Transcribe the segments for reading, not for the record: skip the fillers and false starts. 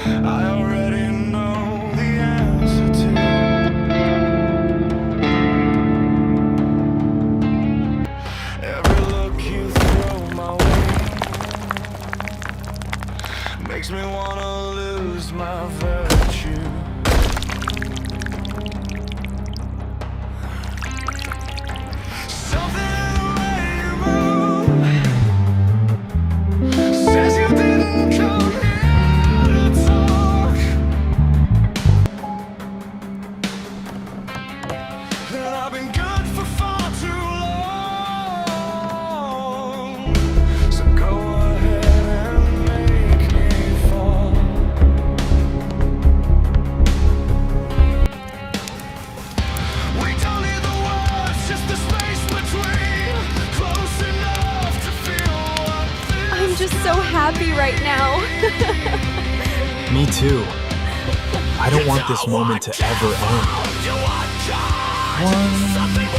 I already know the answer to. Every look you throw my way makes me wanna lose my virtue. Something in the way you move says you didn't come here to talk. That I've been good for far too long. So go ahead and make me fall. We don't need the words, just the space between. Close enough to feel what I'm just so happy right now. Me too. I don't want this moment to ever end. One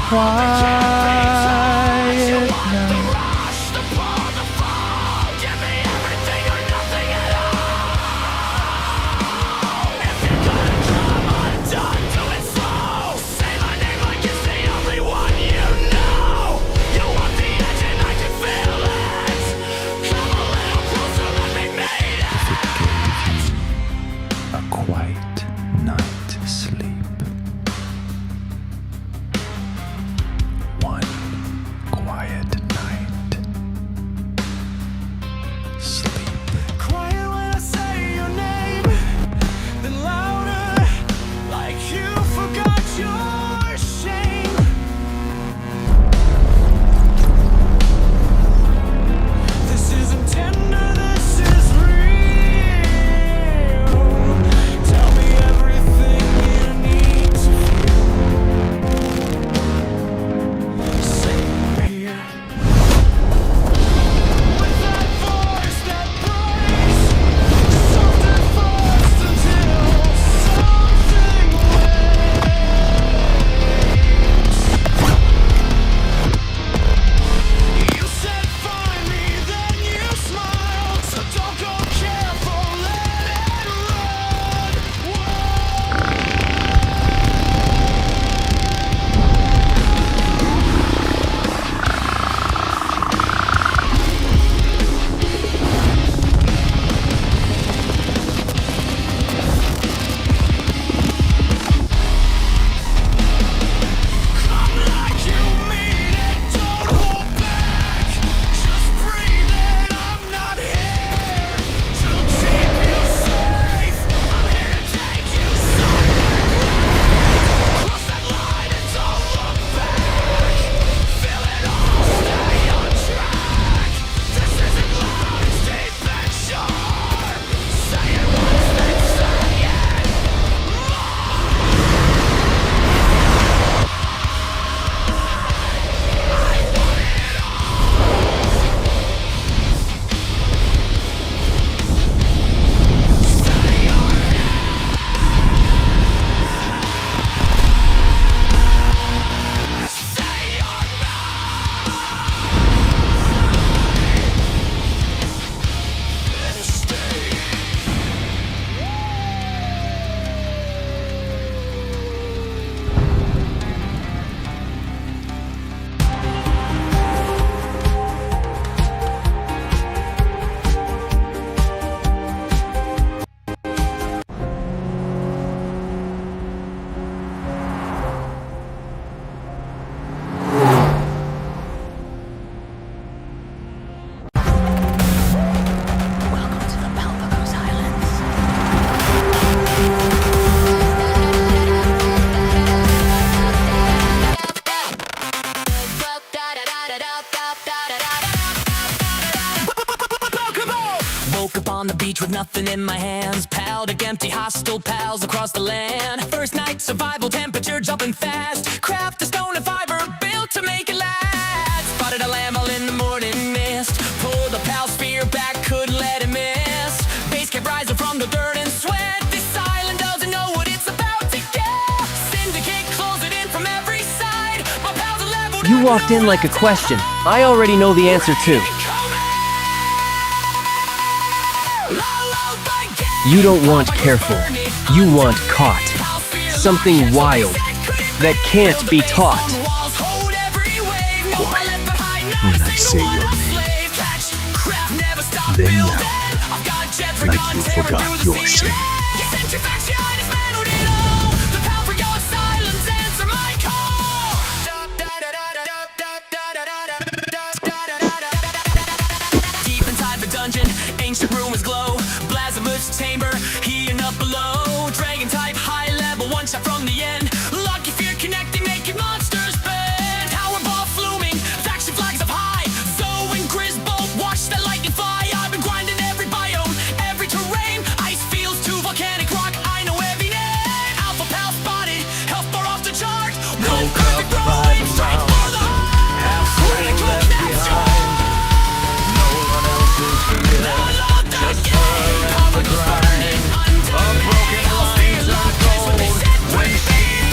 quiet night. A quiet night sleep. One quiet night sleep. quiet when I say your name, then louder, like you forgot your shame. This isn't tender, this is real. Tell me everything you need to feel. Say here. With that voice that breaks, soft and fast until something wakes. You said find me, then you smiled. So don't go careful, let it run. Like you mean it, don't hold back. Just breathe in, I'm not here to keep you safe. I'm here to take you somewhere. Cross that line and don't look back. Feel it all, stay on track. This isn't loud, it's deep and sharp. Say it once, then say it Welcome to the Galapagos Islands. Woke up on the beach with nothing in my hands. Pal to empty hostile pals across the land. First night survival, temperature jumping fast. Craft a stone and fiber built to make it last. Spotted a lamb all in the morning mist. Pulled the pal spear back, couldn't let it miss. Base kept rising from the dirt and sweat. This island doesn't know what it's about to get. Syndicate closing in from every side. My pals are leveled. You walked in like a question. I already know the answer too. You don't want careful, you want caught. Something wild that can't be taught. When I say your name, then now, like you forgot your shame. Deep inside the dungeon, ancient ruins glow. Blasphemous chamber, heating up below. Dragon type, high level, one shot from the end. Lucky fear connecting, making monsters bend. Tower ball flooming, faction flags up high. Zoe and Grisbolt, watch the lightning fly. I've been grinding every biome, every terrain. Ice fields to volcanic rock, I know every name. Alpha pal spotted, health bar off the chart. One perfect throw, aim straight for the heart. Critical snapshot. Just her and the grind. A broken lines unfold when she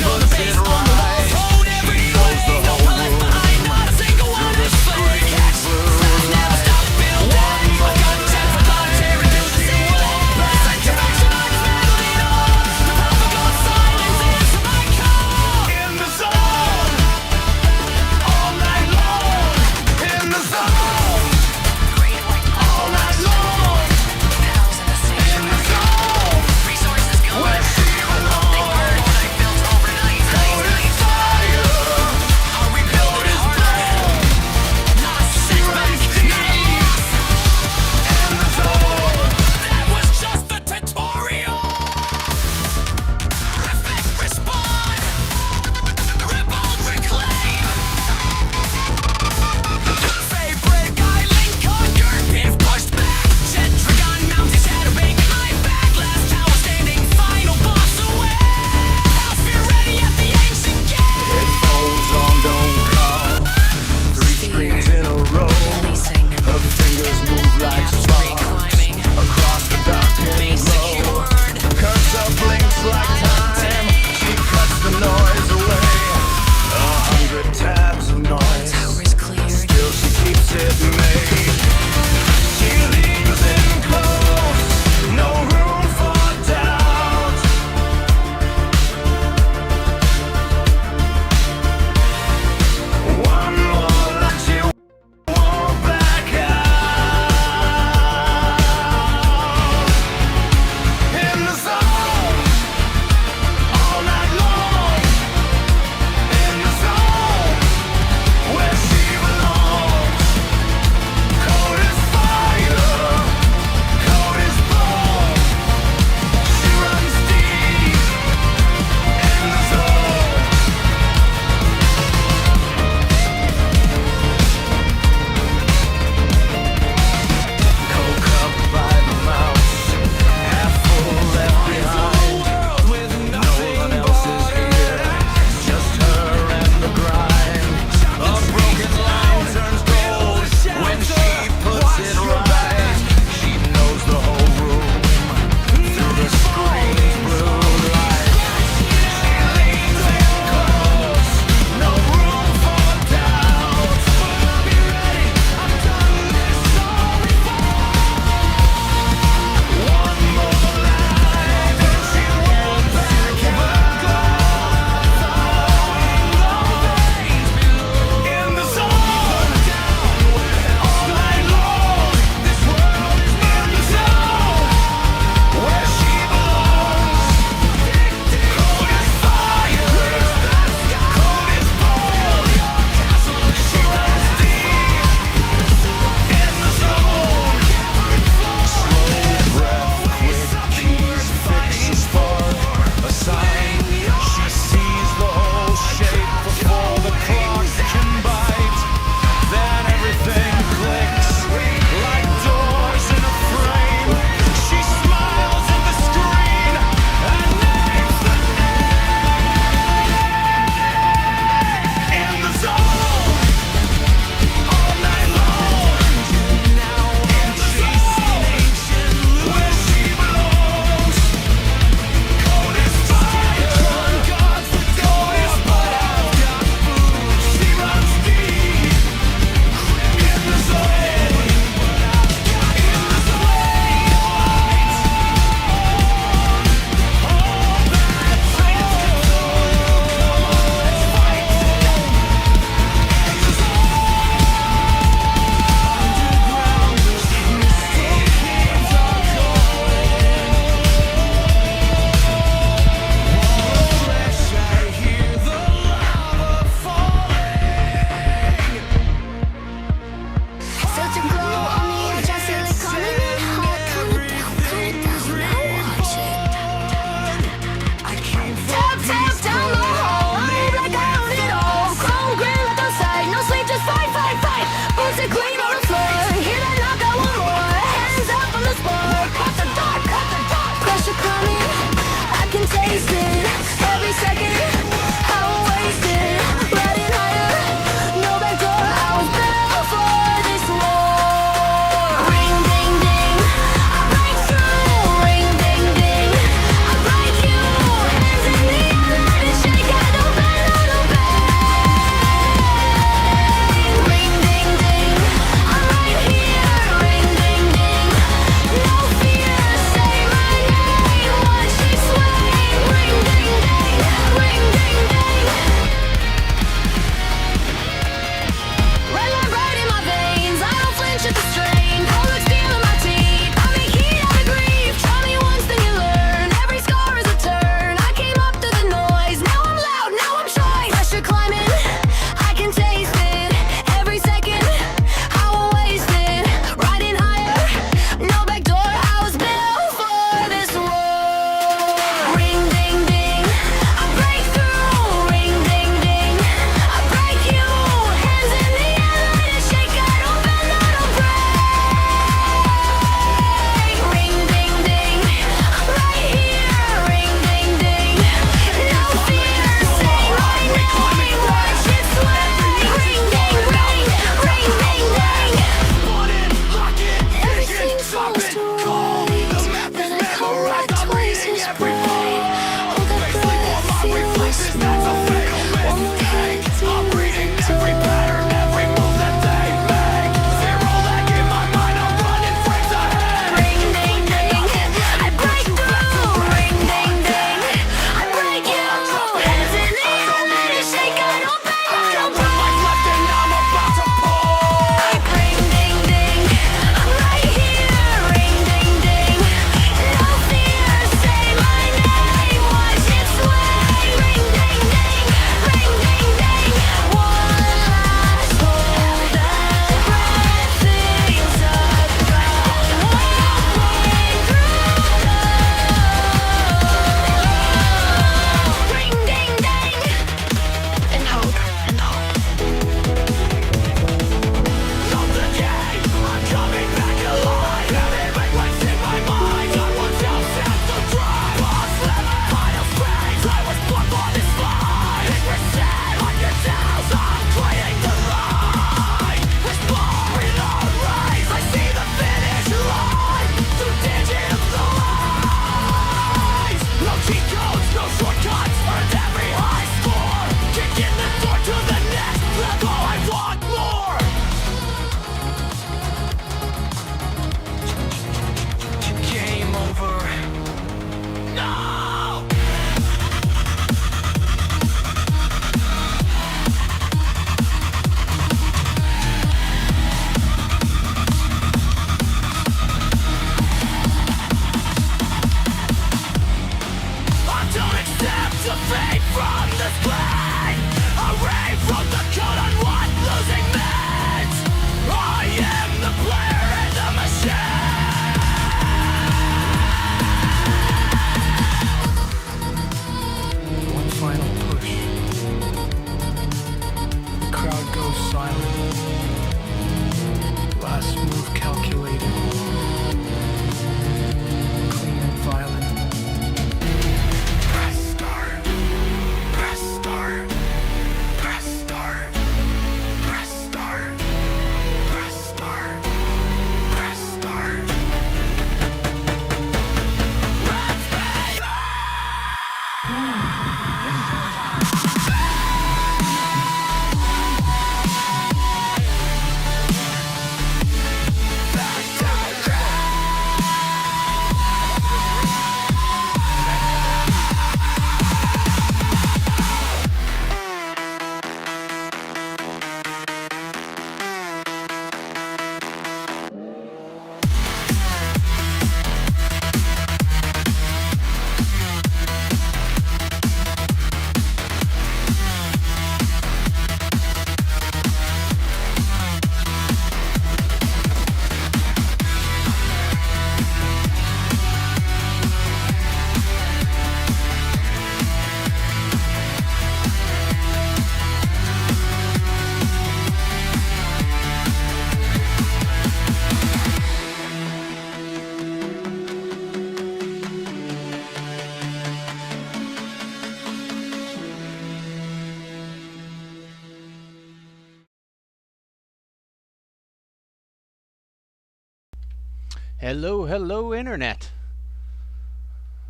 Hello, hello, Internet.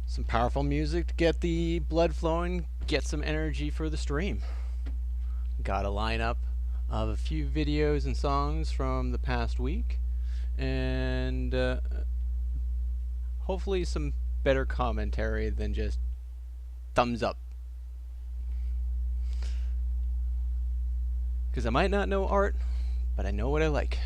Some powerful music to get the blood flowing, get some energy for the stream. Got a lineup of a few videos and songs from the past week, and hopefully some better commentary than just thumbs up. Because I might not know art, but I know what I like.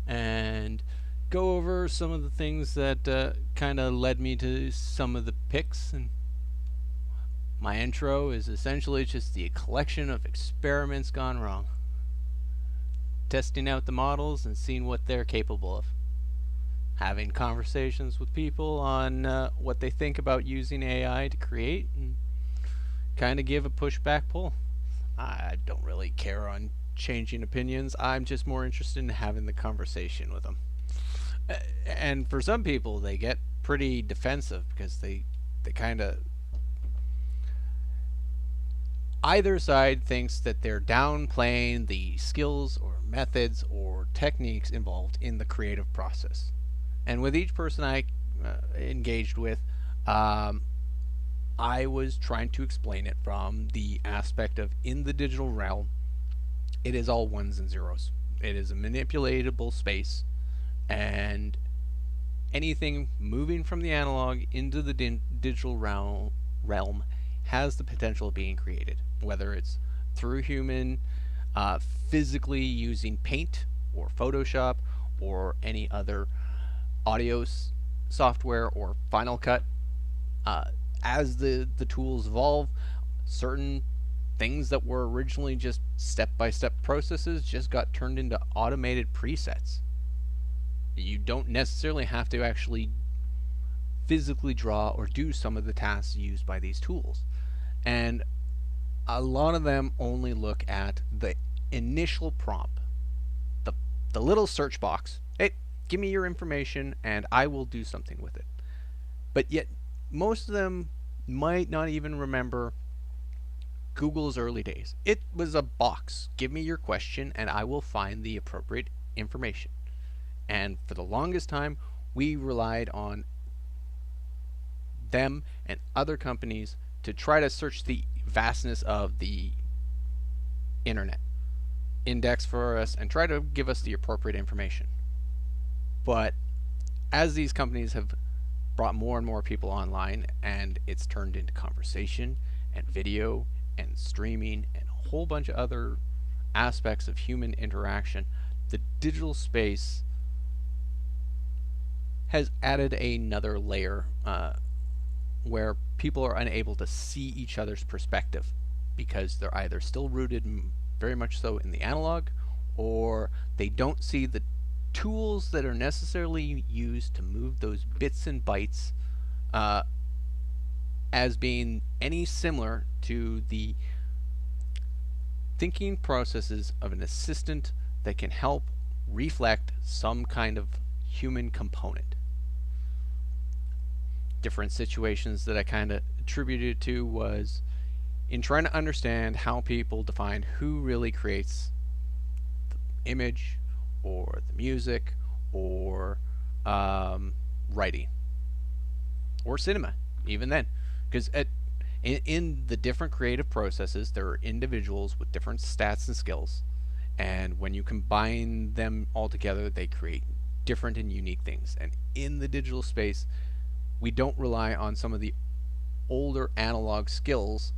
And go over some of the things that kind of led me to some of the picks. And my intro is essentially just the collection of experiments gone wrong. Testing out the models and seeing what they're capable of. Having conversations with people on what they think about using AI to create, and kind of give a push-back pull. I don't really care on changing opinions. I'm just more interested in having the conversation with them. And for some people, they get pretty defensive because they kind of... Either side thinks that they're downplaying the skills or methods or techniques involved in the creative process. And with each person I engaged with, I was trying to explain it from the aspect of, in the digital realm, it is all ones and zeros. It is a manipulatable space, and anything moving from the analog into the digital realm has the potential of being created, whether it's through human, physically using Paint or Photoshop or any other audio software or Final Cut. As the tools evolve, certain things that were originally just step-by-step processes just got turned into automated presets. You don't necessarily have to actually physically draw or do some of the tasks used by these tools. And a lot of them only look at the initial prompt, the little search box. Hey, give me your information and I will do something with it. But yet most of them might not even remember Google's early days. It was a box. Give me your question and I will find the appropriate information. And for the longest time, we relied on them and other companies to try to search the vastness of the internet, index for us, and try to give us the appropriate information. But as these companies have brought more and more people online, and it's turned into conversation and video and streaming and a whole bunch of other aspects of human interaction, the digital space has added another layer where people are unable to see each other's perspective because they're either still rooted very much so in the analog, or they don't see the tools that are necessarily used to move those bits and bytes as being any similar to the thinking processes of an assistant that can help reflect some kind of human component. Different situations that I kind of attributed to was in trying to understand how people define who really creates the image or the music or writing or cinema, even then. Because in the different creative processes, there are individuals with different stats and skills, and when you combine them all together, they create different and unique things. And in the digital space, we don't rely on some of the older analog skills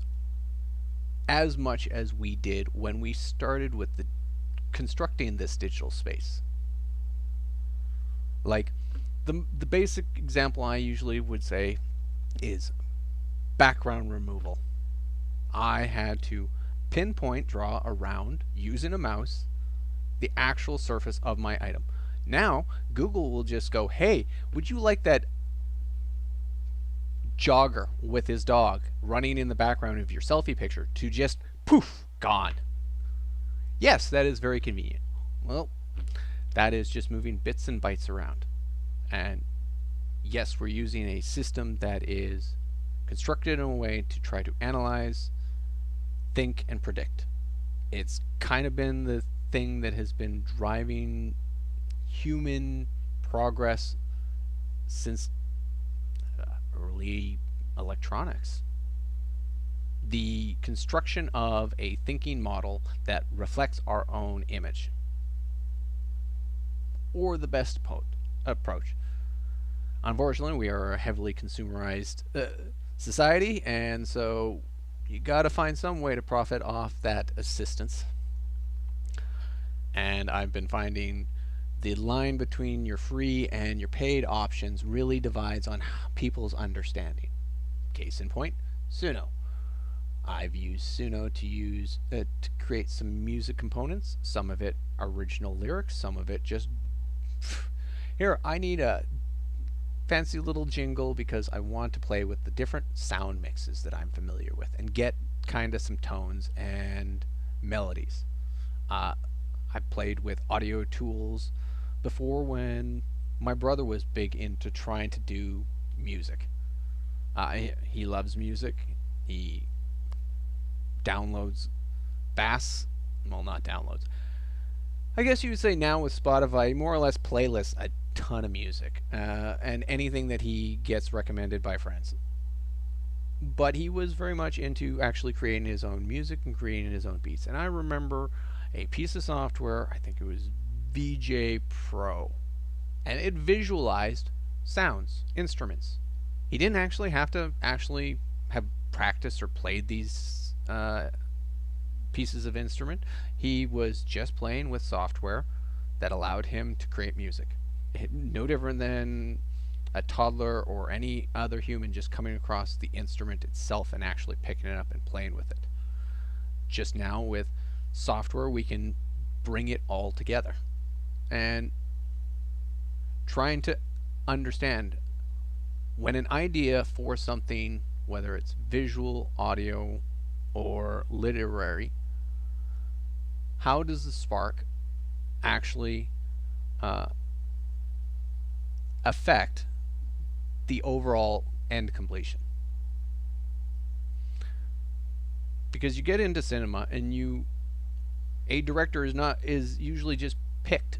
as much as we did when we started with the constructing this digital space. Like the basic example I usually would say is background removal. I had to pinpoint draw around using a mouse the actual surface of my item. Now Google will just go, hey, would you like that jogger with his dog running in the background of your selfie picture to just poof, gone? Yes, that is very convenient. Well, that is just moving bits and bytes around. And yes, we're using a system that is constructed in a way to try to analyze, think, and predict. It's kind of been the thing that has been driving human progress since early electronics. The construction of a thinking model that reflects our own image, or the best approach. Unfortunately, we are a heavily consumerized society, and so you gotta find some way to profit off that assistance. And I've been finding the line between your free and your paid options really divides on people's understanding. Case in point, Suno. I've used Suno to create some music components. Some of it original lyrics, some of it just here. I need a fancy little jingle because I want to play with the different sound mixes that I'm familiar with and get kind of some tones and melodies. I've played with audio tools before when my brother was big into trying to do music. He loves music. He downloads not downloads. I guess you would say now with Spotify, more or less playlists a ton of music and anything that he gets recommended by friends. But he was very much into actually creating his own music and creating his own beats. And I remember a piece of software, I think it was VJ Pro, and it visualized sounds, instruments. He didn't actually have to have practiced or played these pieces of instrument. He was just playing with software that allowed him to create music. No different than a toddler or any other human just coming across the instrument itself and actually picking it up and playing with it. Just now with software we can bring it all together and trying to understand when an idea for something, whether it's visual, audio, or literary, how does the spark actually affect the overall end completion? Because you get into cinema and a director is usually just picked,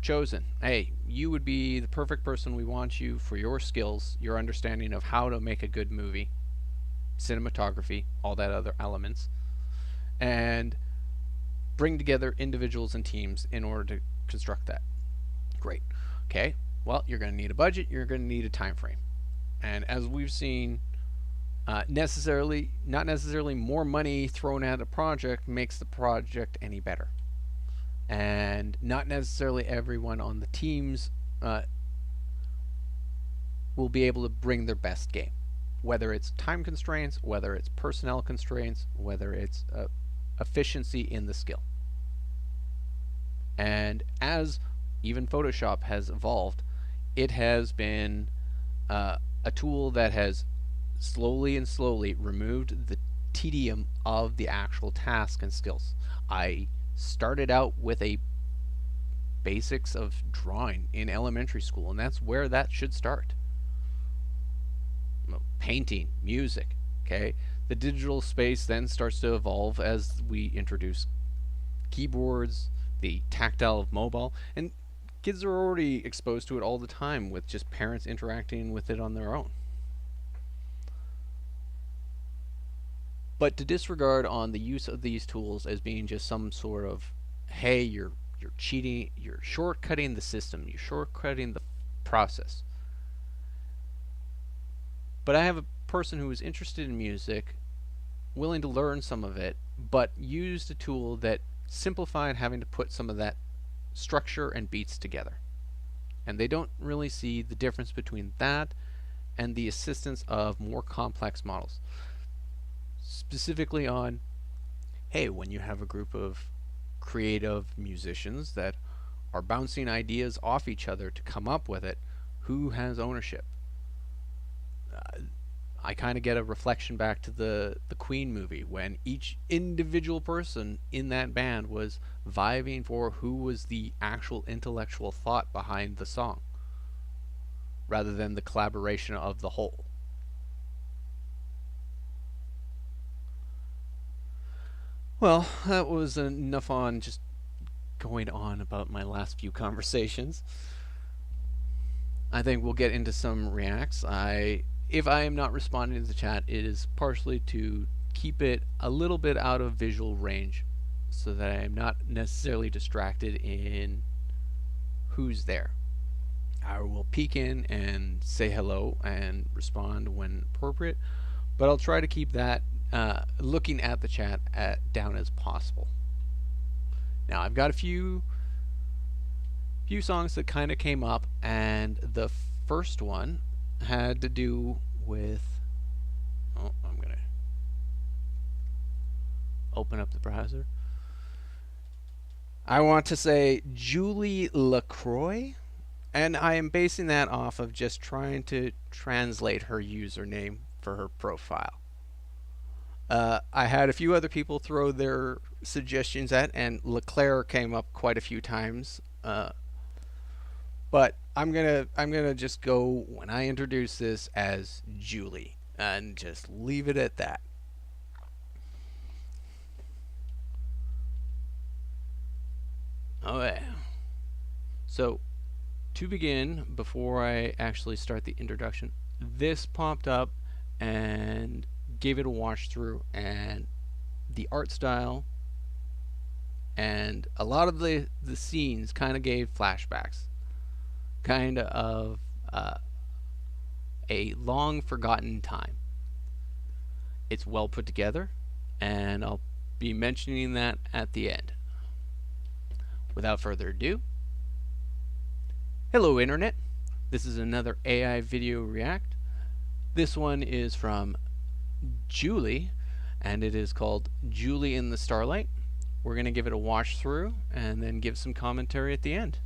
chosen. Hey, you would be the perfect person. We want you for your skills, your understanding of how to make a good movie, cinematography, all that other elements, and bring together individuals and teams in order to construct that. Great. Okay. Well, you're going to need a budget. You're going to need a time frame. And as we've seen, not necessarily more money thrown at a project makes the project any better. And not necessarily everyone on the teams will be able to bring their best game. Whether it's time constraints, whether it's personnel constraints, whether it's efficiency in the skill. And as even Photoshop has evolved, it has been a tool that has slowly removed the tedium of the actual task and skills. I started out with a basics of drawing in elementary school, and that's where that should start. Painting, music, okay? The digital space then starts to evolve as we introduce keyboards, the tactile of mobile, and kids are already exposed to it all the time with just parents interacting with it on their own. But to disregard on the use of these tools as being just some sort of, hey, you're cheating, you're shortcutting the system, you're shortcutting the process. But I have a person who is interested in music, willing to learn some of it, but used a tool that simplified having to put some of that structure and beats together. And they don't really see the difference between that and the assistance of more complex models. Specifically on, hey, when you have a group of creative musicians that are bouncing ideas off each other to come up with it, who has ownership? I kind of get a reflection back to the Queen movie when each individual person in that band was vying for who was the actual intellectual thought behind the song rather than the collaboration of the whole. Well, that was enough on just going on about my last few conversations. I think we'll get into some reacts. If I am not responding to the chat, it is partially to keep it a little bit out of visual range so that I am not necessarily distracted in who's there. I will peek in and say hello and respond when appropriate, but I'll try to keep that looking at the chat down as possible. Now I've got a few songs that kind of came up, and the first one had to do with, oh, I'm gonna open up the browser. I want to say Julie LaCroix, and I am basing that off of just trying to translate her username for her profile. I had a few other people throw their suggestions at, and LeClaire came up quite a few times. But I'm gonna just go, when I introduce this, as Julie, and just leave it at that. Okay. So to begin, before I actually start the introduction, this popped up and gave it a watch through, and the art style and a lot of the scenes kind of gave flashbacks, kind of a long forgotten time. It's well put together, and I'll be mentioning that at the end. Without further ado, hello Internet. This is another AI video react. This one is from Julie, and it is called Julie in the Starlight. We're going to give it a watch through and then give some commentary at the end.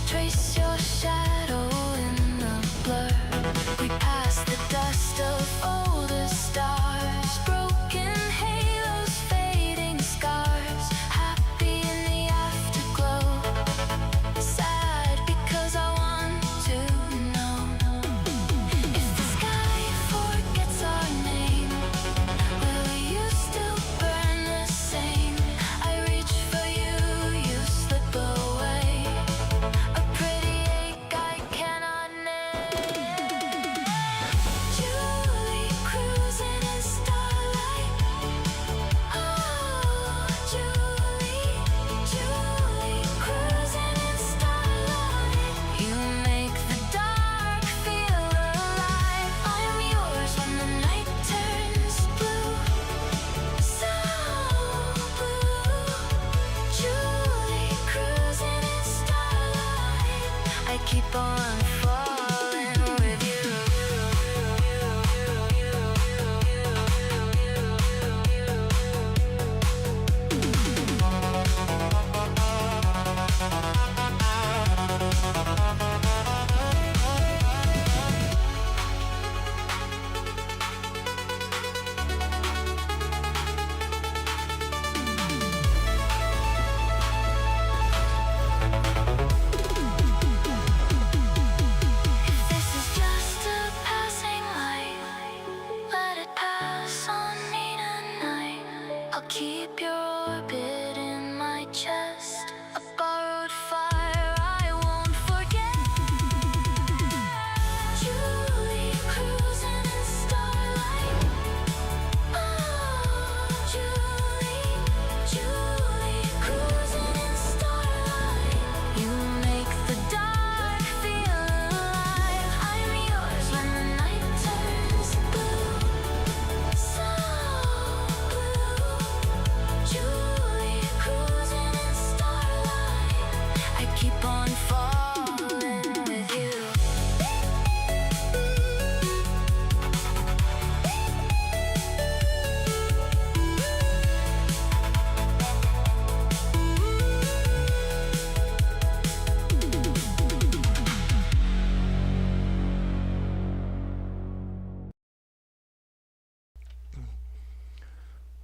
Trace your shadow in the blur. We pass the dust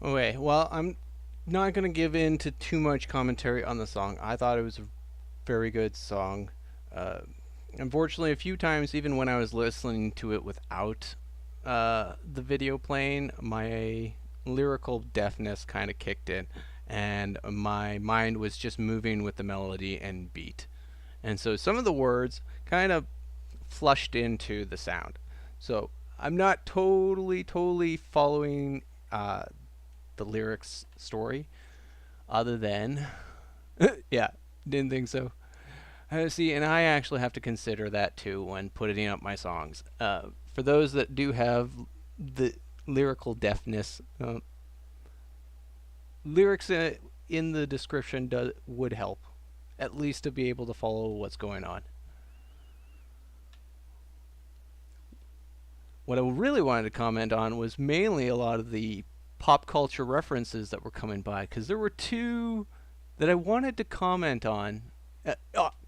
Okay, well, I'm not going to give in to too much commentary on the song. I thought it was a very good song. Uh, Unfortunately, a few times, even when I was listening to it without the video playing, my lyrical deafness kind of kicked in, and my mind was just moving with the melody and beat. And so some of the words kind of flushed into the sound. So I'm not totally following the lyrics story, other than, yeah, didn't think so. See, and I actually have to consider that too when putting up my songs. For those that do have the lyrical deafness, lyrics in the description would help, at least to be able to follow what's going on. What I really wanted to comment on was mainly a lot of the pop culture references that were coming by, because there were two that I wanted to comment on.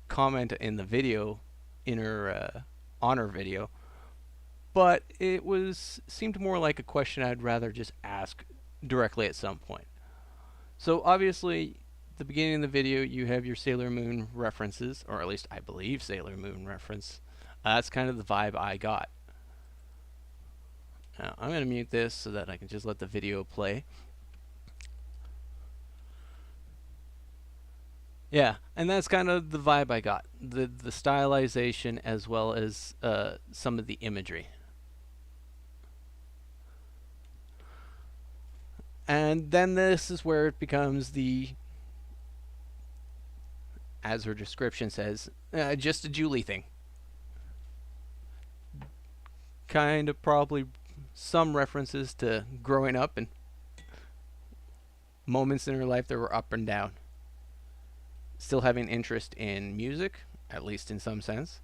Comment in the video, inner honor video, but it seemed more like a question I'd rather just ask directly at some point. So obviously, the beginning of the video, you have your Sailor Moon references, or at least I believe Sailor Moon reference. That's kind of the vibe I got. Now, I'm going to mute this so that I can just let the video play. Yeah, and that's kind of the vibe I got. The stylization as well as some of the imagery. And then this is where it becomes the, as her description says, just a Julie thing. Kind of probably some references to growing up and moments in her life that were up and down. Still having interest in music, at least in some sense.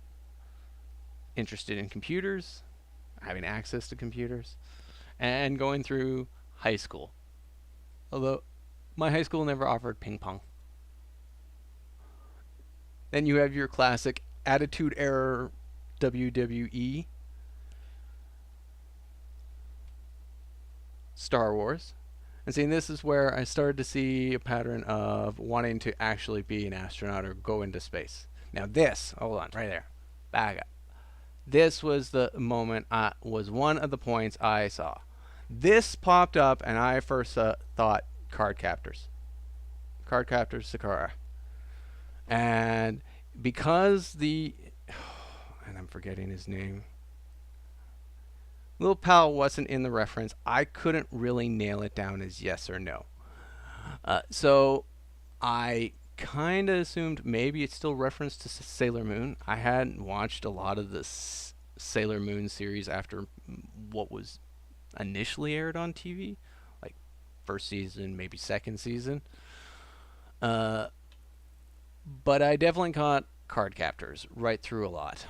Interested in computers, having access to computers, and going through high school. Although my high school never offered ping pong. Then you have your classic Attitude Era WWE, Star Wars. And seeing this is where I started to see a pattern of wanting to actually be an astronaut or go into space. Now this, hold on, right there, back up. This was the moment, was one of the points I saw. This popped up and I first thought Card Captors. Card Captors Sakura. And because and I'm forgetting his name. Little Pal wasn't in the reference, I couldn't really nail it down as yes or no. So I kind of assumed maybe it's still referenced to Sailor Moon. I hadn't watched a lot of the Sailor Moon series after what was initially aired on TV, like first season, maybe second season. But I definitely caught Card Captors right through a lot.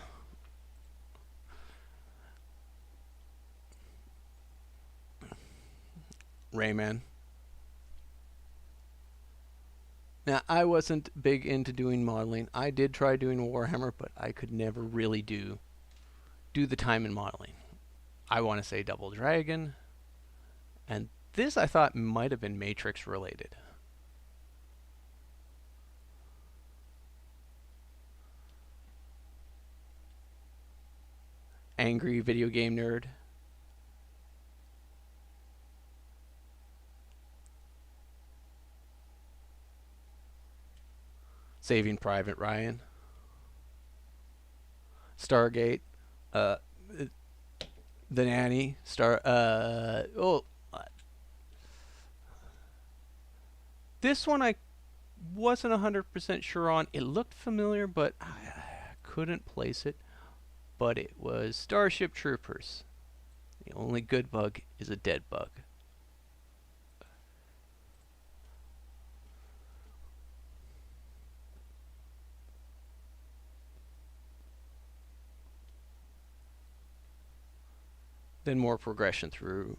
Rayman. Now, I wasn't big into doing modeling. I did try doing Warhammer, but I could never really do the time in modeling. I want to say Double Dragon, and this I thought might have been Matrix related. Angry video game nerd. Saving Private Ryan. Stargate. The Nanny. This one I wasn't 100% sure on. It looked familiar, but I couldn't place it. But it was Starship Troopers. The only good bug is a dead bug. Then more progression through.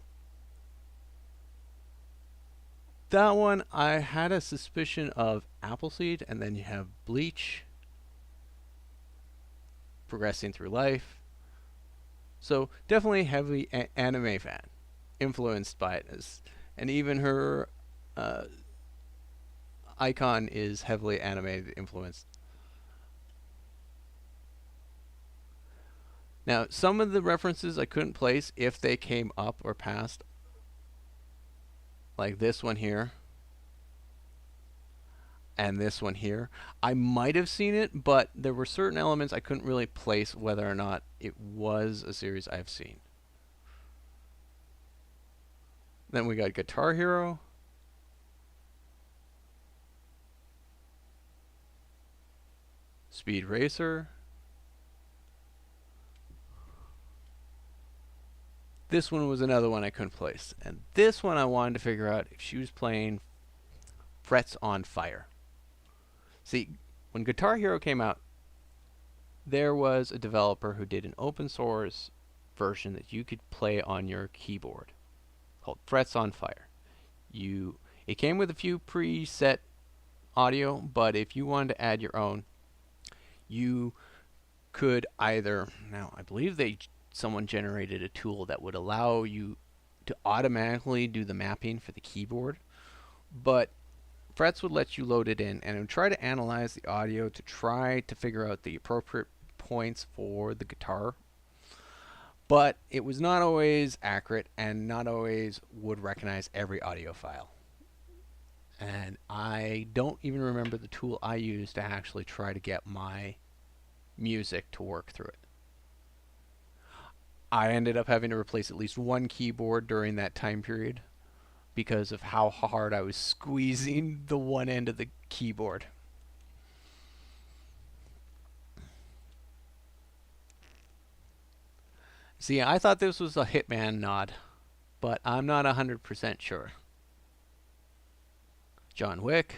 That one, I had a suspicion of Appleseed, and then you have Bleach. Progressing through life. So definitely heavily anime fan. Influenced by it. And even her icon is heavily animated influenced. Now, some of the references I couldn't place if they came up or past, like this one here and this one here. I might have seen it, but there were certain elements I couldn't really place whether or not it was a series I've seen. Then we got Guitar Hero. Speed Racer. This one was another one I couldn't place. And this one I wanted to figure out if she was playing Frets on Fire. See, when Guitar Hero came out, there was a developer who did an open source version that you could play on your keyboard called Frets on Fire. It came with a few preset audio, but if you wanted to add your own, you could either, now I believe someone generated a tool that would allow you to automatically do the mapping for the keyboard, but Frets would let you load it in and it would try to analyze the audio to try to figure out the appropriate points for the guitar. But it was not always accurate and not always would recognize every audio file. And I don't even remember the tool I used to actually try to get my music to work through it. I ended up having to replace at least one keyboard during that time period because of how hard I was squeezing the one end of the keyboard. See, I thought this was a Hitman nod, but I'm not 100% sure. John Wick.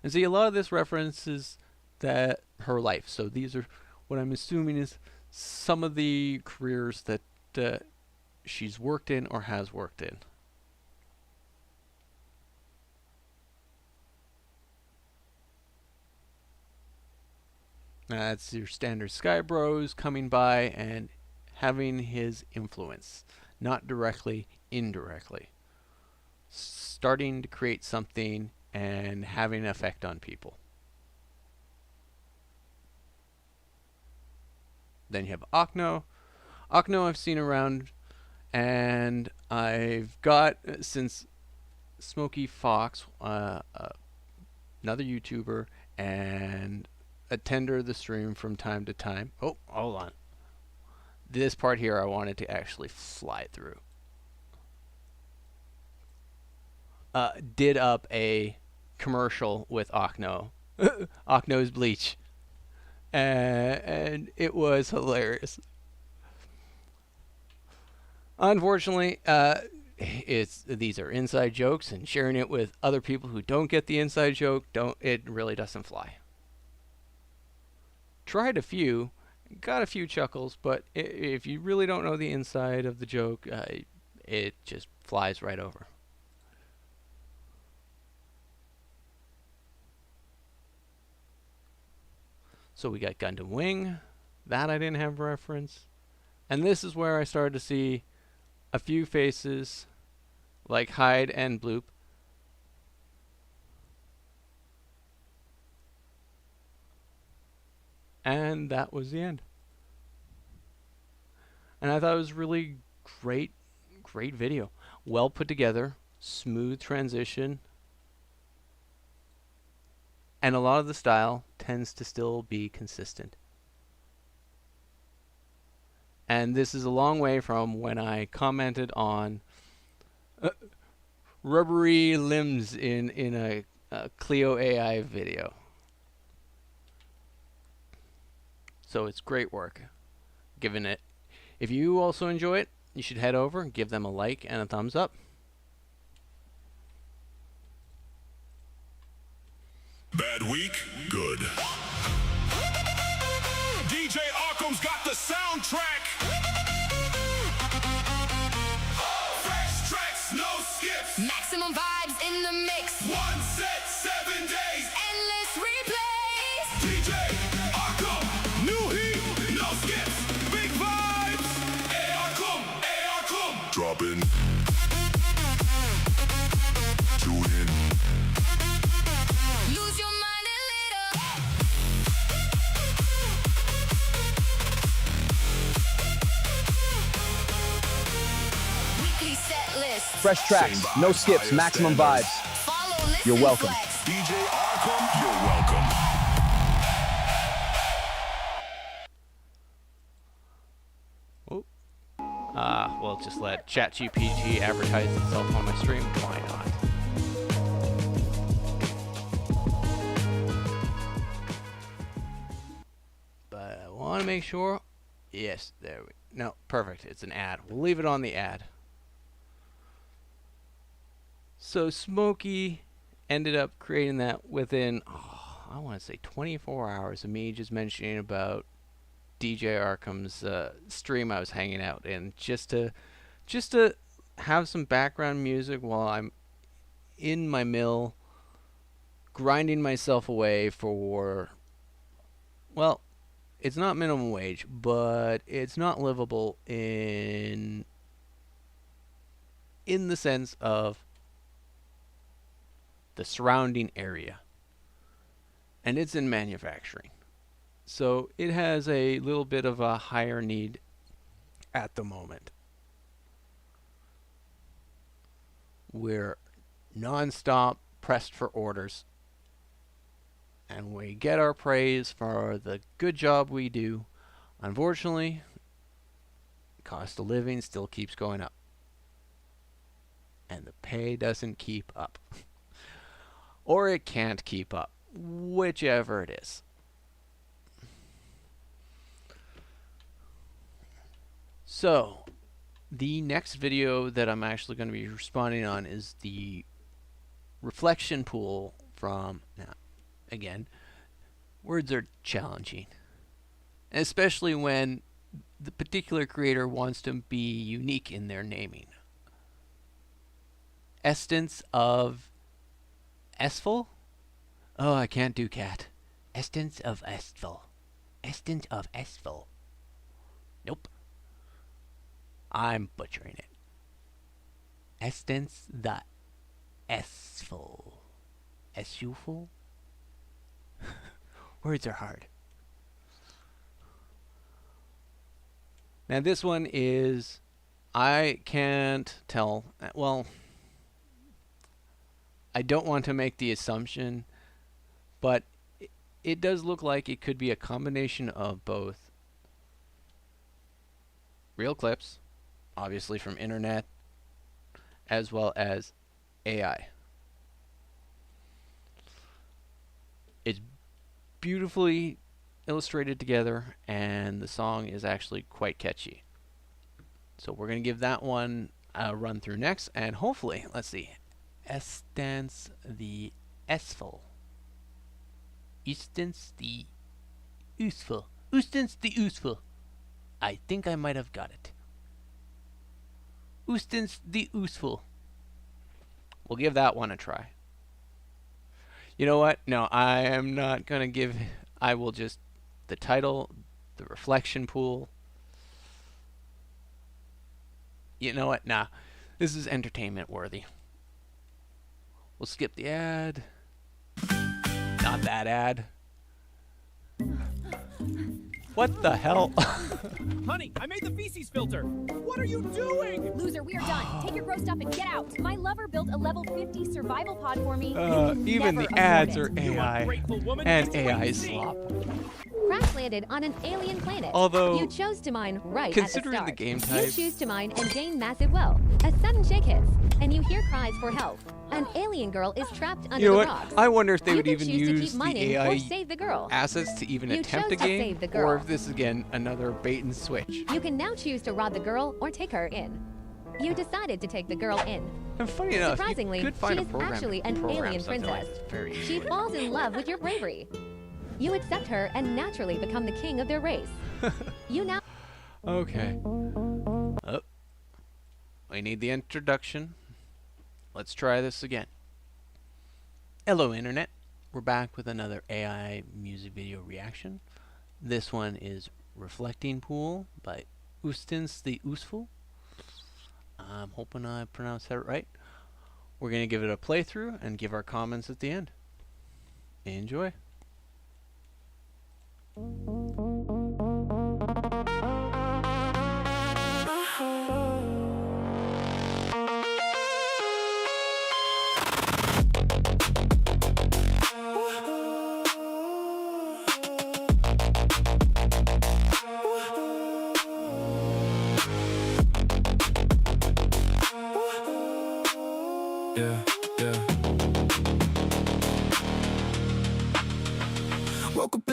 And see, a lot of this references that her life. So these are what I'm assuming is some of the careers that she's worked in or has worked in. That's your standard Sky Bros coming by and having his influence, not directly, indirectly. Starting to create something and having an effect on people. Then you have Okno. Okno I've seen around, and I've got, since Smokey Fox, another YouTuber, and attender of the stream from time to time. Oh, hold on. This part here I wanted to actually fly through. Did up a commercial with Okno. Okno's bleach. And it was hilarious. Unfortunately, these are inside jokes, and sharing it with other people who don't get the inside joke, it really doesn't fly. Tried a few, got a few chuckles, but if you really don't know the inside of the joke, it just flies right over. So we got Gundam Wing. That I didn't have reference. And this is where I started to see a few faces like Hyde and Bloop. And that was the end. And I thought it was really great video. Well put together, smooth transition. And a lot of the style tends to still be consistent. And this is a long way from when I commented on rubbery limbs in a Clio AI video. So it's great work. Given it. If you also enjoy it, you should head over and give them a like and a thumbs up. Bad week? Good. DJ Arkham's got the soundtrack. Fresh tracks, no skips. Maximum vibes in the mix. One set, 7 days. Endless replays. DJ Arkham, new heat, no skips. Big vibes. Fresh tracks, no skips, maximum vibes. Follow, listen, You're welcome. flex. DJ Arkham, you're welcome. Well, just let ChatGPT advertise itself on my stream. Why not? But I want to make sure. Yes, there we. No, perfect. It's an ad. We'll leave it on the ad. So Smokey ended up creating that within, I want to say 24 hours of me just mentioning about DJ Arkham's stream I was hanging out in, just to have some background music while I'm in my mill grinding myself away for, well, it's not minimum wage, but it's not livable in the sense of the surrounding area, and it's in manufacturing. So it has a little bit of a higher need at the moment. We're non-stop pressed for orders, and we get our praise for the good job we do. Unfortunately, cost of living still keeps going up, and the pay doesn't keep up. Or it can't keep up, whichever it is. So, the next video that I'm actually going to be responding on is the reflection pool from, now, again, words are challenging, especially when the particular creator wants to be unique in their naming. Essence of Esful? Oh, I can't do cat. Essence of Esful. Essence of Esful. Nope. I'm butchering it. Essence the Esful. Esuful? Words are hard. Now this one is, I can't tell, well, I don't want to make the assumption, but it does look like it could be a combination of both real clips, obviously from internet, as well as AI. It's beautifully illustrated together, and the song is actually quite catchy. So we're going to give that one a run through next, and hopefully, let's see, Estance the Esful. Ustance the Useful. Ustance the Useful. I think I might have got it. Ustance the Useful. We'll give that one a try. You know what? No, I am not going to give... I will just... The title, the reflection pool. You know what? Nah. This is entertainment worthy. We'll skip the ad. Not that ad. What the hell? Honey, I made the feces filter. What are you doing? Loser, we are done. Take your gross stuff and get out. My lover built a level 50 survival pod for me. Even Never the ads afford are it. AI. ungrateful woman. And It's wait AI and see. slop. Crash landed on an alien planet. Although, you chose to mine right considering at the the start. game You type, choose to mine and gain massive wealth. A sudden shake hits, and you hear cries for help. An alien girl is trapped under you know the what? rocks. I wonder if they You would can even choose to use keep the mining AI or save the girl. assets to even You attempt a chose to game, save the or girl. if this is again another bait and switch. You can now choose to rob the girl or take her in. You decided to take the girl in. And funny enough, Surprisingly, you could find she a is program actually to an program alien something like princess. this very She easily. falls in love with your bravery. You accept her and naturally become the king of their race. You now... Okay. Oh. We need the introduction. Let's try this again. Hello, Internet. We're back with another AI music video reaction. This one is Reflecting Pool by Ustance the Useful. I'm hoping I pronounced that right. We're going to give it a playthrough and give our comments at the end. Enjoy.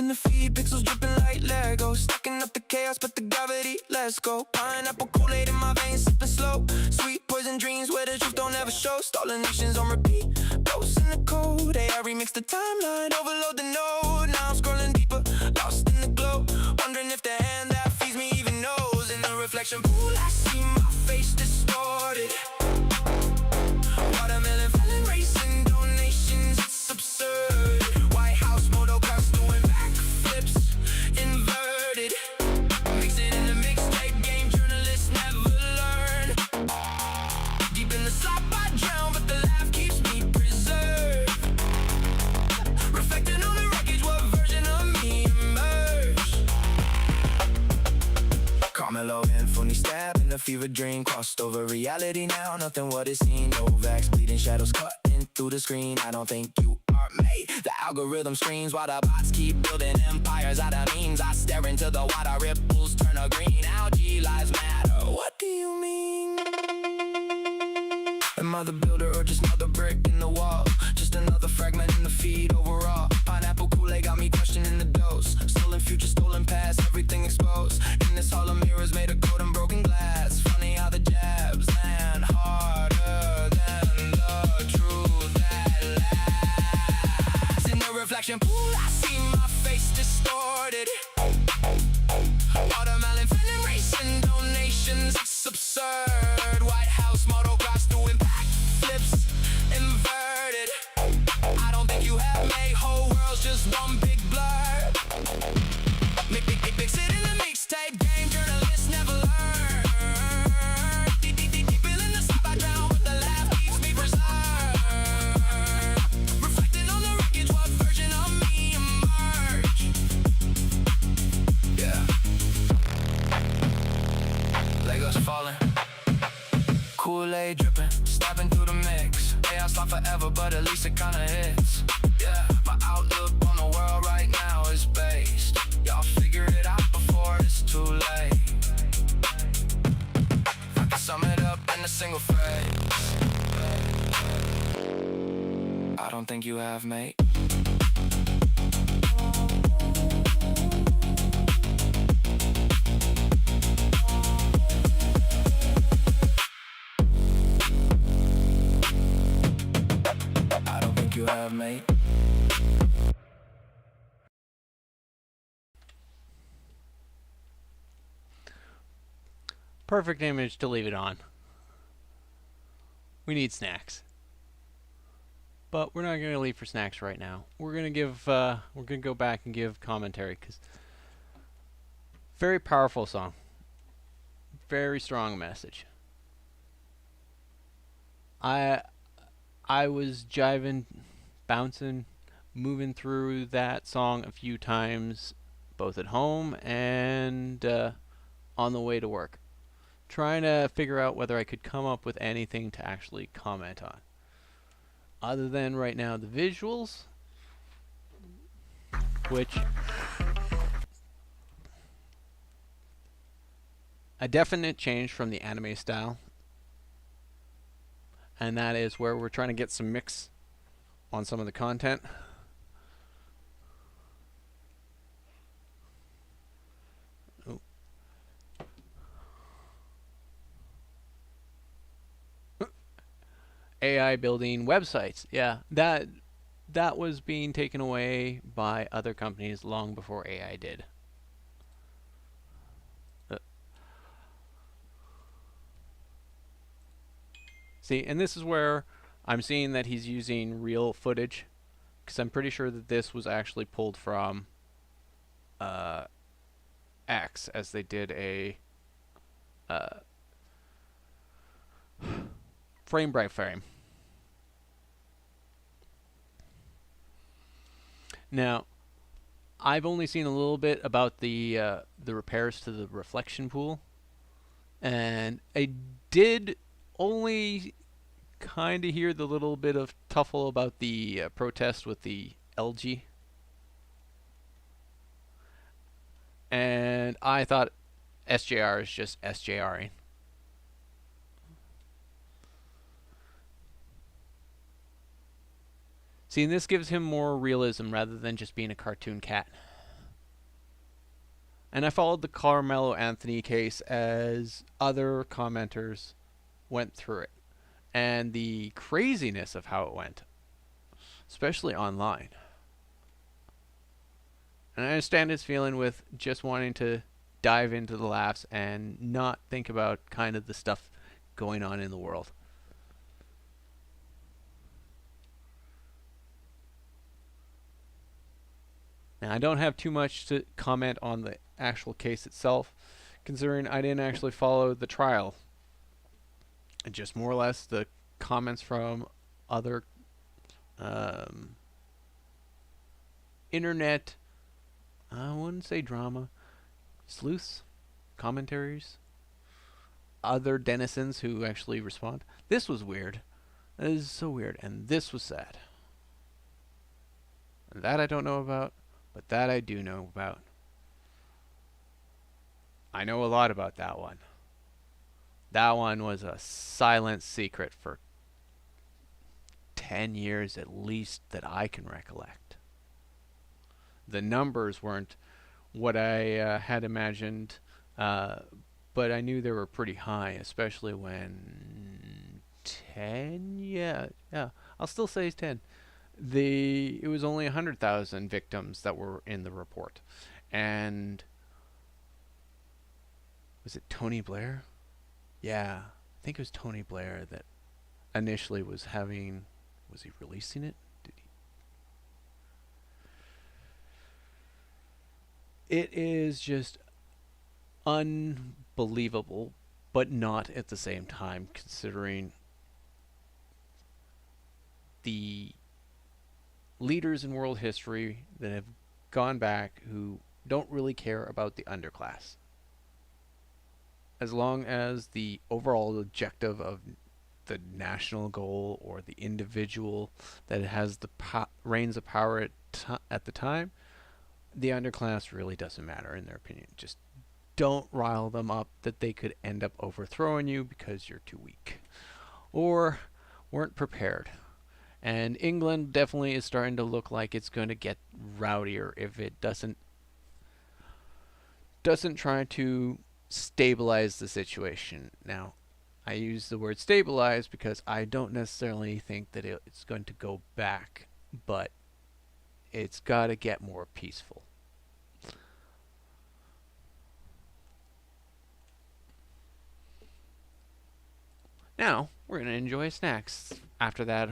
in the feed, pixels dripping like Lego. Stacking up the chaos, but the gravity, let's go. Pineapple Kool-Aid in my veins, sipping slow. Sweet poison dreams where the truth don't ever show. Stalling nations on repeat, ghosts in the code. AI remix the timeline, overload the node. Now I'm scrolling deeper, lost in the glow. Wondering if the hand that feeds me even knows. In the reflection pool, I see my face distorted. Watermelon falling, racing donations, it's absurd. White House moto cars doing backflips, inverted. Mix it in the mixtape game, journalists never learn. Deep in the slop I drown, but the laugh keeps me preserved. Reflecting on the wreckage, what version of me emerged? Carmelo and Funny stab in a fever dream. Crossed over reality now, nothing what is seen. No vax, bleeding shadows cutting through the screen. I don't think you are made. The algorithm screams while the bots keep building empires out of memes. I stare into the water, ripples turn a green. Algae lives matter, what do you mean? Am I the builder or just another brick in the wall? Just another fragment in the feed overall. Pineapple Kool-Aid got me questioning the dose. Stolen future, stolen past, everything exposed. In this hall of mirrors made of gold and broken glass. Funny how the jabs land harder than the truth that lasts. In the reflection pool, I see my face distorted. Watermelon feeling racing donations, it's absurd. White House model cars doing backflips, inverted. I don't think you have made whole world's just one big blur. Mix it in the mixtape game, journalists never learn. Deep in the slop I drown, but the laugh keeps me preserved. Reflecting on the wreckage, what version of me emerged? Yeah. Legos falling, Kool-Aid dripping, stabbing through the mix. AI slot forever, but at least it kinda hits. Yeah, my outlook on the world right now is based. Y'all figure it out before it's too late. I can sum it up in a single phrase. I don't think you have, mate. I don't think you have, mate. Perfect image to leave it on. We need snacks, but we're not going to leave for snacks right now. We're going to give we're going to go back and give commentary, because very powerful song, very strong message. I was jiving, bouncing, moving through that song a few times, both at home and on the way to work, trying to figure out whether I could come up with anything to actually comment on. Other than right now the visuals, which a definite change from the anime style, and that is where we're trying to get some mix on some of the content. Oh. AI building websites. Yeah, that was being taken away by other companies long before AI did. See, and this is where I'm seeing that he's using real footage, because I'm pretty sure that this was actually pulled from X, as they did a frame by frame. Now, I've only seen a little bit about the repairs to the reflection pool, and I did only kind of hear the little bit of tuffle about the protest with the LG, and I thought SJR is just SJRing. See, and this gives him more realism rather than just being a cartoon cat. And I followed the Carmelo Anthony case as other commenters went through it. And the craziness of how it went, especially online. And I understand his feeling with just wanting to dive into the laughs and not think about kind of the stuff going on in the world. Now, I don't have too much to comment on the actual case itself, considering I didn't actually follow the trial. Just more or less the comments from other internet, I wouldn't say drama, sleuths, commentaries, other denizens who actually respond. This was weird. This is so weird, and this was sad. And that I don't know about, but that I do know about. I know a lot about that one. That one was a silent secret for 10 years at least that I can recollect. The numbers weren't what I had imagined, but I knew they were pretty high, especially when 10, yeah, I'll still say it's 10. It was only 100,000 victims that were in the report. And was it Tony Blair? Yeah, I think it was Tony Blair that initially was having, was he releasing it? Did he? It is just unbelievable, but not at the same time, considering the leaders in world history that have gone back who don't really care about the underclass. As long as the overall objective of the national goal or the individual that has the reins of power at the time, the underclass really doesn't matter in their opinion. Just don't rile them up that they could end up overthrowing you because you're too weak or weren't prepared. And England definitely is starting to look like it's going to get rowdier if it doesn't try to stabilize the situation. Now, I use the word stabilize because I don't necessarily think that it's going to go back, but it's got to get more peaceful. Now, we're going to enjoy snacks after that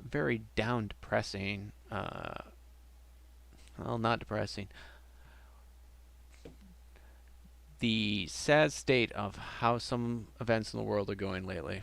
very down depressing, well, not depressing, the sad state of how some events in the world are going lately.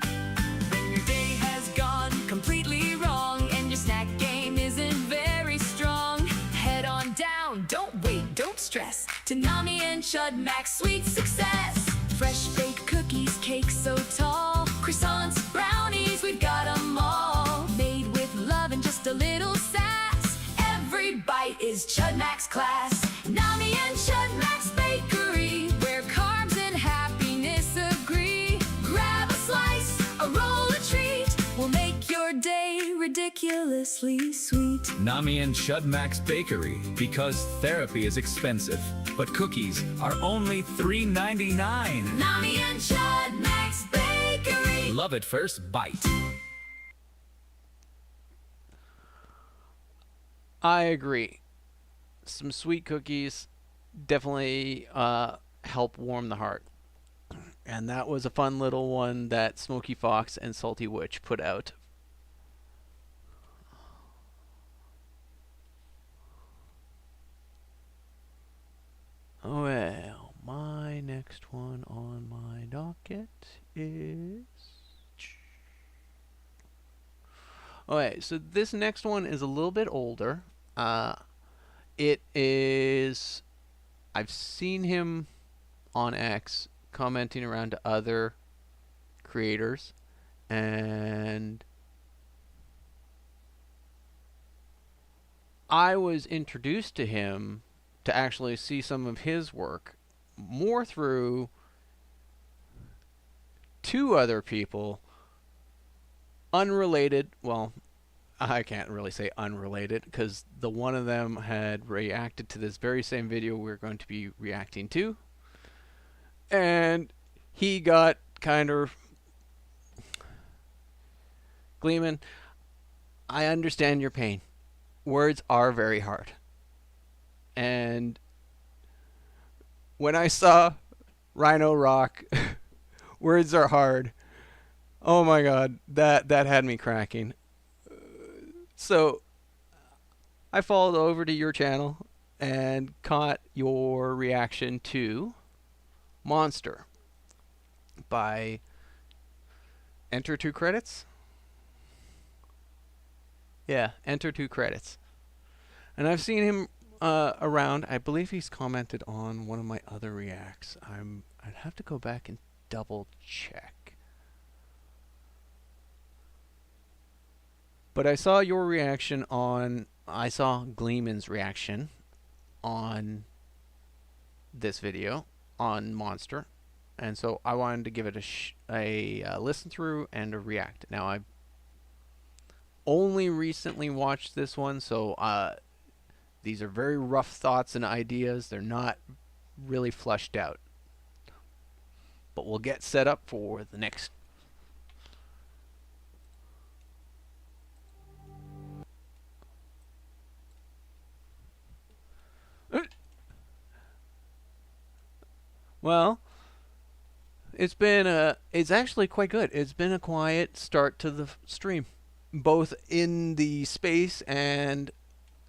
When your day has gone completely wrong and your snack game isn't very strong, head on down, don't wait, don't stress, to Nami and Chud Max Sweet Success. Fresh baked cookies, cakes so tall, croissants, brownies, we've got 'em all. Made with love and just a little sass, every bite is Chud Max class. Nami and Chud Max Bakery, where carbs and happiness agree. Grab a slice, a roll, a treat, will make your day ridiculously sweet. Nami and Chud Max Bakery, because therapy is expensive, but cookies are only $3.99. Nami and Chud Max Bakery. Love at first bite. I agree. Some sweet cookies definitely help warm the heart. And that was a fun little one that Smoky Fox and Salty Witch put out. Well, my next one on my docket is... Okay, so this next one is a little bit older. It is... I've seen him on X commenting around to other creators, and I was introduced to him to actually see some of his work more through two other people, unrelated, well, I can't really say unrelated, because the one of them had reacted to this very same video we're going to be reacting to, and he got kind of Gleeman, I understand your pain. Words are very hard. And when I saw Rhino Rock, words are hard. Oh my god, that had me cracking. So I followed over to your channel and caught your reaction to Monster by Enter 2 Credits. Yeah, Enter 2 Credits. And I've seen him around. I believe he's commented on one of my other reacts. I'd have to go back and double check. But I saw your reaction on, I saw Gleeman's reaction on this video on Monster, and so I wanted to give it a listen through and a react. Now I've only recently watched this one, so these are very rough thoughts and ideas. They're not really fleshed out, but we'll get set up for the next. Well, it's actually quite good. It's been a quiet start to the stream, both in the space and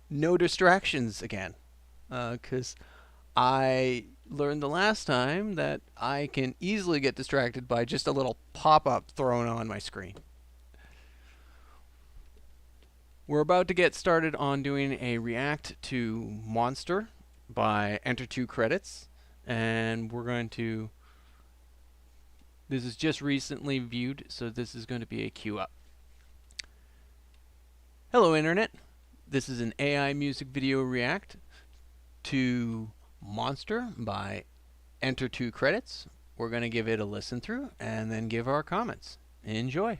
no distractions again. Because I learned the last time that I can easily get distracted by just a little pop-up thrown on my screen. We're about to get started on doing a react to Monster by Enter 2 Credits. And we're going to, this is just recently viewed, so this is going to be a queue up. Hello Internet, this is an aImusic video react to Monster by Enter 2 Credits. We're going to give it a listen through and then give our comments. Enjoy.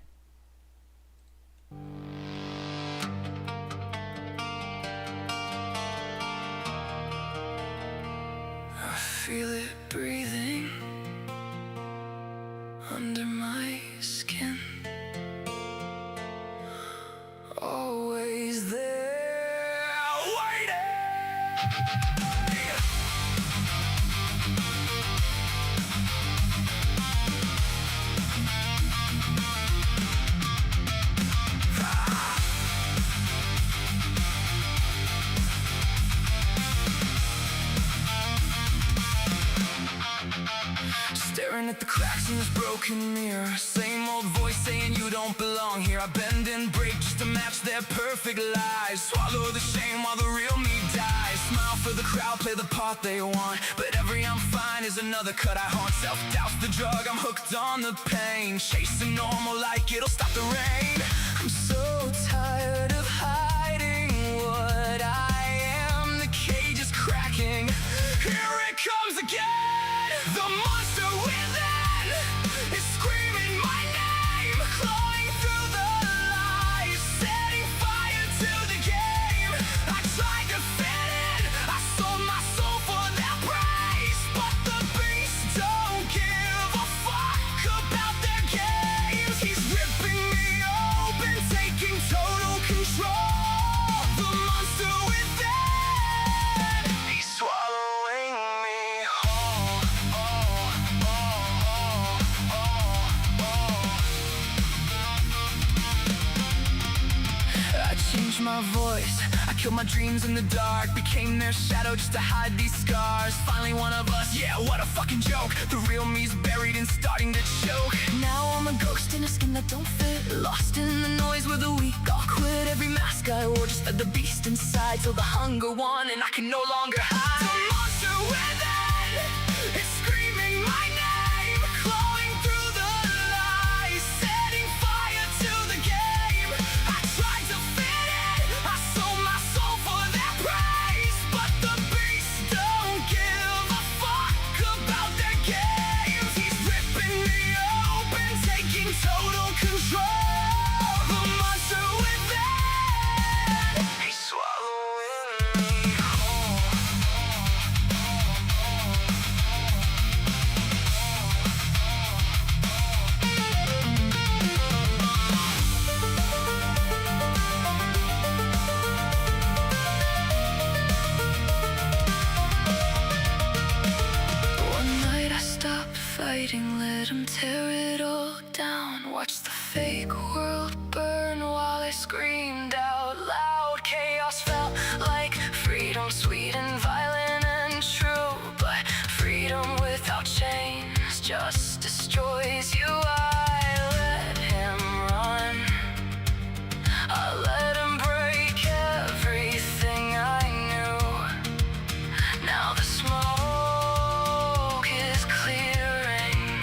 Feel it breathing under my skin. Always there, waiting. Staring at the cracks in this broken mirror. Same old voice saying you don't belong here. I bend and break just to match their perfect lies. Swallow the shame while the real me dies. Smile for the crowd, play the part they want. But every I'm fine is another cut I haunt. Self-doubt's the drug, I'm hooked on the pain. Chasing normal like it'll stop the rain. I'm so tired of hiding what I am. The cage is cracking. Here it comes again. The monster within is screaming my name, clawing through the lies, setting fire to the game. I tried to fit in, I sold my soul for that price, but the beast don't give a fuck about their games. He's ripping me open, taking total control. The monster within, he's swallowing me whole. I changed my voice, I killed my dreams in the dark. Became their shadow just to hide these scars. Finally one of us, yeah, what a fucking joke. The real me's buried and starting to choke. Now I'm a ghost in a skin that don't fit, lost in the noise with the weak. I'll quit every mask I wore, just fed the beast inside till the hunger won and I can no longer hide. The monster within is screaming my name, clawing through the lies, setting fire to the game. I tried to fit in, I sold my soul for that price, but the beast don't give a fuck about their games. He's ripping me open, taking total control. The monster within. waiting, let him tear it all down. Watch the fake world burn while I screamed out loud. Chaos felt like freedom, sweet and violent and true. But freedom without chains just destroys you. I let him run, I let him break everything I knew. Now the smoke is clearing,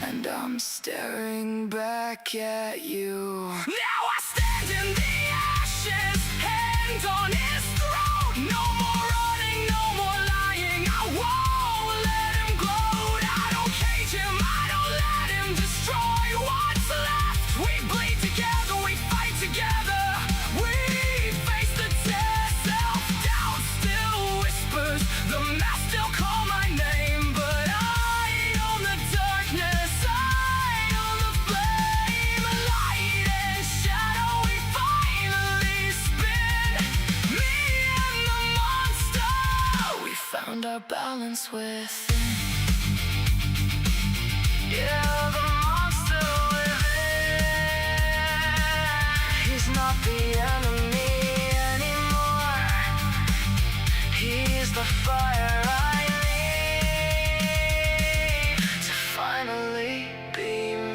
and I'm staring back at you. Now I stand in the ashes, hand on his throat. No more running, no more lying. I won't let him gloat. I don't cage him, I don't let him destroy what's left. We bleed together, we fight together. We face the test. Self-doubt still whispers, the mask still call my name. But I own the darkness, I own the flame. Light and shadow, we finally spin. Me and the monster, we found our balance within. Yeah, the monster within. He's not the enemy anymore. He's the fire I need to finally be me.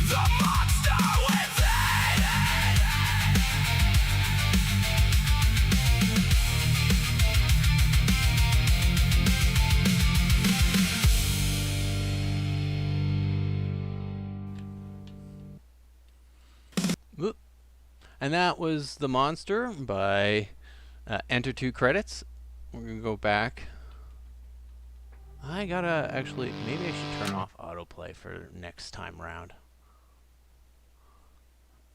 The monster within. Whoop. And that was The Monster by Enter 2 Credits. We're going to go back. I gotta actually, maybe I should turn off autoplay for next time round.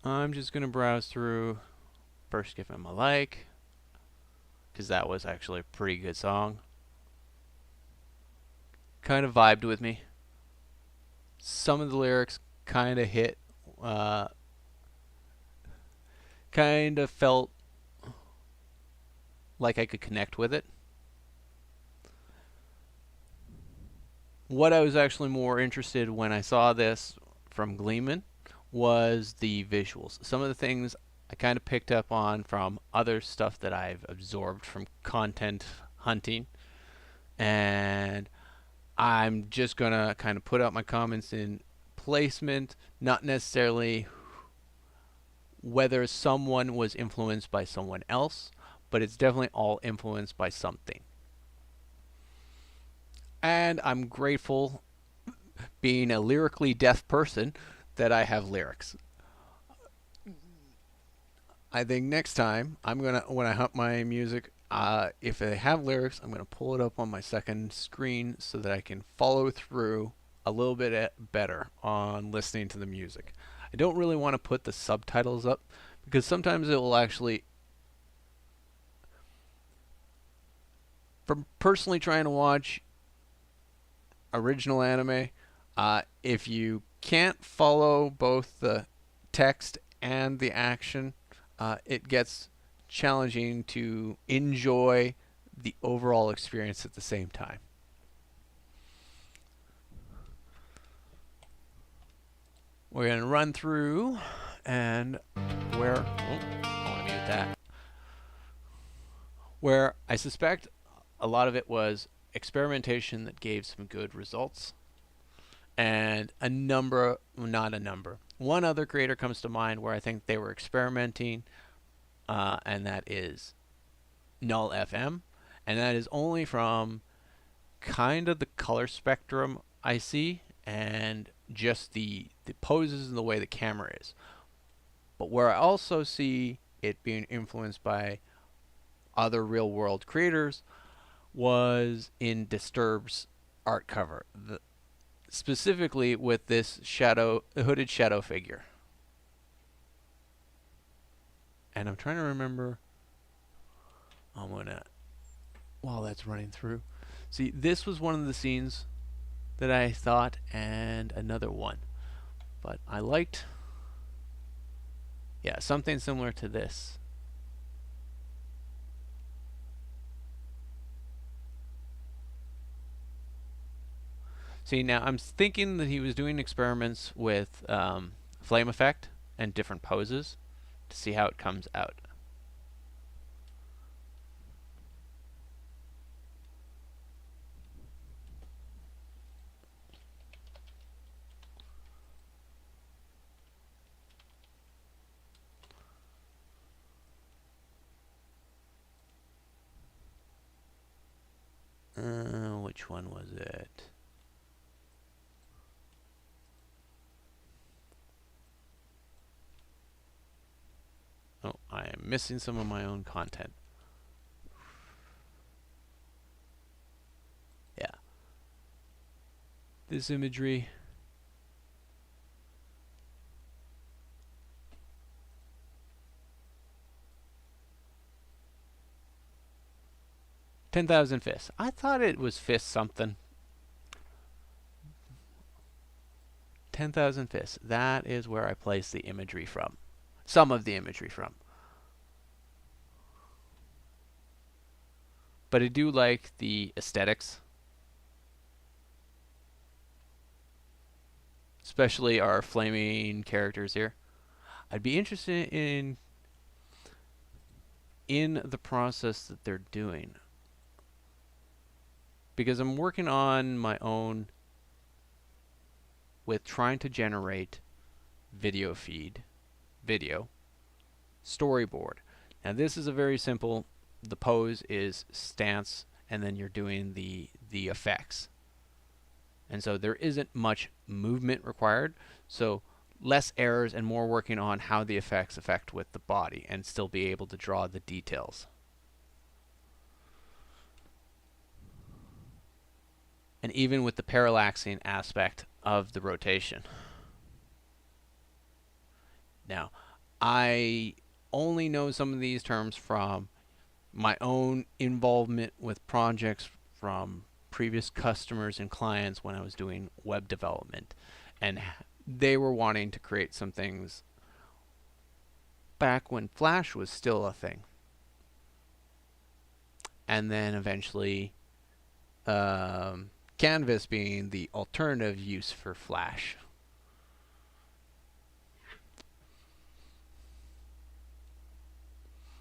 I'm just going to browse through, first give him a like, because that was actually a pretty good song. Kind of vibed with me. Some of the lyrics kind of hit, kind of felt like I could connect with it. What I was actually more interested when I saw this from Gleeman was the visuals. Some of the things I kind of picked up on from other stuff that I've absorbed from content hunting, and I'm just gonna kind of put out my comments in placement, not necessarily whether someone was influenced by someone else, but it's definitely all influenced by something. And I'm grateful, being a lyrically deaf person, that I have lyrics. I think next time I'm gonna, when I hunt my music, if they have lyrics, I'm gonna pull it up on my second screen so that I can follow through a little bit better on listening to the music. I don't really want to put the subtitles up because sometimes it will actually, from personally trying to watch original anime, if you can't follow both the text and the action, it gets challenging to enjoy the overall experience at the same time. We're going to run through and where, oh, I want to mute that, where I suspect a lot of it was experimentation that gave some good results, and a number, not a number, one other creator comes to mind where I think they were experimenting, and that is Null FM, and that is only from kind of the color spectrum I see and just the poses and the way the camera is. But where I also see it being influenced by other real world creators was in Disturbed's art cover, specifically with this hooded shadow figure. And I'm trying to remember, I'm gonna, while that's running through, see, this was one of the scenes that I thought, and another one, but I liked, yeah, something similar to this. See, now I'm thinking that he was doing experiments with flame effect and different poses to see how it comes out. Which one was it? Oh, I am missing some of my own content. Yeah. This imagery. $10,000 fists. I thought it was fist something. 10,000 fists. That is where I place the imagery from. Some of the imagery from. But I do like the aesthetics. Especially our flaming characters here. I'd be interested in the process that they're doing. Because I'm working on my own with trying to generate video storyboard. Now this is a very simple, the pose is stance and then you're doing the effects. And so there isn't much movement required, so less errors and more working on how the effects affect with the body and still be able to draw the details. And even with the parallaxing aspect of the rotation. Now, I only know some of these terms from my own involvement with projects from previous customers and clients when I was doing web development. And they were wanting to create some things back when Flash was still a thing. And then eventually Canvas being the alternative use for Flash.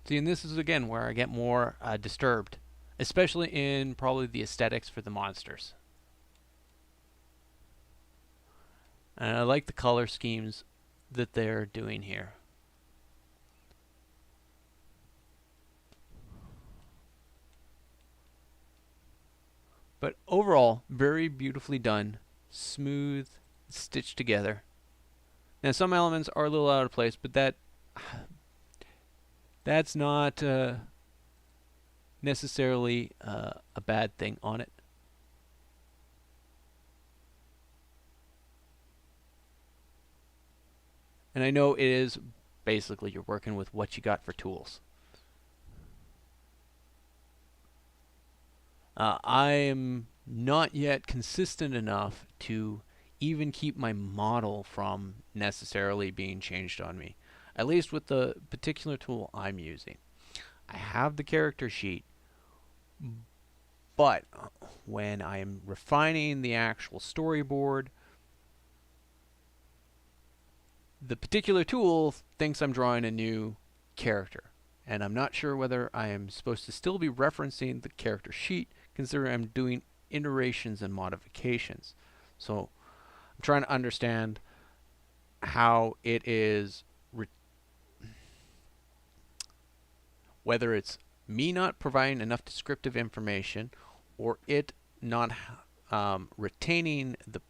See, and this is again where I get more disturbed, especially in probably the aesthetics for the monsters. And I like the color schemes that they're doing here. But overall, very beautifully done, smooth, stitched together. Now some elements are a little out of place, but that's not necessarily a bad thing on it. And I know it is basically you're working with what you got for tools. I am not yet consistent enough to even keep my model from necessarily being changed on me, at least with the particular tool I'm using. I have the character sheet, but when I am refining the actual storyboard, the particular tool thinks I'm drawing a new character, and I'm not sure whether I am supposed to still be referencing the character sheet, considering I'm doing iterations and modifications. So I'm trying to understand how it is, whether it's me not providing enough descriptive information or it not retaining the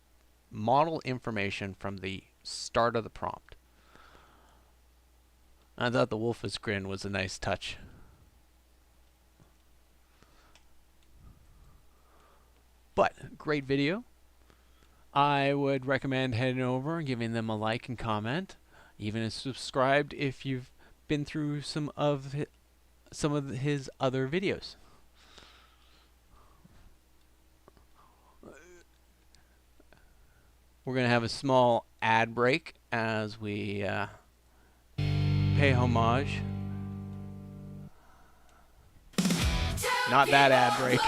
model information from the start of the prompt. I thought the Wolf's grin was a nice touch. But great video. I would recommend heading over and giving them a like and comment, even subscribed if you've been through some of his other videos. We're going to have a small ad break as we pay homage. Not that ad break.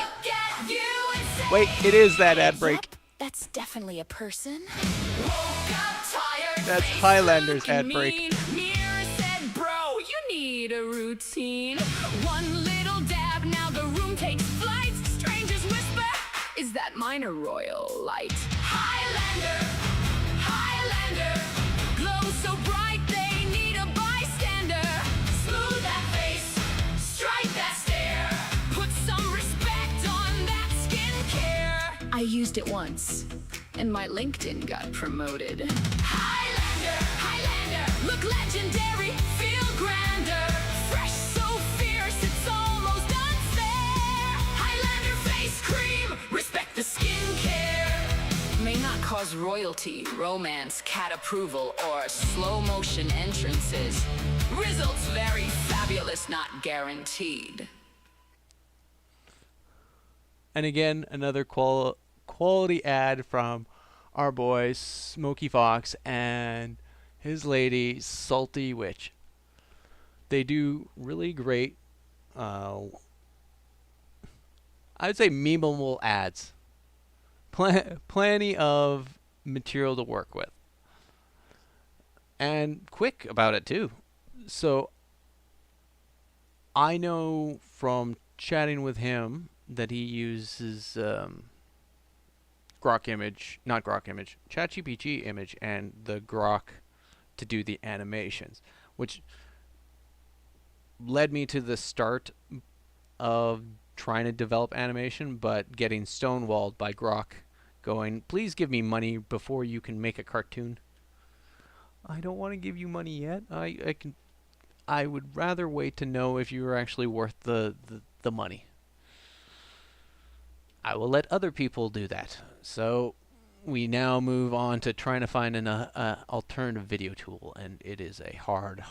Wait, it is that ad break. That's definitely a person. That's Highlander's ad break. Mirror said, bro, you need a routine. One little dab, now the room takes flight. Strangers whisper, is that mine a royal light? Highlander, Highlander, glow so bright they need a bystander. Smooth that face, strike that stare. Put some respect on that skincare. I used it once, and my LinkedIn got promoted. Highlander, Highlander, look legendary, feel grander. Fresh, so fierce, it's almost unfair. Highlander face cream, respect the skincare. May not cause royalty, romance, cat approval, or slow motion entrances. Results very fabulous, not guaranteed. And again, another quality ad from our boy Smokey Fox and his lady Salty Witch. They do really great, I would say memeable ads. Plenty of material to work with. And quick about it too. So I know from chatting with him that he uses Grok image, not Grok image, ChatGPT image, and the Grok to do the animations, which led me to the start of trying to develop animation, but getting stonewalled by Grok going, please give me money before you can make a cartoon. I don't want to give you money yet. I would rather wait to know if you are actually worth the money. I will let other people do that. So we now move on to trying to find an alternative video tool, and it is a hard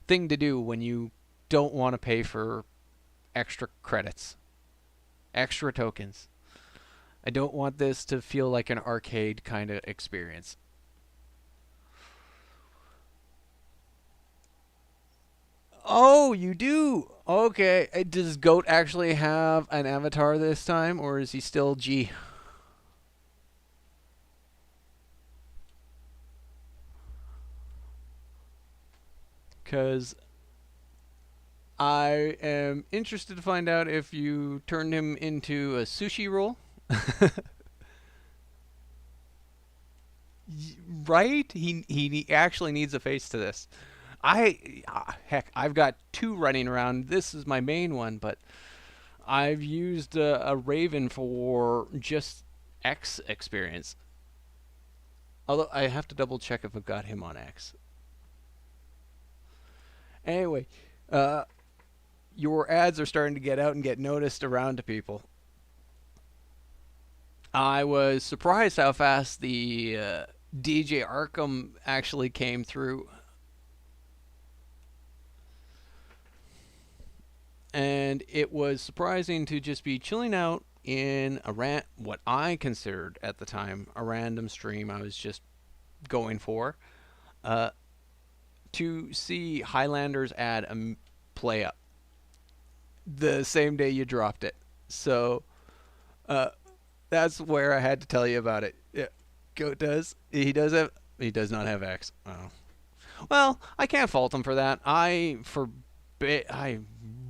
thing to do when you don't want to pay for extra credits, extra tokens. I don't want this to feel like an arcade kind of experience. Oh, you do? Okay. Does Goat actually have an avatar this time, or is he still G? Because I am interested to find out if you turned him into a sushi roll. Right? He actually needs a face to this. Heck, I've got two running around. This is my main one, but I've used a Raven for just X experience. Although I have to double check if I've got him on X. Anyway, your ads are starting to get out and get noticed around to people. I was surprised how fast the DJ Arkham actually came through. And it was surprising to just be chilling out in what I considered at the time a random stream I was just going for, to see Highlander's ad play up the same day you dropped it. So that's where I had to tell you about it. Yeah, Goat does. He does not have X. Oh. Well, I can't fault him for that. I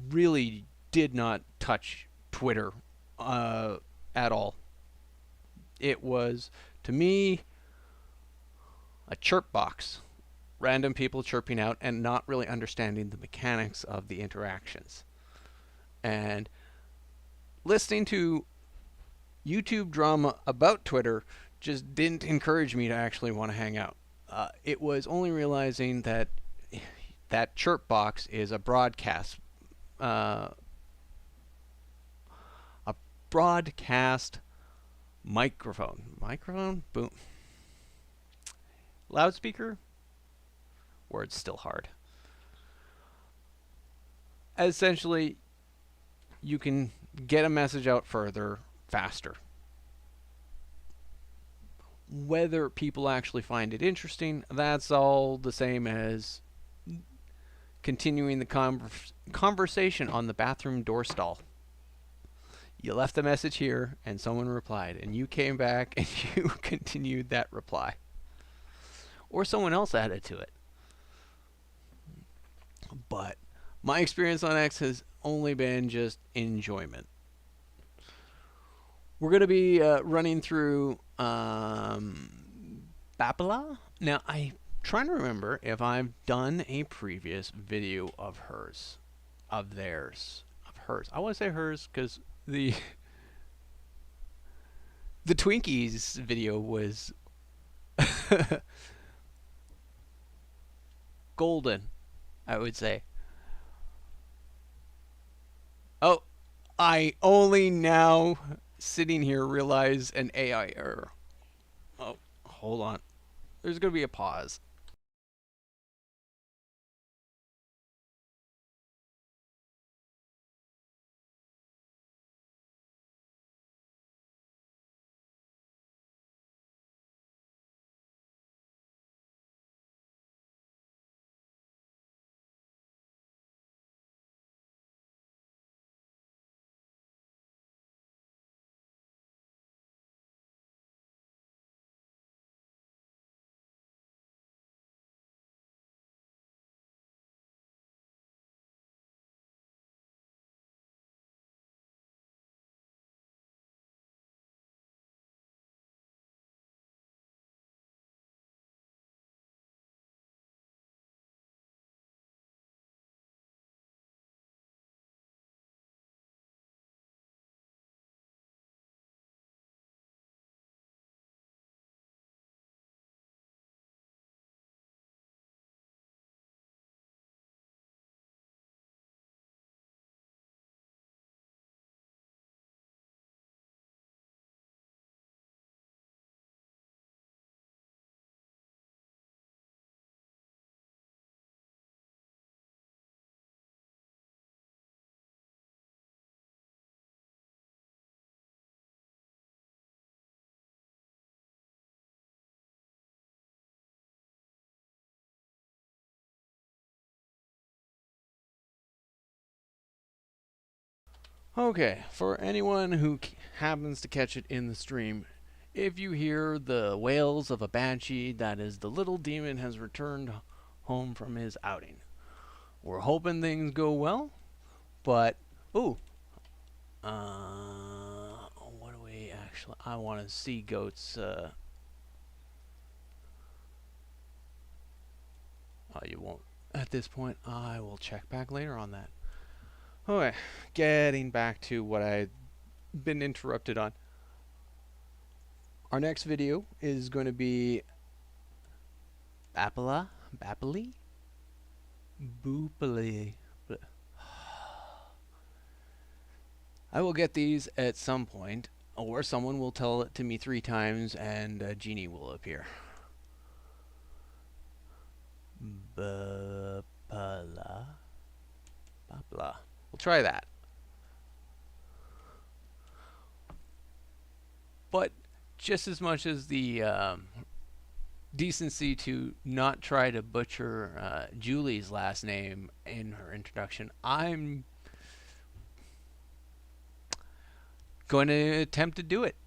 really did not touch Twitter at all. It was, to me, a chirp box. Random people chirping out and not really understanding the mechanics of the interactions. And listening to YouTube drama about Twitter just didn't encourage me to actually want to hang out. It was only realizing that that chirp box is a broadcast microphone. Boom. Loudspeaker. Word's still hard. Essentially, you can get a message out further, faster. Whether people actually find it interesting, that's all the same as continuing the conversation on the bathroom door stall. You left a message here, and someone replied, and you came back and you continued that reply. Or someone else added to it. But my experience on X has only been just enjoyment. We're going to be running through Bapala. Now, I'm trying to remember if I've done a previous video of hers. Of theirs. Of hers. I want to say hers because the Twinkies video was golden, I would say. Oh, I only now sitting here realize an AI error. Oh, hold on. There's going to be a pause. Okay, for anyone who happens to catch it in the stream, if you hear the wails of a banshee, that is the little demon has returned home from his outing. We're hoping things go well, but ooh, what do we actually? I want to see goats. Oh, you won't at this point. I will check back later on that. Okay, getting back to what I've been interrupted on. Our next video is going to be Bapala? Bapali? Boopali. I will get these at some point, or someone will tell it to me 3 times and a genie will appear. Bapala. Bapala. We'll try that. But just as much as the decency to not try to butcher Julie's last name in her introduction, I'm going to attempt to do it.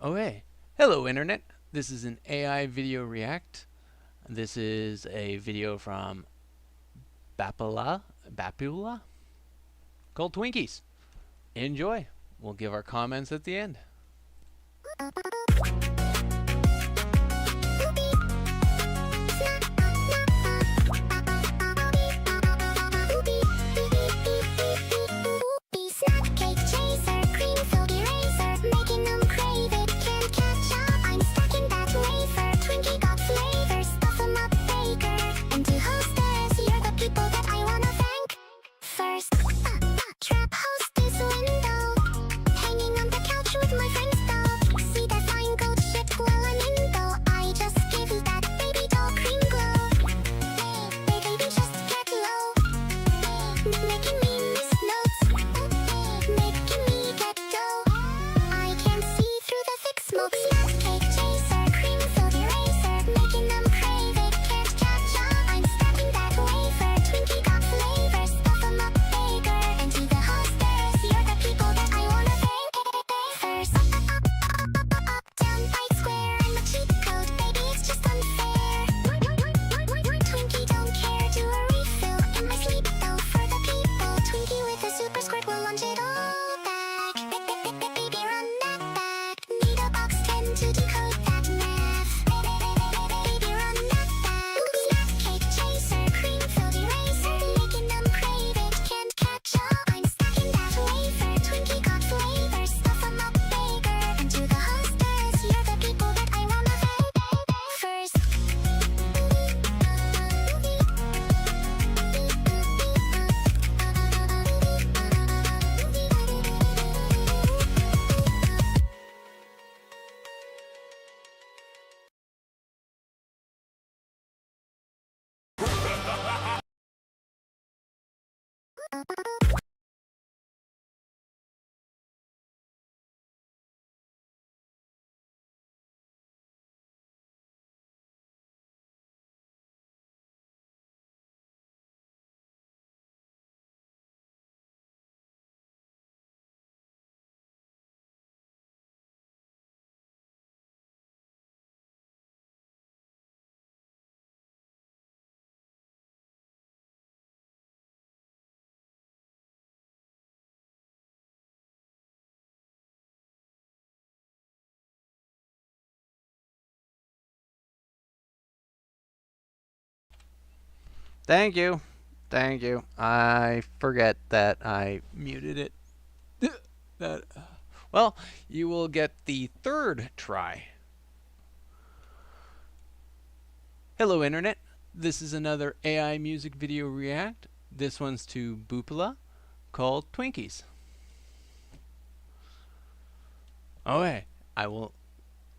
Okay. Hello, Internet. This is an AI video react. This is a video from Bapula called Twinkies. Enjoy. We'll give our comments at the end. Trap host this window, hanging on the couch with my Thank you. Thank you. I forget that I muted it. that. Well, you will get the third try. Hello, Internet. This is another AI music video react. This one's to Boopala, called Twinkies. Oh, hey, I will.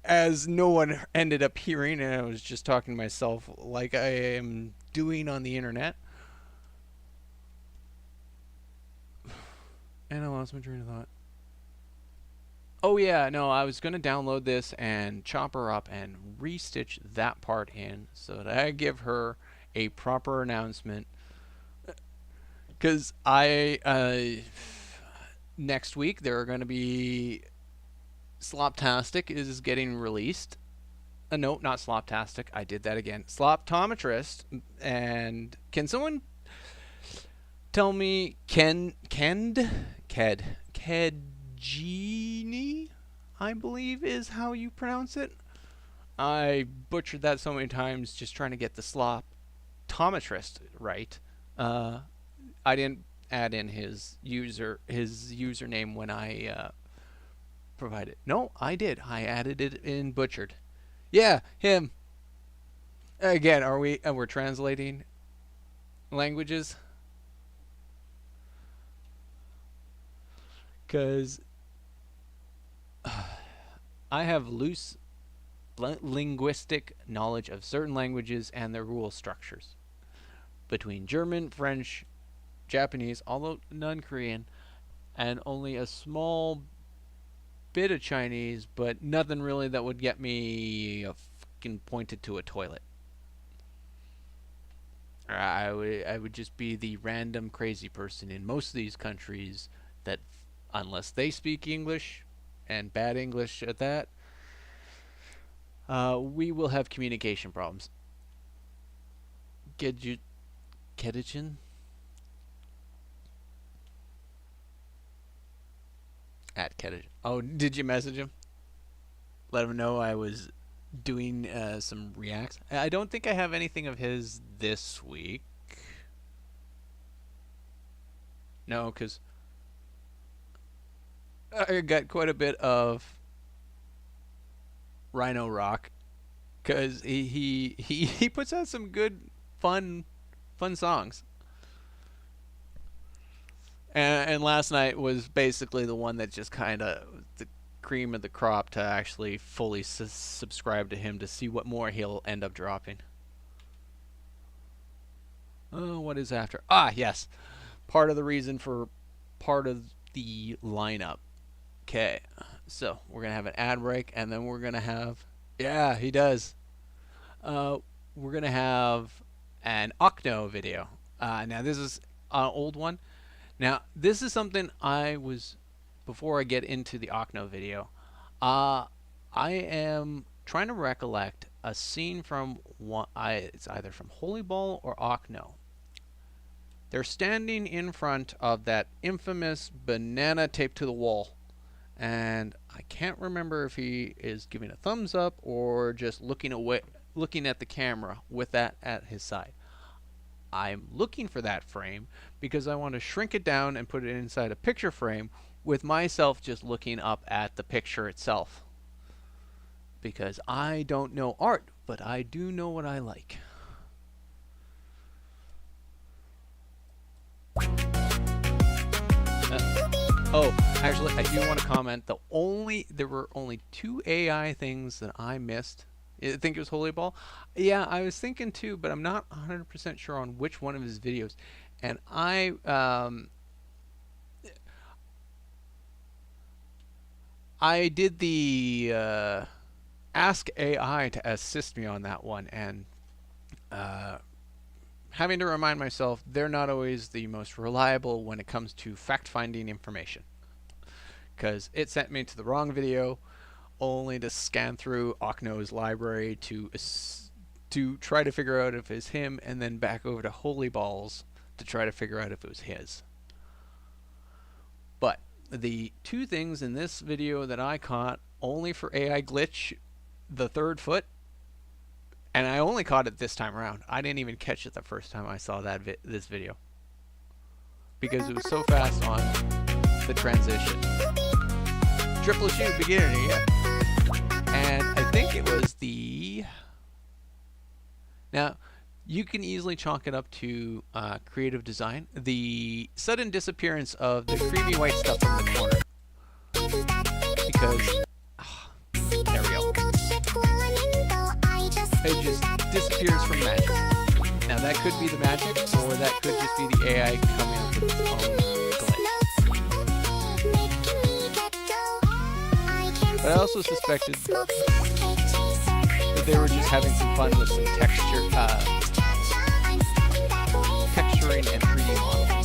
As no one ended up hearing, and I was just talking to myself like I am doing on the internet. And I lost my train of thought. Oh yeah, no, I was gonna download this and chop her up and restitch that part in so that I give her a proper announcement. Because next week there are going to be Sloptastic is getting released. No, not Sloptastic. I did that again. Sloptometrist. And can someone tell me Kedgini, I believe is how you pronounce it. I butchered that so many times just trying to get the Sloptometrist right. I didn't add in his username when I provided. No, I did. I added it in butchered. Yeah, him. Again, we're translating languages? Cuz I have loose linguistic knowledge of certain languages and their rule structures. Between German, French, Japanese, although none Korean, and only a small bit of Chinese, but nothing really that would get me fucking pointed to a toilet. I would just be the random crazy person in most of these countries that, unless they speak English, and bad English at that, we will have communication problems. Kedichin? At Kedichin. Oh, did you message him? Let him know I was doing some reacts. I don't think I have anything of his this week. No, because I got quite a bit of Rhino Rock, because he puts out some good fun songs. And last night was basically the one that just kind of the cream of the crop to actually fully subscribe to him to see what more he'll end up dropping. Oh, what is after? Ah, yes. Part of the reason for part of the lineup. Okay, so we're going to have an ad break, and then we're going to have... Yeah, he does. We're going to have an Ocno video. Now, this is an old one. Now, this is something before I get into the Ocno video, I am trying to recollect a scene from it's either from Holy Ball or Ocno. They're standing in front of that infamous banana taped to the wall. And I can't remember if he is giving a thumbs up or just looking at the camera with that at his side. I'm looking for that frame because I want to shrink it down and put it inside a picture frame with myself just looking up at the picture itself. Because I don't know art, but I do know what I like. Oh, actually, I do want to comment. There were only 2 AI things that I missed. I think it was Holy Ball. Yeah, I was thinking too, but I'm not 100% sure on which one of his videos. And I did the ask AI to assist me on that one, and having to remind myself they're not always the most reliable when it comes to fact-finding information, because it sent me to the wrong video only to scan through Ocno's library to try to figure out if it's him, and then back over to Holy Balls to try to figure out if it was his. But the 2 things in this video that I caught only for AI glitch, the third foot, And I only caught it this time around. I didn't even catch it the first time I saw this video. Because it was so fast on the transition. Triple shoot beginning, yeah. And I think it was the... Now, you can easily chalk it up to creative design. The sudden disappearance of the creamy white stuff in the corner. Because... there we go. It just disappears from magic. Now that could be the magic, or that could just be the AI coming up with its own glitch. But I also suspected that they were just having some fun with some texturing and 3D modeling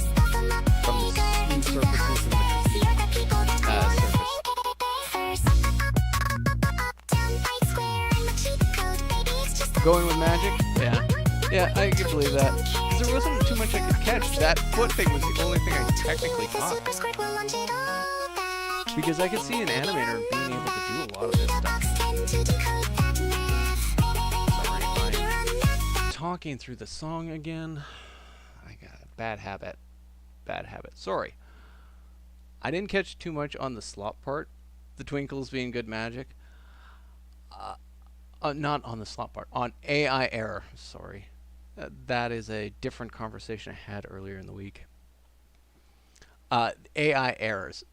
from the smooth surfaces and the surface. Going with magic? Yeah. Yeah, I can believe that. Because there wasn't too much I could catch. That foot thing was the only thing I technically caught. Because I could see an animator being able to do a lot of this stuff. Sorry, I'm talking through the song again. I got a bad habit. Bad habit. Sorry. I didn't catch too much on the slop part. The twinkles being good magic. Not on the slot part, on AI error, sorry. That is a different conversation I had earlier in the week. AI errors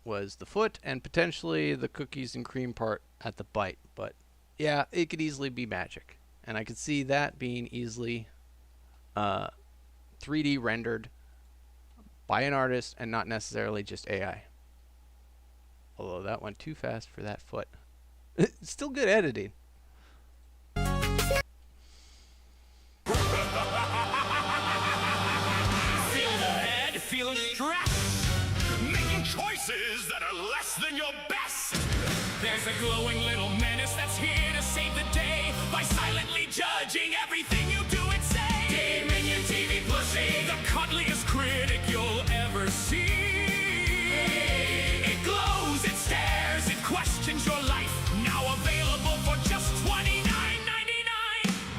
was the foot and potentially the cookies and cream part at the bite. But yeah, it could easily be magic. And I could see that being easily 3D rendered by an artist and not necessarily just AI. Although that went too fast for that foot. It's still good editing. Feeling stressed, making choices that are less than your best. There's a glowing little menace that's here to save the day by silently judging everything you do and say. Game Minion TV plushie, the cuddliest critic you'll ever see. It glows, it stares, it questions your life. Now available for just $29.99.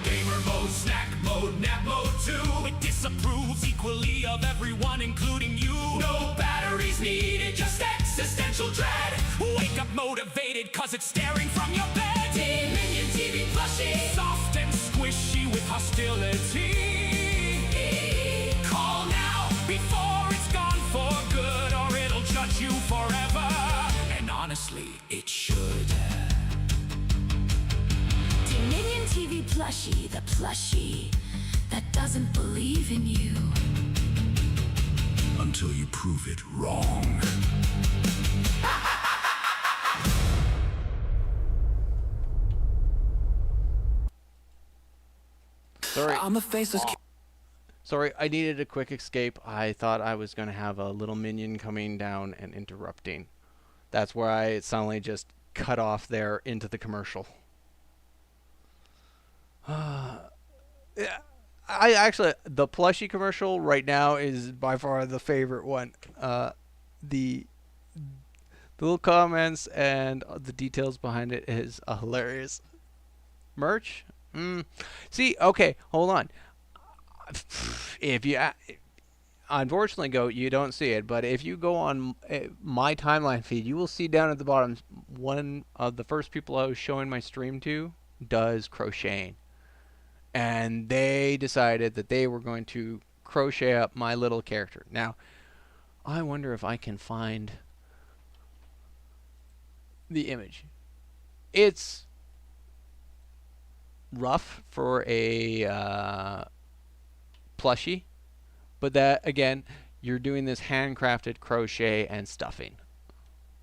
Gamer mode, snack mode, nap mode too. It disapproves equally of everyone, including you. No batteries needed, just existential dread. Wake up motivated, cause it's staring from your bed. Team Minion TV plushie, soft and squishy with hostility. Call now before it's gone for good, or it'll judge you forever. And honestly, it should. Team Minion TV plushie, the plushie that doesn't believe in you Until you prove it wrong. Sorry. I'm a faceless Sorry, I needed a quick escape. I thought I was going to have a little minion coming down and interrupting. That's where I suddenly just cut off there into the commercial. Yeah. I actually, the plushie commercial right now is by far the favorite one. The little comments and the details behind it is hilarious. Merch? See, okay, hold on. If you, unfortunately, you don't see it, but if you go on my timeline feed, you will see down at the bottom, one of the first people I was showing my stream to does crocheting. And they decided that they were going to crochet up my little character. Now, I wonder if I can find the image. It's rough for a plushie, but that, again, you're doing this handcrafted crochet and stuffing.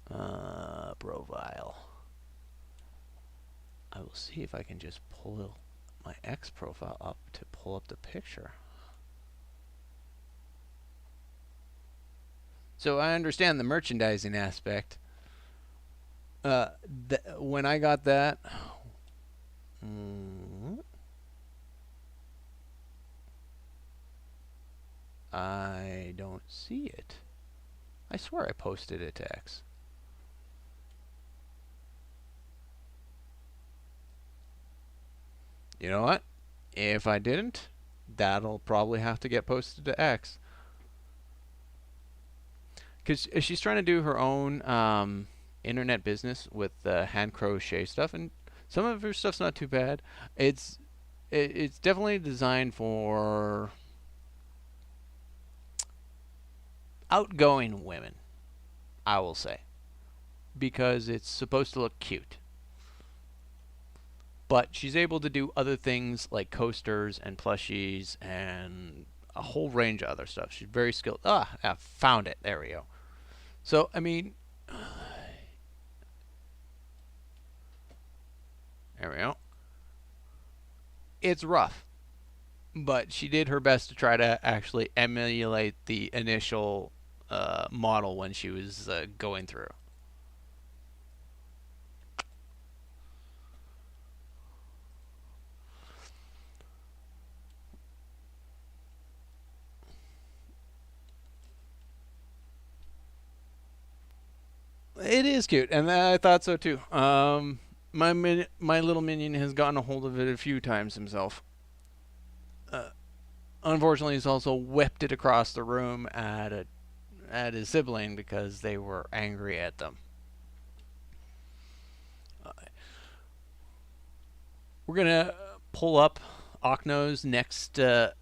Profile. I will see if I can just pull my X profile up to pull up the picture. So I understand the merchandising aspect. When I got that, I don't see it. I swear I posted it to X. you know what? If I didn't, that'll probably have to get posted to X. Because she's trying to do her own internet business with hand crochet stuff, and some of her stuff's not too bad. It's definitely designed for outgoing women, I will say, because it's supposed to look cute. But she's able to do other things like coasters and plushies and a whole range of other stuff. She's very skilled. I found it. There we go. So, I mean, there we go. It's rough, but she did her best to try to actually emulate the initial model when she was going through. It is cute, and I thought so too. My little minion has gotten a hold of it a few times himself. Unfortunately, he's also whipped it across the room at his sibling because they were angry at them. We're gonna pull up Ocno's next. We're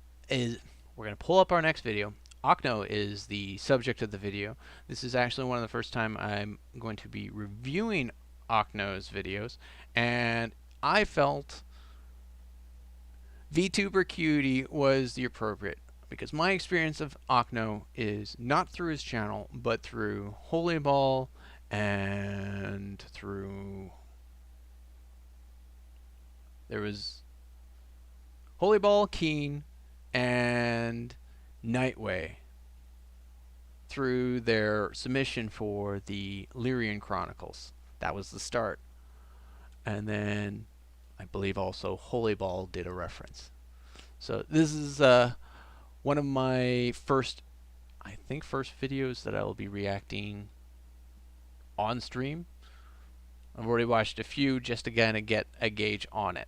gonna pull up our next video. Ocno is the subject of the video. This is actually one of the first time I'm going to be reviewing Ocno's videos, and I felt VTuber Cutie was the appropriate, because my experience of Ocno is not through his channel, but through Holy Ball and through... There was Holy Ball, Kain, and Nightway through their submission for the Lyrian Chronicles. That was the start. And then I believe also Holy Ball did a reference. So this is one of my first videos that I will be reacting on stream. I've already watched a few just to kind of get a gauge on it.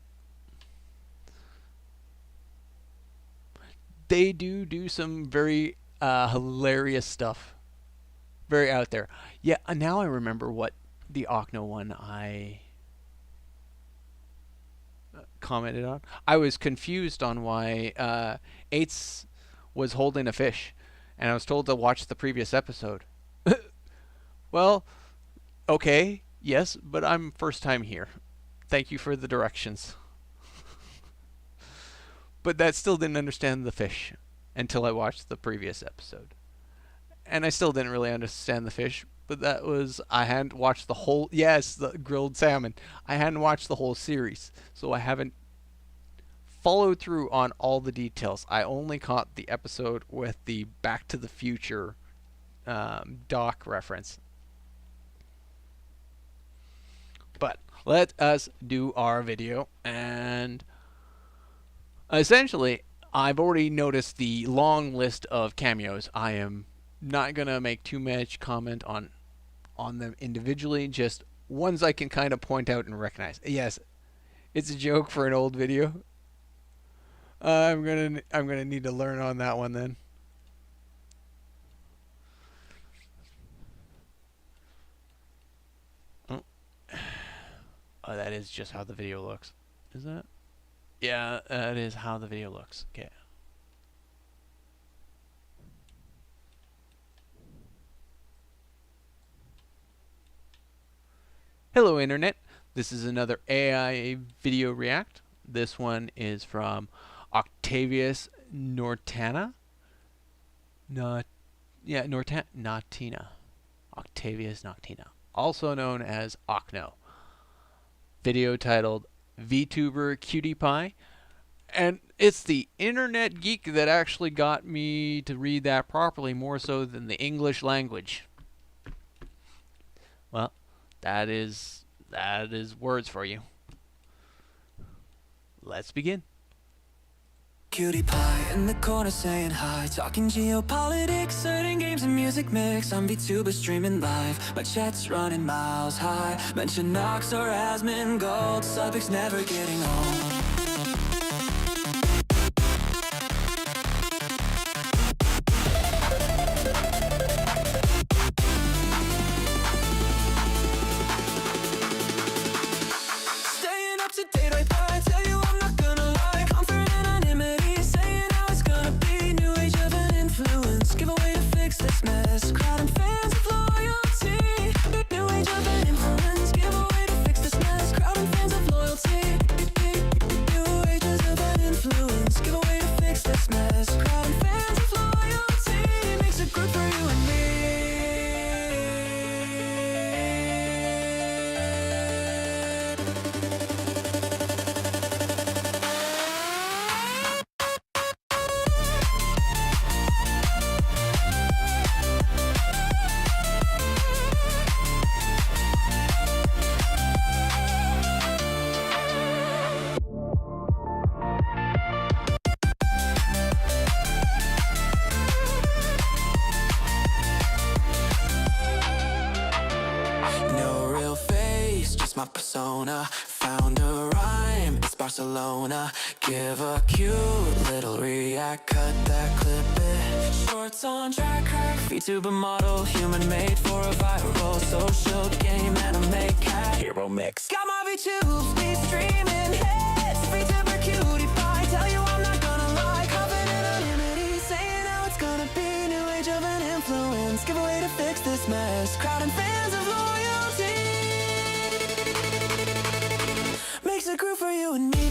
They do some very hilarious stuff. Very out there. Yeah, now I remember what the Ocno one I commented on. I was confused on why Eights was holding a fish, and I was told to watch the previous episode. Well, okay, yes, but I'm first time here. Thank you for the directions. But that still didn't understand the fish until I watched the previous episode. And I still didn't really understand the fish, but that was, I hadn't watched the whole, yes, the grilled salmon. I hadn't watched the whole series, so I haven't followed through on all the details. I only caught the episode with the Back to the Future Doc reference. But let us do our video, and essentially, I've already noticed the long list of cameos. I am not going to make too much comment on them individually, just ones I can kind of point out and recognize. Yes, it's a joke for an old video. I'm gonna need to learn on that one then. Oh, that is just how the video looks. Is that? Yeah, that is how the video looks. Okay. Hello, Internet. This is another AI video react. This one is from Octavius Nortina. Nautina. Octavius Nautina, also known as Ocno. Video titled VTuber Cutie Pie, and it's the internet geek that actually got me to read that properly, more so than the English language. Well, that is words for you. Let's begin. Cutie pie in the corner saying hi, talking geopolitics, certain games and music mix. I'm VTuber streaming live, my chat's running miles high. Mention Nox or Asmin Gold, subjects never getting old. my persona. Found a rhyme, it's Barcelona. Give a cute little react, cut that, clip it. Shorts on track, crack, VTuber model, human made for a viral social game anime cat hero mix. Got my VTube speed streaming hits, VTuber cutie pie. Tell you I'm not gonna lie, covered in anonymity, saying how it's gonna be. New age of an influence, give away to fix this mess. Crowd and fans of loyalty makes a groove for you and me.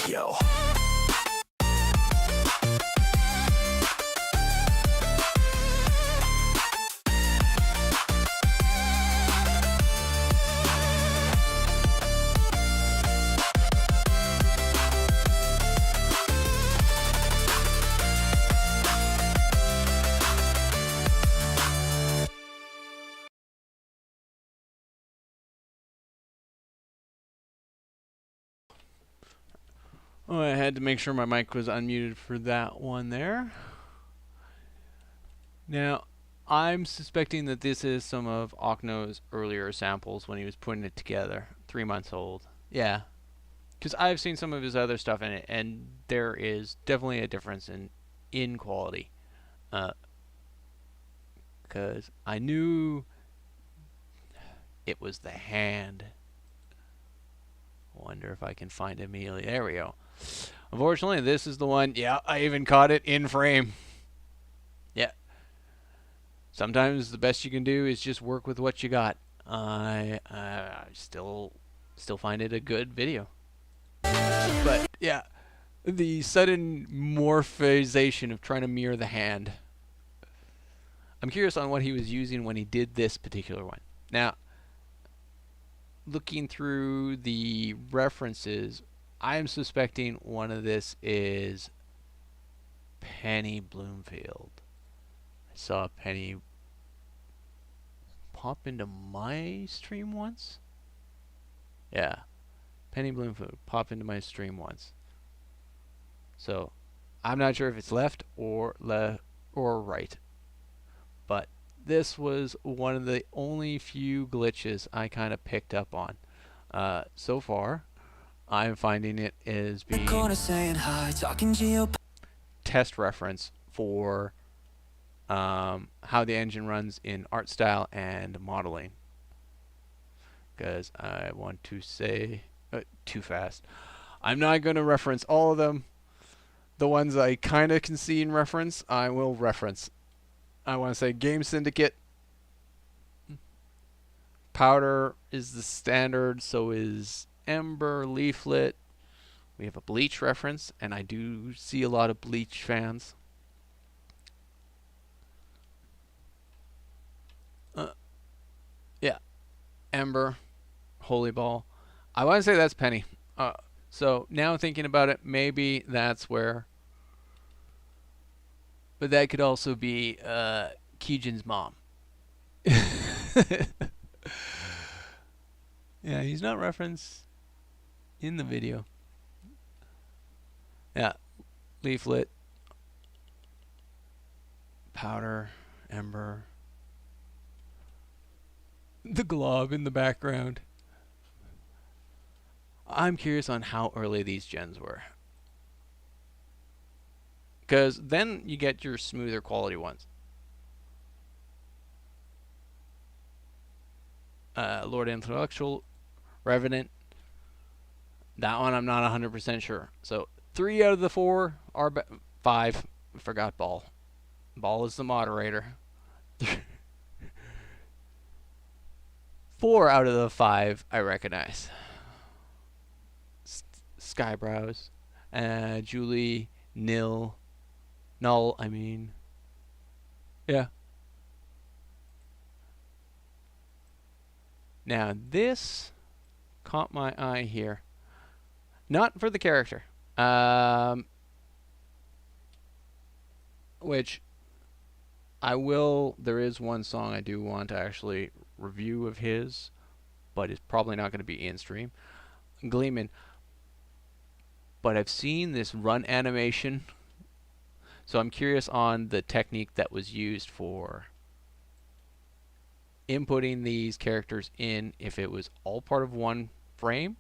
Yo. Oh, I had to make sure my mic was unmuted for that one there. Now, I'm suspecting that this is some of Okno's earlier samples when he was putting it together. 3 months old. Yeah. Because I've seen some of his other stuff in it, and there is definitely a difference in quality. Because I knew it was the hand. Wonder if I can find Amelia. There we go. Unfortunately, this is the one. Yeah, I even caught it in frame. Yeah. Sometimes the best you can do is just work with what you got. I still find it a good video. But yeah, the sudden morphization of trying to mirror the hand. I'm curious on what he was using when he did this particular one. Now, looking through the references, I'm suspecting one of this is Penny Bloomfield. I saw Penny pop into my stream once. Yeah, Penny Bloomfield pop into my stream once. So I'm not sure if it's left or right, but this was one of the only few glitches I kind of picked up on. So far, I'm finding it as being test reference for how the engine runs in art style and modeling. Because I want to say too fast. I'm not going to reference all of them. The ones I kind of can see in reference, I will reference. I want to say Game Syndicate. Powder is the standard, so is Ember, Leaflet. We have a Bleach reference, and I do see a lot of Bleach fans. Yeah, Ember, Holy Ball. I want to say that's Penny. So now thinking about it, maybe that's where. But that could also be Keejan's mom. Yeah, he's not referenced in the video. Yeah, Leaflet, Powder, Ember, the glob in the background. I'm curious on how early these gens were. Because then you get your smoother quality ones. Lord Intellectual, Revenant. That one I'm not 100% sure. So 3 out of the 4 are 5. I forgot Ball. Ball is the moderator. 4 out of the 5 I recognize. Skybrows, Julie, Null, I mean. Yeah. Now this caught my eye here. Not for the character. Which I will, there is one song I do want to actually review of his, but it's probably not going to be in stream. Gleeman. but I've seen this run animation, so I'm curious on the technique that was used for inputting these characters in, if it was all part of one frame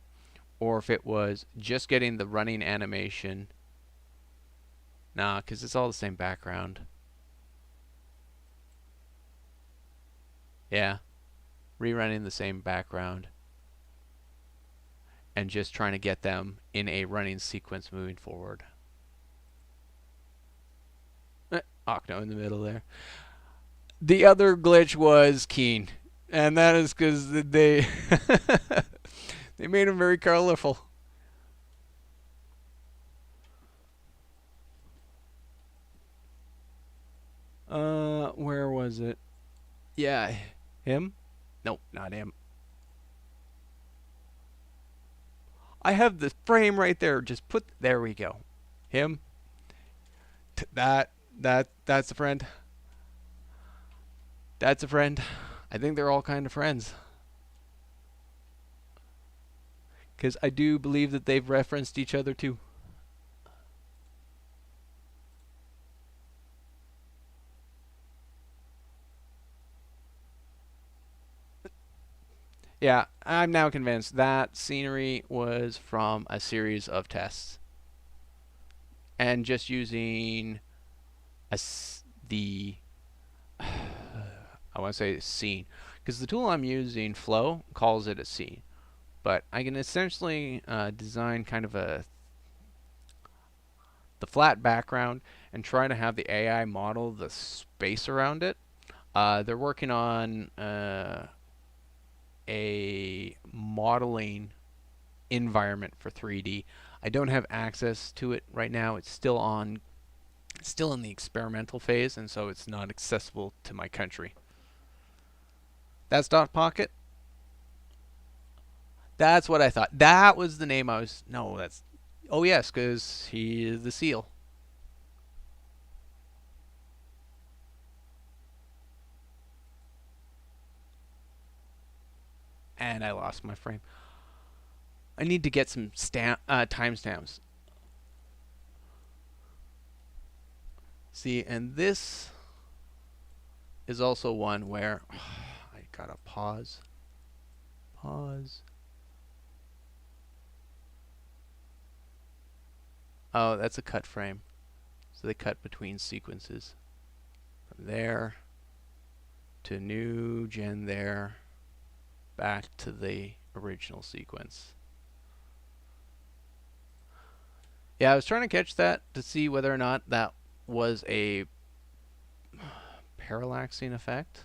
or if it was just getting the running animation. Nah, because it's all the same background. Yeah, rerunning the same background and just trying to get them in a running sequence moving forward. Octo in the middle there. The other glitch was Kain, and that is because they they made him very colorful. Where was it? Yeah, him? Nope, not him. I have the frame right there. Just put, there we go. Him. That's a friend. That's a friend. I think they're all kind of friends. Because I do believe that they've referenced each other too. Yeah, I'm now convinced that scenery was from a series of tests. And just using the I want to say scene, because the tool I'm using, Flow, calls it a scene, but I can essentially design kind of the flat background and try to have the AI model the space around it. They're working on a modeling environment for 3D. I don't have access to it right now. It's still in the experimental phase, and so it's not accessible to my country. That's Dot Pocket? That's what I thought. That was the name I was... No, that's... Oh, yes, because he is the seal. And I lost my frame. I need to get some timestamps. See, and this is also one where I gotta pause. Oh, that's a cut frame. So they cut between sequences. From there to new gen there, back to the original sequence. Yeah, I was trying to catch that to see whether or not that was a parallaxing effect.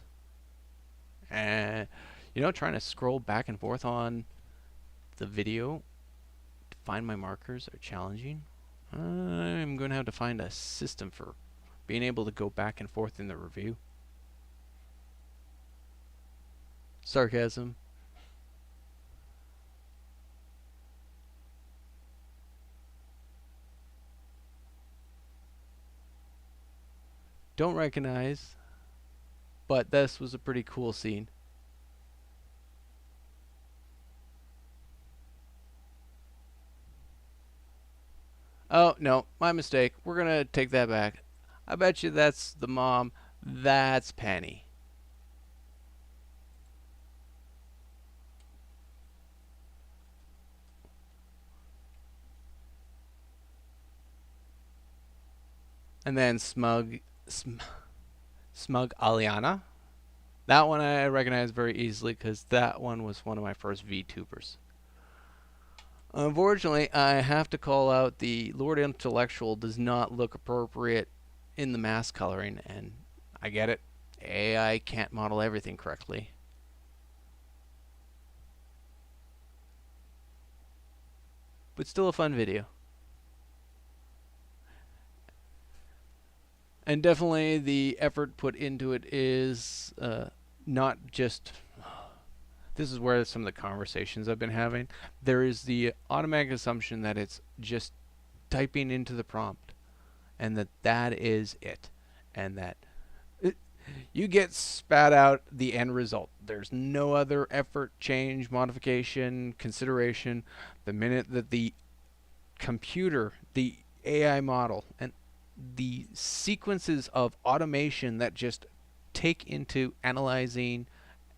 And, you know, trying to scroll back and forth on the video to find my markers are challenging. I'm going to have to find a system for being able to go back and forth in the review. Sarcasm. Don't recognize, but this was a pretty cool scene. Oh, no, my mistake. We're gonna take that back. I bet you that's the mom. That's Penny. And then Smug Aliana. That one I recognize very easily because that one was one of my first VTubers. Unfortunately, I have to call out the Lord Intellectual does not look appropriate in the mask coloring, and I get it. AI can't model everything correctly. But still a fun video. And definitely the effort put into it is not just... This is where some of the conversations I've been having. There is the automatic assumption that it's just typing into the prompt, and that is it, and that you get spat out the end result. There's no other effort, change, modification, consideration. The minute that the computer, the AI model, and the sequences of automation that just take into analyzing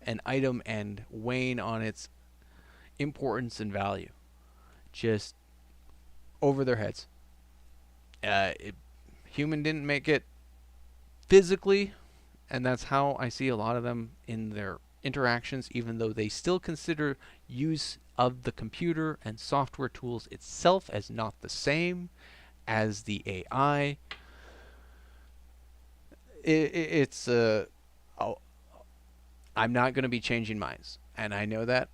an item and weighing on its importance and value, just over their heads. Human didn't make it physically, and that's how I see a lot of them in their interactions, even though they still consider use of the computer and software tools itself as not the same as the AI. It's I'm not going to be changing minds, and I know that.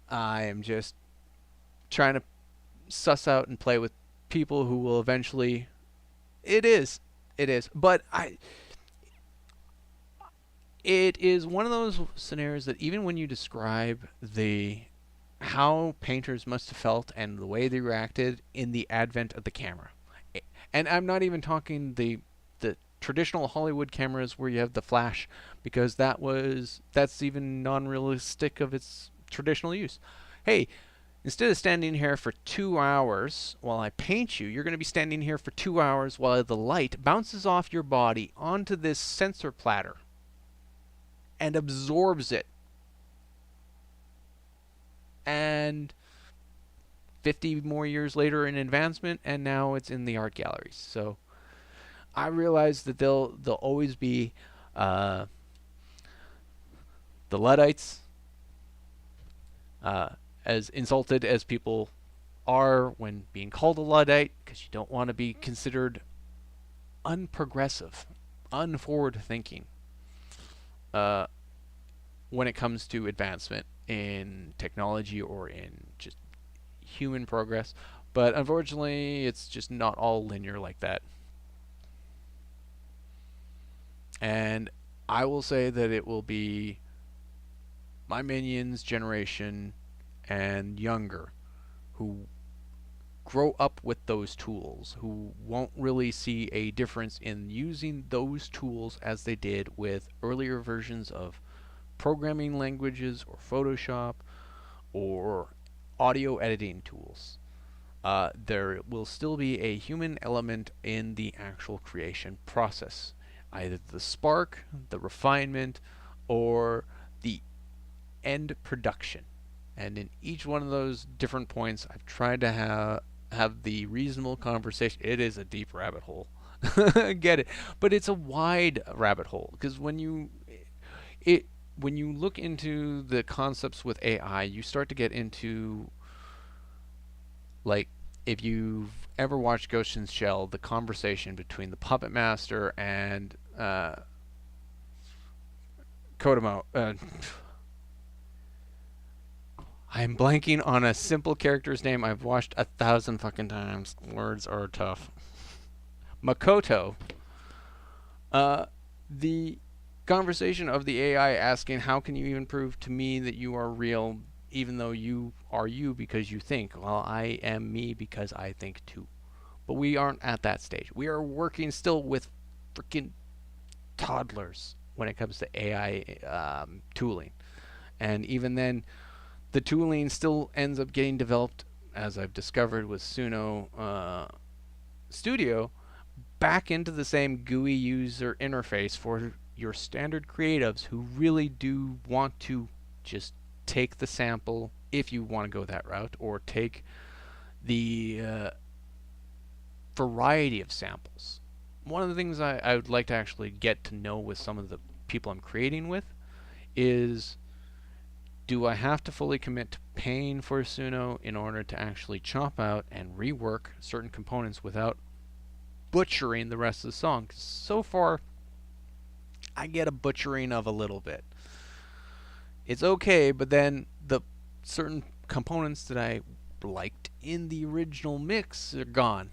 I am just trying to suss out and play with people who will eventually. It is, but it is one of those scenarios that even when you describe the how painters must have felt and the way they reacted in the advent of the camera, and I'm not even talking the traditional Hollywood cameras where you have the flash, because that's even non-realistic of its traditional use. Hey, instead of standing here for 2 hours while I paint you, you're going to be standing here for 2 hours while the light bounces off your body onto this sensor platter and absorbs it. And 50 more years later in advancement, and now it's in the art galleries. So I realize that they'll always be the Luddites, as insulted as people are when being called a Luddite, because you don't want to be considered unprogressive, unforward thinking when it comes to advancement in technology or in just human progress. But unfortunately, it's just not all linear like that. And I will say that it will be my minions' generation and younger who grow up with those tools, who won't really see a difference in using those tools as they did with earlier versions of programming languages or Photoshop or audio editing tools. There will still be a human element in the actual creation process. Either the spark, the refinement, or the end production. And in each one of those different points, I've tried to have the reasonable conversation. It is a deep rabbit hole. Get it. But it's a wide rabbit hole, because when you look into the concepts with AI, you start to get into, like, if you've ever watched Ghost in the Shell, the conversation between the puppet master and Kodomo. I'm blanking on a simple character's name I've watched 1,000 fucking times. Words are tough. Makoto. The conversation of the AI asking, how can you even prove to me that you are real, even though you are you because you think? Well, I am me because I think too. But we aren't at that stage. We are working still with freaking toddlers when it comes to AI tooling. And even then, the tooling still ends up getting developed, as I've discovered with Suno Studio, back into the same GUI user interface for your standard creatives who really do want to just take the sample, if you want to go that route, or take the variety of samples. One of the things I would like to actually get to know with some of the people I'm creating with is, do I have to fully commit to paying for Suno in order to actually chop out and rework certain components without butchering the rest of the song? 'Cause so far, I get a butchering of a little bit. It's okay, but then the certain components that I liked in the original mix are gone.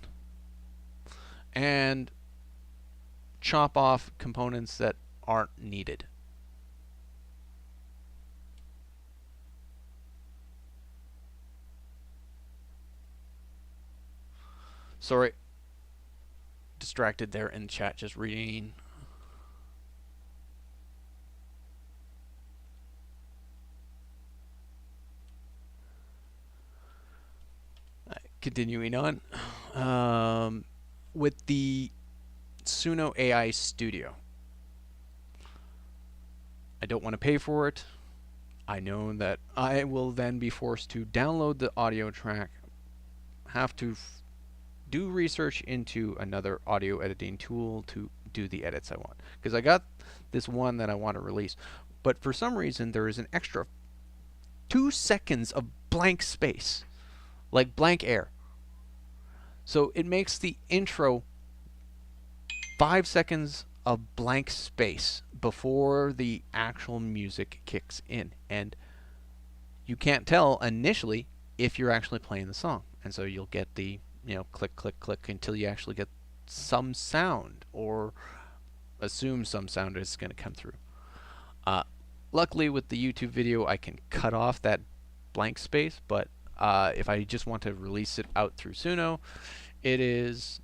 And chop off components that aren't needed. Sorry, distracted there in chat, just reading. continuing on, with the Suno AI Studio. I don't want to pay for it. I know that I will then be forced to download the audio track, have to do research into another audio editing tool to do the edits I want. Because I got this one that I want to release, but for some reason there is an extra 2 seconds of blank space, like blank air. So it makes the intro 5 seconds of blank space before the actual music kicks in, and you can't tell initially if you're actually playing the song, and so you'll get the click click click until you actually get some sound, or assume some sound is going to come through. Luckily with the YouTube video I can cut off that blank space, but if I just want to release it out through Suno, it is,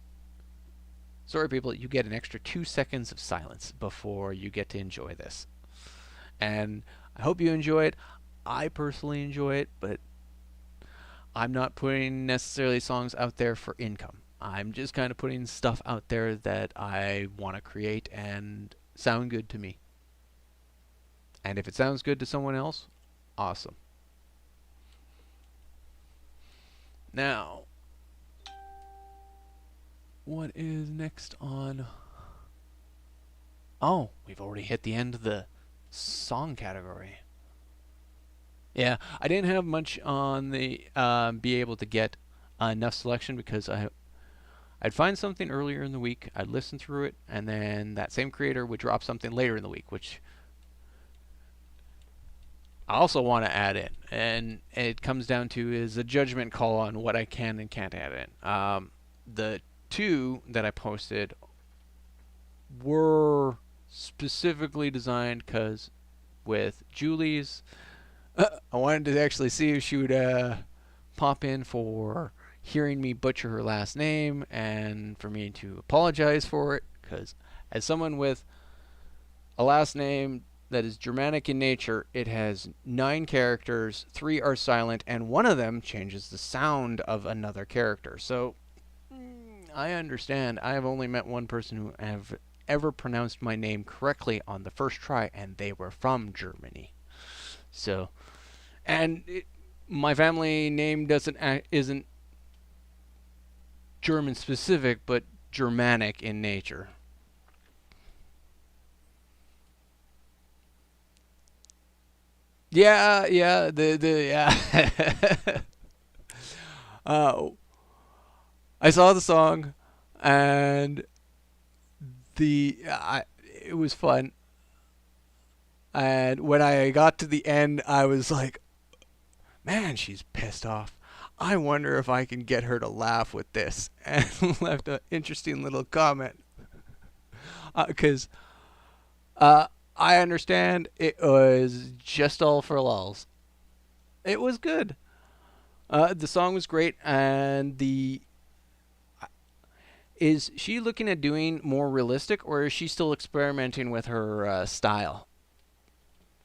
sorry people, you get an extra 2 seconds of silence before you get to enjoy this. And I hope you enjoy it. I personally enjoy it, but I'm not putting necessarily songs out there for income. I'm just kind of putting stuff out there that I want to create and sound good to me. And if it sounds good to someone else, awesome. Now, what is next on? Oh, we've already hit the end of the song category. Yeah, I didn't have much on the be able to get enough selection, because I'd find something earlier in the week, I'd listen through it, and then that same creator would drop something later in the week, which I also want to add in. And it comes down to is a judgment call on what I can and can't add in. The 2 that I posted were specifically designed because with Julie's, I wanted to actually see if she would pop in for hearing me butcher her last name, and for me to apologize for it, because as someone with a last name that is Germanic in nature, it has 9 characters, 3 are silent, and one of them changes the sound of another character. So I understand. I have only met one person who have ever pronounced my name correctly on the first try, and they were from Germany. So, and my family name isn't German specific, but Germanic in nature. Yeah, yeah, yeah. I saw the song, and it was fun. And when I got to the end, I was like, man, she's pissed off. I wonder if I can get her to laugh with this. And left an interesting little comment. Because I understand it was just all for lulz. It was good. The song was great, and is she looking at doing more realistic, or is she still experimenting with her style?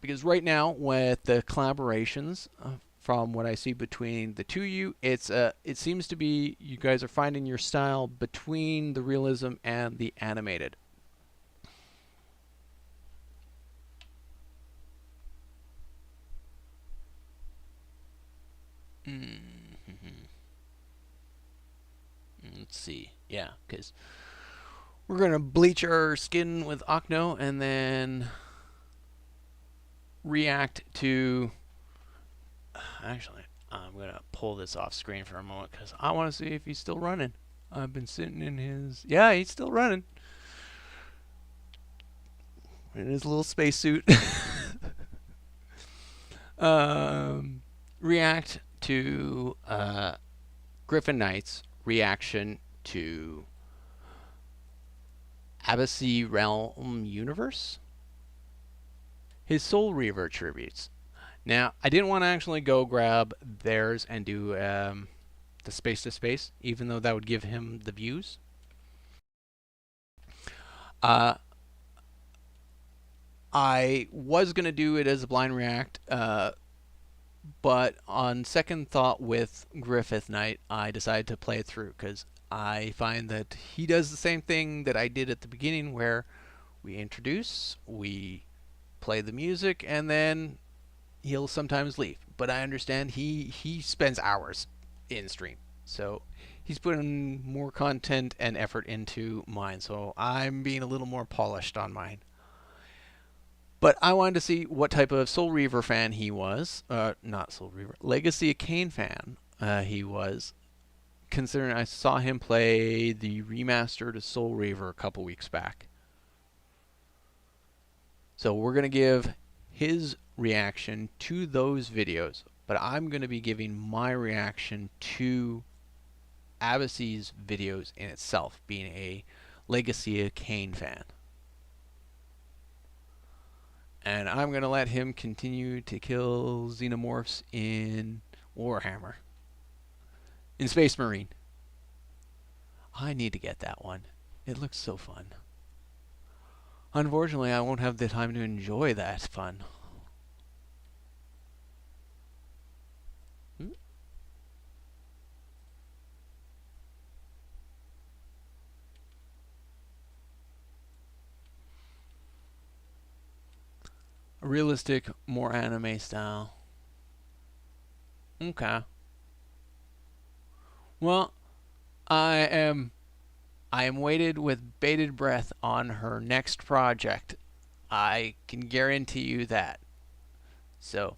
Because right now, with the collaborations, from what I see between the two of you, it seems to be you guys are finding your style between the realism and the animated. Let's see. Yeah, because we're going to bleach our skin with Ocno and then react to... Actually, I'm going to pull this off screen for a moment because I want to see if he's still running. I've been sitting in his... Yeah, he's still running. In his little spacesuit. React to Griffin Knight's reaction to Abyssy Realm Universe. His Soul Reaver tributes. Now, I didn't want to actually go grab theirs and do the space to space, even though that would give him the views. I was going to do it as a blind react, But on second thought with Griffith Knight, I decided to play it through because I find that he does the same thing that I did at the beginning, where we introduce, we play the music, and then he'll sometimes leave. But I understand he spends hours in stream, so he's putting more content and effort into mine. So I'm being a little more polished on mine. But I wanted to see what type of Soul Reaver fan he was. Not Soul Reaver, Legacy of Kain fan he was, considering I saw him play the remaster to Soul Reaver a couple weeks back. So we're going to give his reaction to those videos, but I'm going to be giving my reaction to Abassy's videos in itself, being a Legacy of Kain fan. And I'm going to let him continue to kill xenomorphs in Warhammer. In Space Marine. I need to get that one. It looks so fun. Unfortunately, I won't have the time to enjoy that fun. A realistic, more anime style. Okay. Well, I am waited with bated breath on her next project. I can guarantee you that. So,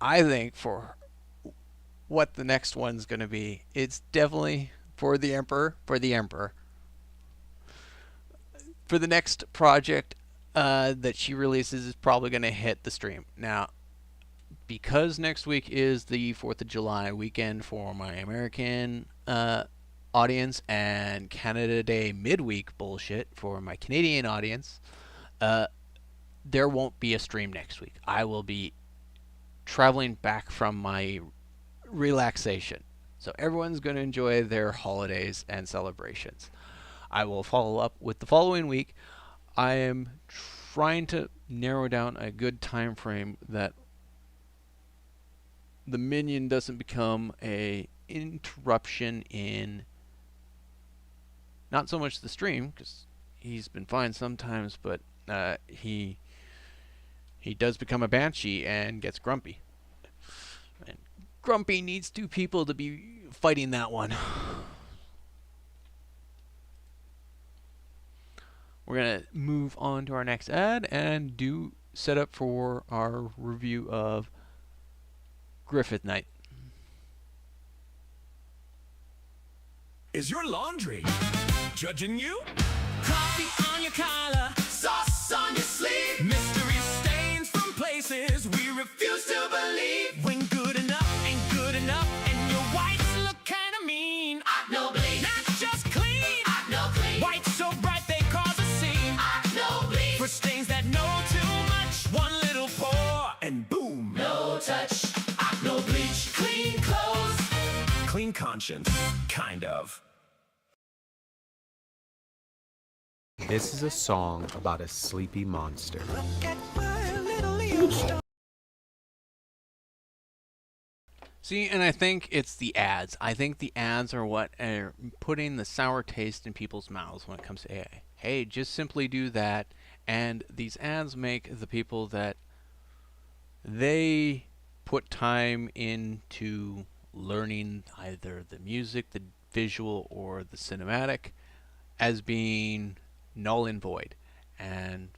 I think for what the next one's going to be, it's definitely for the Emperor. For the next project that she releases is probably going to hit the stream. Now, because next week is the 4th of July weekend for my American audience and Canada Day midweek bullshit for my Canadian audience, there won't be a stream next week. I will be traveling back from my relaxation. So everyone's going to enjoy their holidays and celebrations. I will follow up with the following week. I am trying to narrow down a good time frame that the minion doesn't become a interruption in not so much the stream, because he's been fine sometimes, but he does become a banshee and gets grumpy. And grumpy needs two people to be fighting that one. We're going to move on to our next ad and do set up for our review of Griffith Knight. Is your laundry judging you? Coffee on your collar, sauce on your sleeve, mystery stains from places we refuse to believe. When good enough ain't good enough, and your whites look kinda mean. Acno bleed, not just clean. Acno clean, whites so bright they cause a scene. Acno bleed, for stains that know too much. One little pour and boom, no touch. Acno bleach, clean clothes, Clean conscience, kind of. This is a song about a sleepy monster. See, and I think it's the ads. I think the ads are what are putting the sour taste in people's mouths when it comes to AI. Hey, just simply do that. And these ads make the people that they put time into learning either the music, the visual, or the cinematic as being null and void. And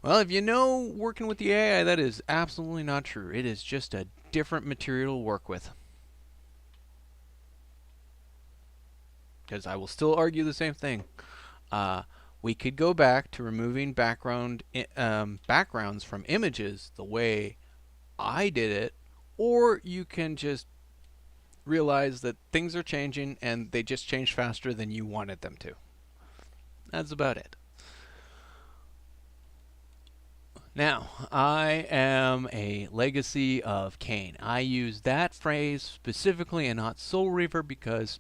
well, if you know working with the AI, that is absolutely not true. It is just a different material to work with. Because I will still argue the same thing. We could go back to removing backgrounds from images the way I did it, or you can just realize that things are changing and they just change faster than you wanted them to. That's about it. Now, I am a Legacy of Kain. I use that phrase specifically and not Soul Reaver because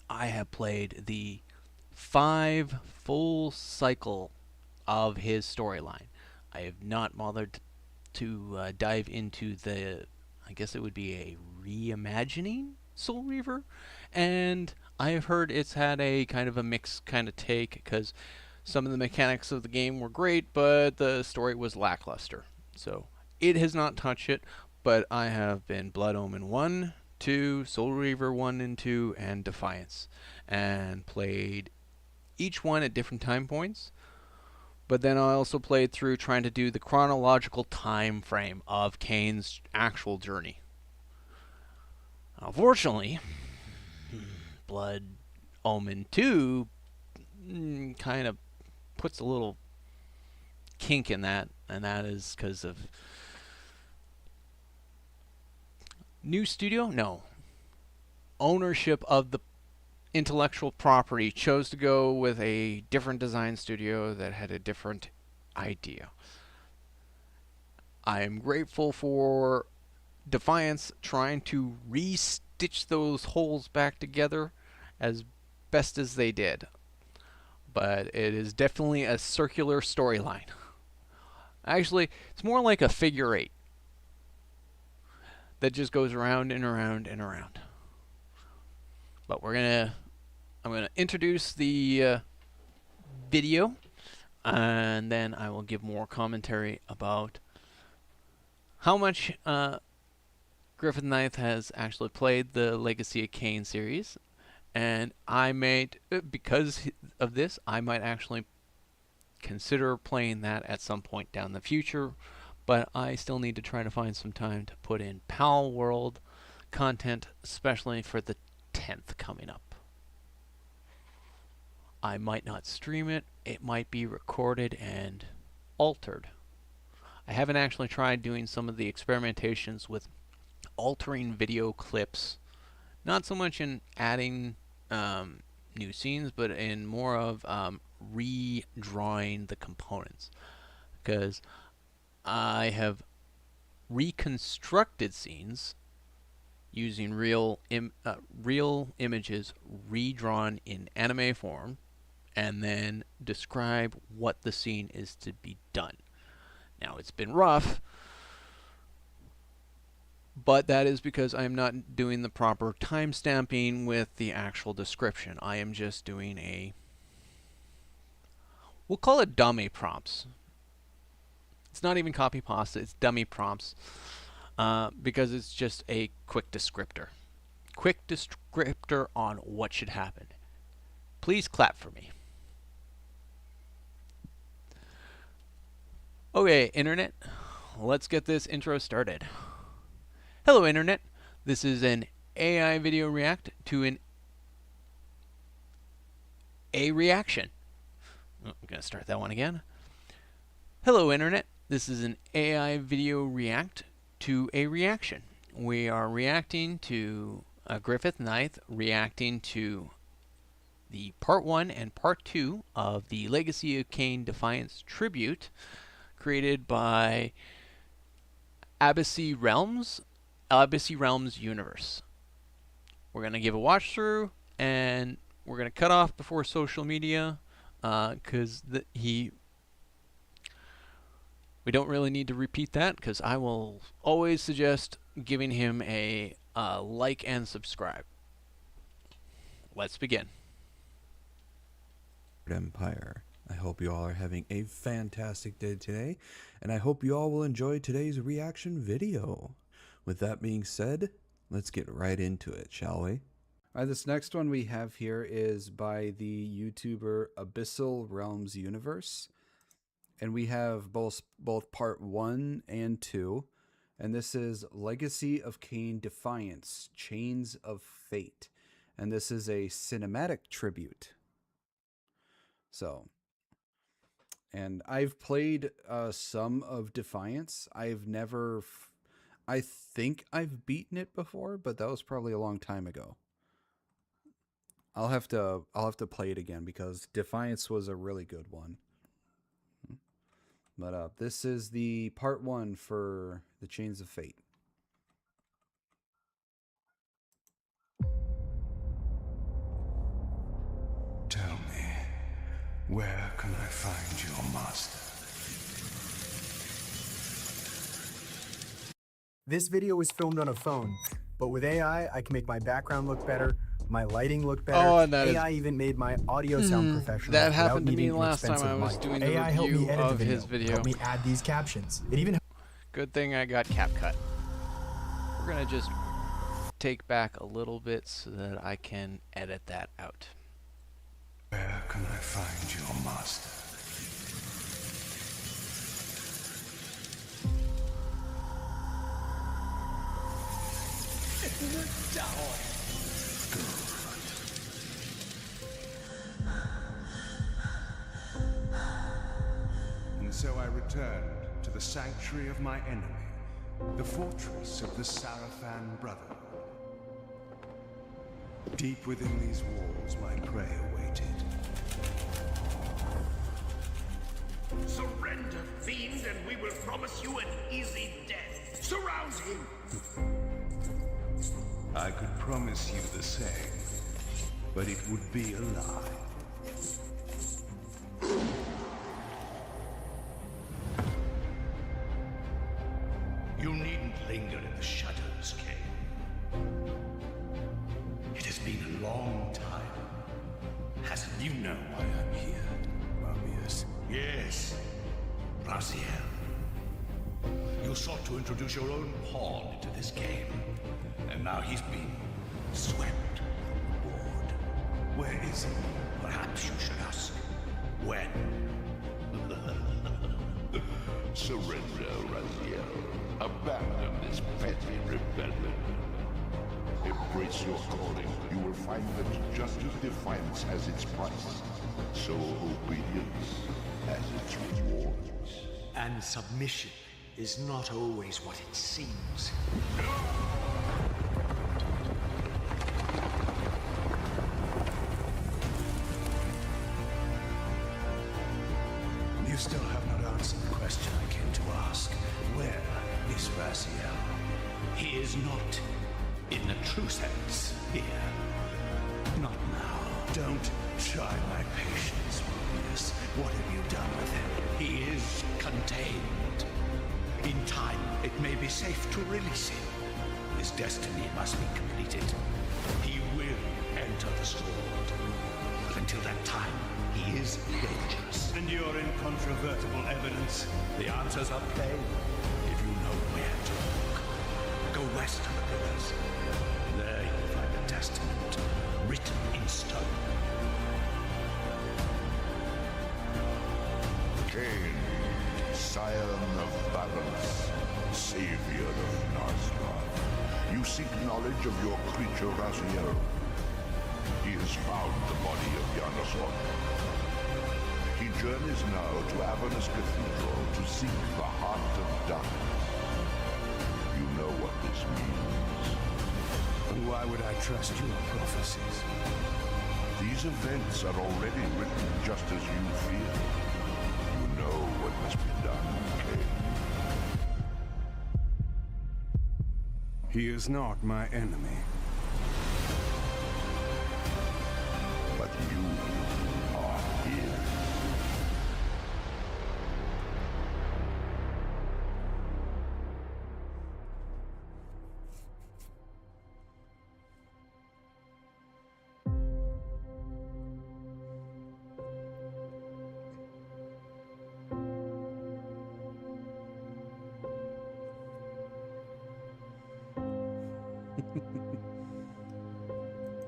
I have played the 5 full cycle of his storyline. I have not bothered to dive into the I guess it would be a reimagining Soul Reaver, and I have heard it's had a kind of a mixed kind of take because some of the mechanics of the game were great, but the story was lackluster. So it has not touched it, but I have been Blood Omen 1, 2, Soul Reaver 1 and 2, and Defiance, and played each one at different time points. But then I also played through trying to do the chronological time frame of Kain's actual journey. Unfortunately, Blood Omen 2 kind of puts a little kink in that, and that is because of new studio? No. Ownership of the intellectual property chose to go with a different design studio that had a different idea. I am grateful for Defiance trying to re-stitch those holes back together as best as they did. But it is definitely a circular storyline. Actually, it's more like a figure eight that just goes around and around and around. But I'm gonna introduce the video, and then I will give more commentary about how much Griffith Knight has actually played the Legacy of Kain series, and I might, because of this, I might actually consider playing that at some point down the future, but I still need to try to find some time to put in Pal World content, especially for the 10th coming up. I might not stream it, it might be recorded and altered. I haven't actually tried doing some of the experimentations with altering video clips, not so much in adding new scenes, but in more of redrawing the components, because I have reconstructed scenes using real images redrawn in anime form, and then describe what the scene is to be done. Now, it's been rough, but that is because I am not doing the proper timestamping with the actual description. I am just doing we'll call it dummy prompts. It's not even copy pasta, it's dummy prompts, because it's just a quick descriptor. Quick descriptor on what should happen. Please clap for me. Okay, Internet, let's get this intro started. Hello, Internet. This is an AI video react to a reaction. I'm going to start that one again. Hello, Internet. This is an AI video react to a reaction. We are reacting to Griffith Knight reacting to the Part 1 and Part 2 of the Legacy of Kain Defiance tribute created by Abyssy Realms Universe. We're going to give a watch through, and we're going to cut off before social media, because we don't really need to repeat that, because I will always suggest giving him a like and subscribe. Let's begin. Empire. I hope you all are having a fantastic day today, and I hope you all will enjoy today's reaction video. With that being said, let's get right into it, shall we? Alright, this next one we have here is by the YouTuber Abyssal Realms Universe, and we have both Part 1 and 2, and this is Legacy of Kain Defiance, Chains of Fate, and this is a cinematic tribute. So, and I've played some of Defiance. I've never, I think I've beaten it before, but that was probably a long time ago. I'll have to play it again because Defiance was a really good one. But this is the Part 1 for the Chains of Fate. Tell me, where can I find your master? This video was filmed on a phone, but with AI, I can make my background look better, my lighting look better. Oh, and that AI even made my audio sound professional. That without happened to me needing an last time expensive I was mic. doing the AI helped me review edit of the his video. Helped me add these captions. It even Good thing I got CapCut. We're gonna just take back a little bit so that I can edit that out. Where can I find your master? In the tower. And so I returned to the sanctuary of my enemy, the fortress of the Sarafan Brotherhood. Deep within these walls, my prey awaited. Surrender, fiend, and we will promise you an easy death. Surround him! I could promise you the same, but it would be a lie. You needn't linger in the shadows, Kain. It has been a long time, hasn't it? You know why I'm here, Mobius. Yes, Raziel. You sought to introduce your own pawn into this game, and now he's been swept overboard. Where is he? Perhaps you should ask, when? Surrender, Raziel. Abandon this petty rebellion. Embrace your calling. You will find that just as defiance has its price, so obedience has its rewards. And submission is not always what it seems. You still have not answered the question I came to ask. Where is Raziel? He is not, in the true sense, here. Not now. Don't try my patience, Mobius. What have you done with him? He is contained. In time, it may be safe to release him. His destiny must be completed. He will enter the sword. But until that time, he is dangerous. And your incontrovertible evidence? The answers are plain. If you know where to look. Go west of the pillars. There you'll find a testament written in stone. Kain, scion of balance, savior of Nazgûl. You seek knowledge of your creature Raziel. He has found the body of Janos. He journeys now to Avernus Cathedral to seek the heart of darkness. You know what this means. And why would I trust your prophecies? These events are already written just as you fear. You know what must be done, Kain. He is not my enemy. But you are his.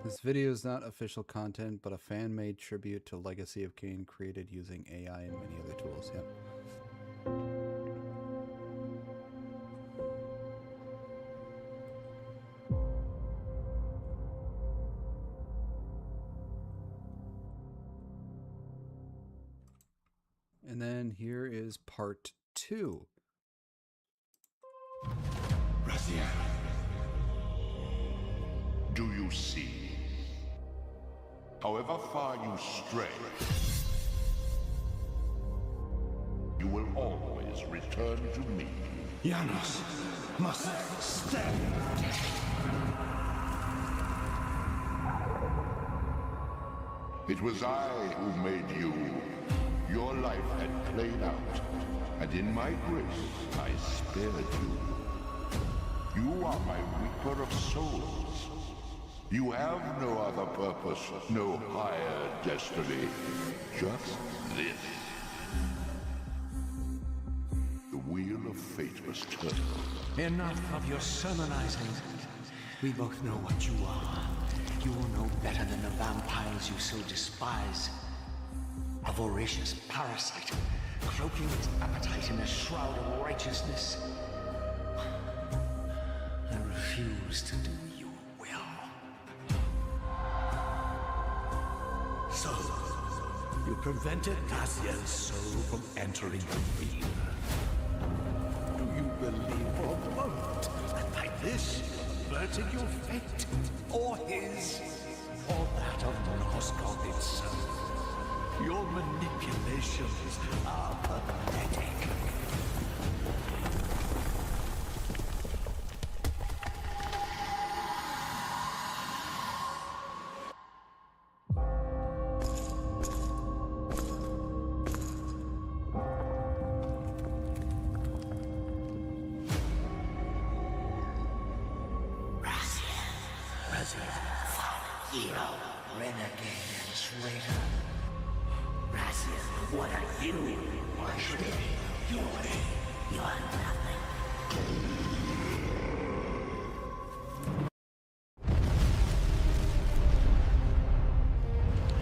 This video is not official content, but a fan-made tribute to Legacy of Kain created using AI and many other tools. Yep. And then here is part 2. Raziel. Do you see? However far you stray, you will always return to me. Janos must stand. It was I who made you. Your life had played out, and in my grace, I spared you. You are my reaper of souls. You have no other purpose, no higher destiny. Just this. The wheel of fate must turn. Enough of your sermonizing. We both know what you are. You are no better than the vampires you so despise. A voracious parasite, cloaking its appetite in a shroud of righteousness. I refuse to do your will. So, you prevented Cassian's soul from entering the field. Do you believe for a moment that by this you averted your fate? Or his? Or that of Nosgoth itself? Your manipulations are pathetic. Hero, renegade, and traitor. Raziel, what are you? Why should it be your way? You are nothing.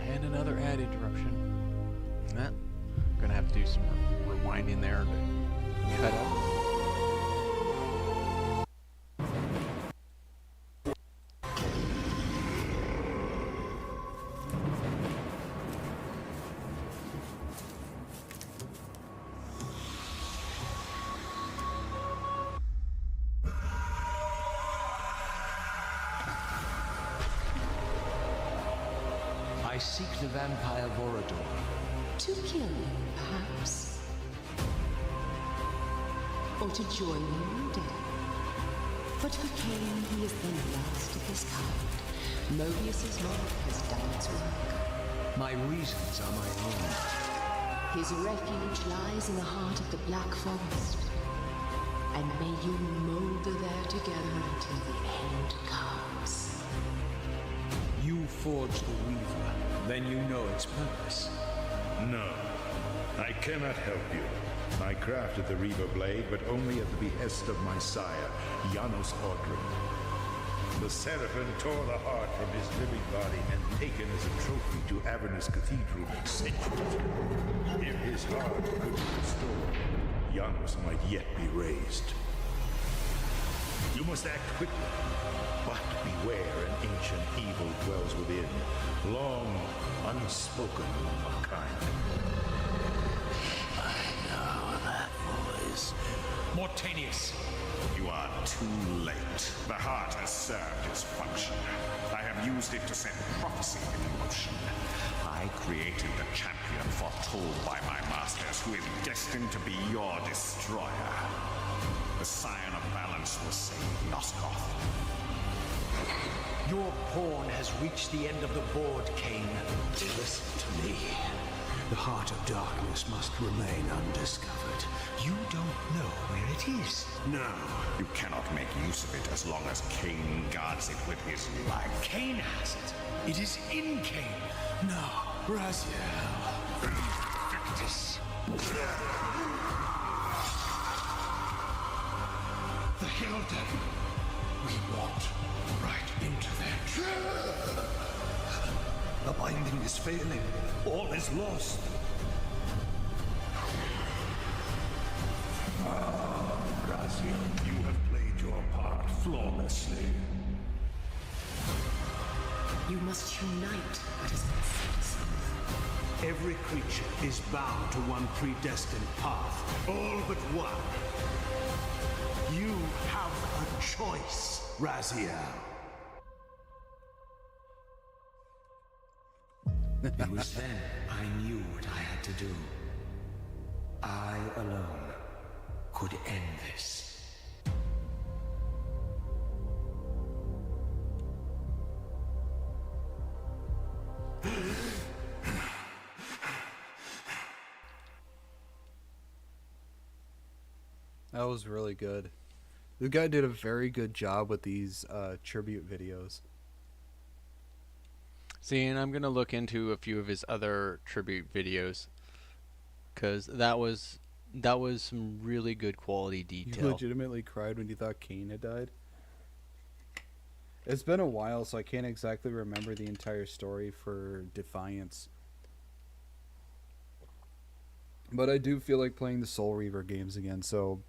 And another ad interruption. Nah, gonna have to do some rewinding there to cut up. I seek the vampire Vorador. To kill him, perhaps? Or to join him in death? But for Kain, he is the last of his kind. Mobius's mark has done its work. My reasons are my own. His refuge lies in the heart of the Black Forest. And may you molder there together until the end comes. You forged the Weaver, then you know its purpose. No, I cannot help you. I crafted the Reaver Blade, but only at the behest of my sire, Janos Audrin. The Seraphim tore the heart from his living body and taken as a trophy to Avernus Cathedral centuries. If his heart could be restored, Janos might yet be raised. You must act quickly, but beware an ancient evil dwells within, long unspoken of kind. I know that voice. Mortanius! You are too late. The heart has served its function. I have used it to set prophecy in motion. I created the champion foretold by my masters, who is destined to be your destroyer. The Scion of Balance will save Nosgoth. Your pawn has reached the end of the board, Kain. Listen to me. The heart of darkness must remain undiscovered. You don't know where it is. No, you cannot make use of it as long as Kain guards it with his life. Kain has it. It is in Kain. No, Raziel. This. The Hilden. We walked right into their trap. The binding is failing. All is lost. Ah, Raziel, you have played your part flawlessly. You must unite what has been set. Every creature is bound to one predestined path. All but one. You have a choice, Raziel. It was then I knew what I had to do. I alone could end this. That was really good. The guy did a very good job with these tribute videos. See, and I'm gonna look into a few of his other tribute videos, because that was some really good quality detail. You legitimately cried when you thought Kain had died? It's been a while, so I can't exactly remember the entire story for Defiance. But I do feel like playing the Soul Reaver games again, so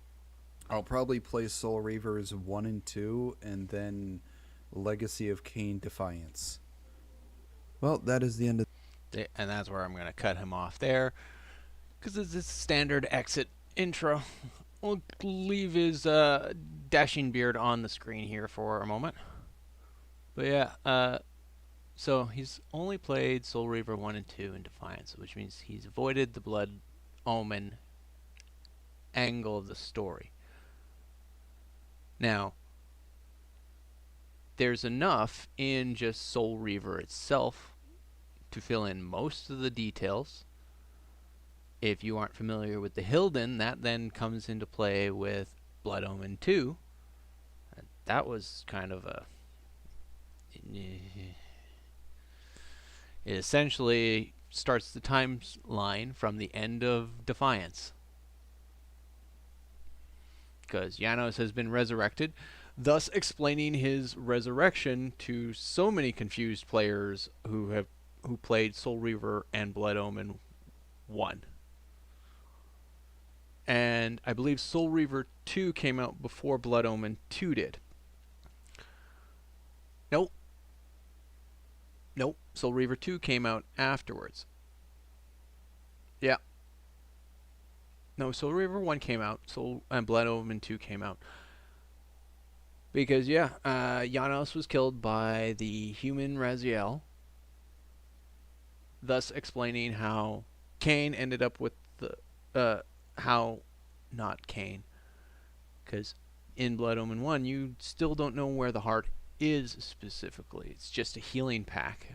I'll probably play Soul Reavers 1 and 2, and then Legacy of Kain Defiance. Well, that is the end of... And that's where I'm going to cut him off there, because it's a standard exit intro. We'll leave his dashing beard on the screen here for a moment. But yeah, so he's only played Soul Reaver 1 and 2 in Defiance, which means he's avoided the Blood Omen angle of the story. Now, there's enough in just Soul Reaver itself to fill in most of the details. If you aren't familiar with the Hilden, that then comes into play with Blood Omen 2. That was kind of a... It essentially starts the timeline from the end of Defiance, because Janos has been resurrected, thus explaining his resurrection to so many confused players who played Soul Reaver and Blood Omen 1. And I believe Soul Reaver 2 came out before Blood Omen 2 did. Nope, Soul Reaver 2 came out afterwards. Yeah. No, Soul Reaver 1 came out, and Blood Omen 2 came out. Because, yeah, Janos was killed by the human Raziel, thus explaining how Kain ended up with the, not Kain, because in Blood Omen 1, you still don't know where the heart is specifically. It's just a healing pack.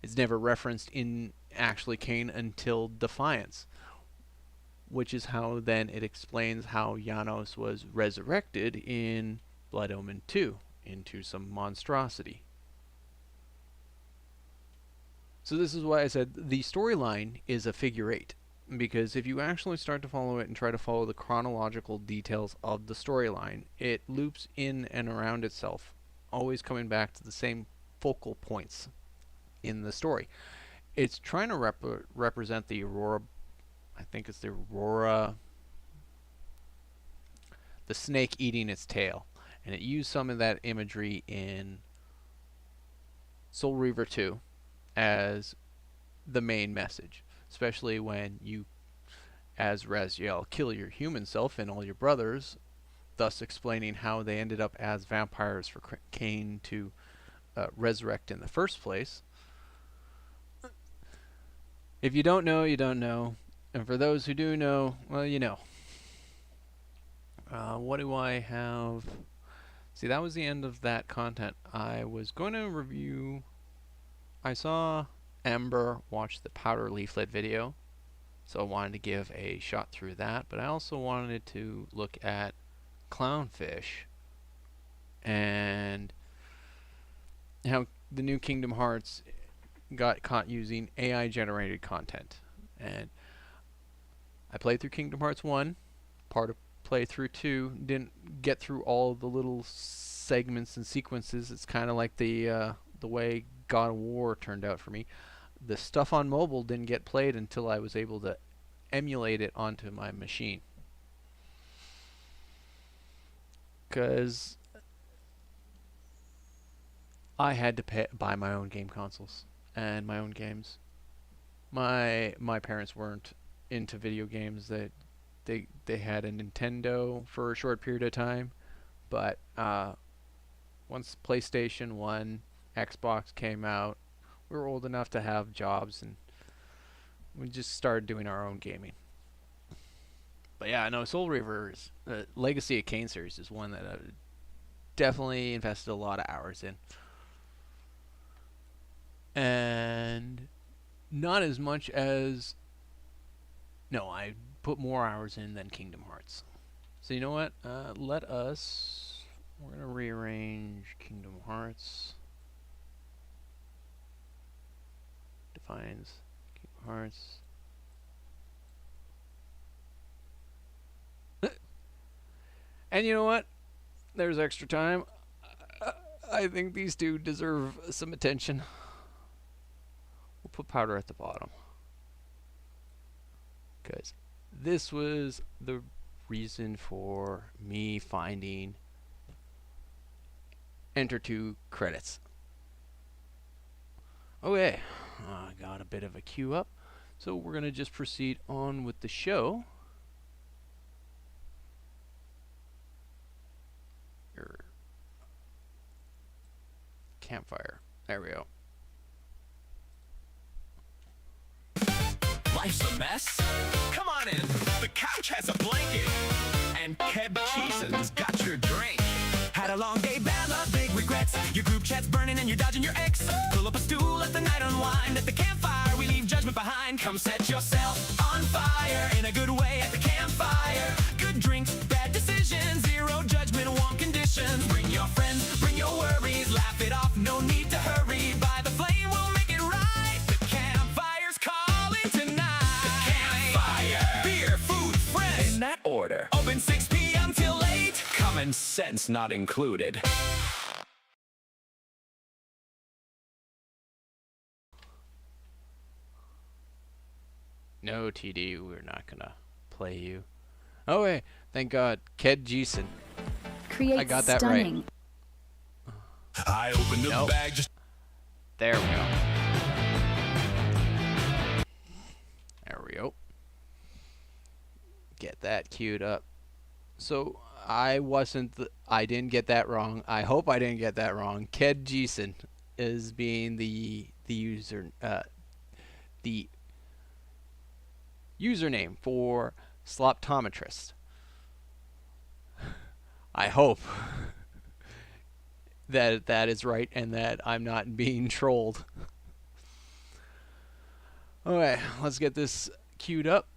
It's never referenced in actually Kain until Defiance, which is how then it explains how Janos was resurrected in Blood Omen 2 into some monstrosity. So this is why I said the storyline is a figure 8, because if you actually start to follow it and try to follow the chronological details of the storyline, it loops in and around itself, always coming back to the same focal points in the story. It's trying to represent the Aurora, I think it's the Aurora, the snake eating its tail, and it used some of that imagery in Soul Reaver 2 as the main message. Especially when you, as Raziel, kill your human self and all your brothers, thus explaining how they ended up as vampires for Kain to resurrect in the first place. If you don't know, you don't know. And for those who do know, well, you know. What do I have? See, that was the end of that content. I was going to review... I saw Ember watch the Powder Leaflet video, so I wanted to give a shot through that, but I also wanted to look at Clownfish and how the new Kingdom Hearts got caught using AI generated content. And I played through Kingdom Hearts 1, part of playthrough 2, didn't get through all the little segments and sequences. It's kind of like the way God of War turned out for me. The stuff on mobile didn't get played until I was able to emulate it onto my machine. Because I had to buy my own game consoles and my own games. My parents weren't into video games. They had a Nintendo for a short period of time, but once PlayStation 1, Xbox came out, we were old enough to have jobs, and we just started doing our own gaming. But yeah, no, Soul Reaver's Legacy of Kain series is one that I've definitely invested a lot of hours in. And not as much as... No, I put more hours in than Kingdom Hearts. So you know what? We're gonna rearrange Kingdom Hearts. Defines Kingdom Hearts. And you know what? There's extra time. I think these two deserve some attention. We'll put powder at the bottom. Because this was the reason for me finding enter 2 credits. Okay, I got a bit of a queue up. So we're going to just proceed on with the show. Your campfire. There we go. Life's a mess? Come on in. The couch has a blanket. And Keb Cheeson's got your drink. Had a long day, bad luck, big regrets. Your group chat's burning and you're dodging your ex. Pull up a stool, let the night unwind. At the campfire, we leave judgment behind. Come set yourself on fire in a good way at the campfire. Good drinks, bad decisions, zero judgment, one conditions. Bring your friends, bring your worries, laugh it off, no need to hurry. By the flame, we'll make it right. The campfire's calling tonight. The campfire, beer, food, friends. In that order. Open 6 p.m. till 8. Common sense not included. No, TD, we're not gonna play you. Oh wait, thank God, Ked Jeeson. I got that right. I opened the bag just. There we go. There we go. Get that queued up. So I didn't get that wrong. I hope I didn't get that wrong. Ked Jeeson is being the username for Sloptometrist. I hope that that is right and that I'm not being trolled. Okay, let's get this queued up.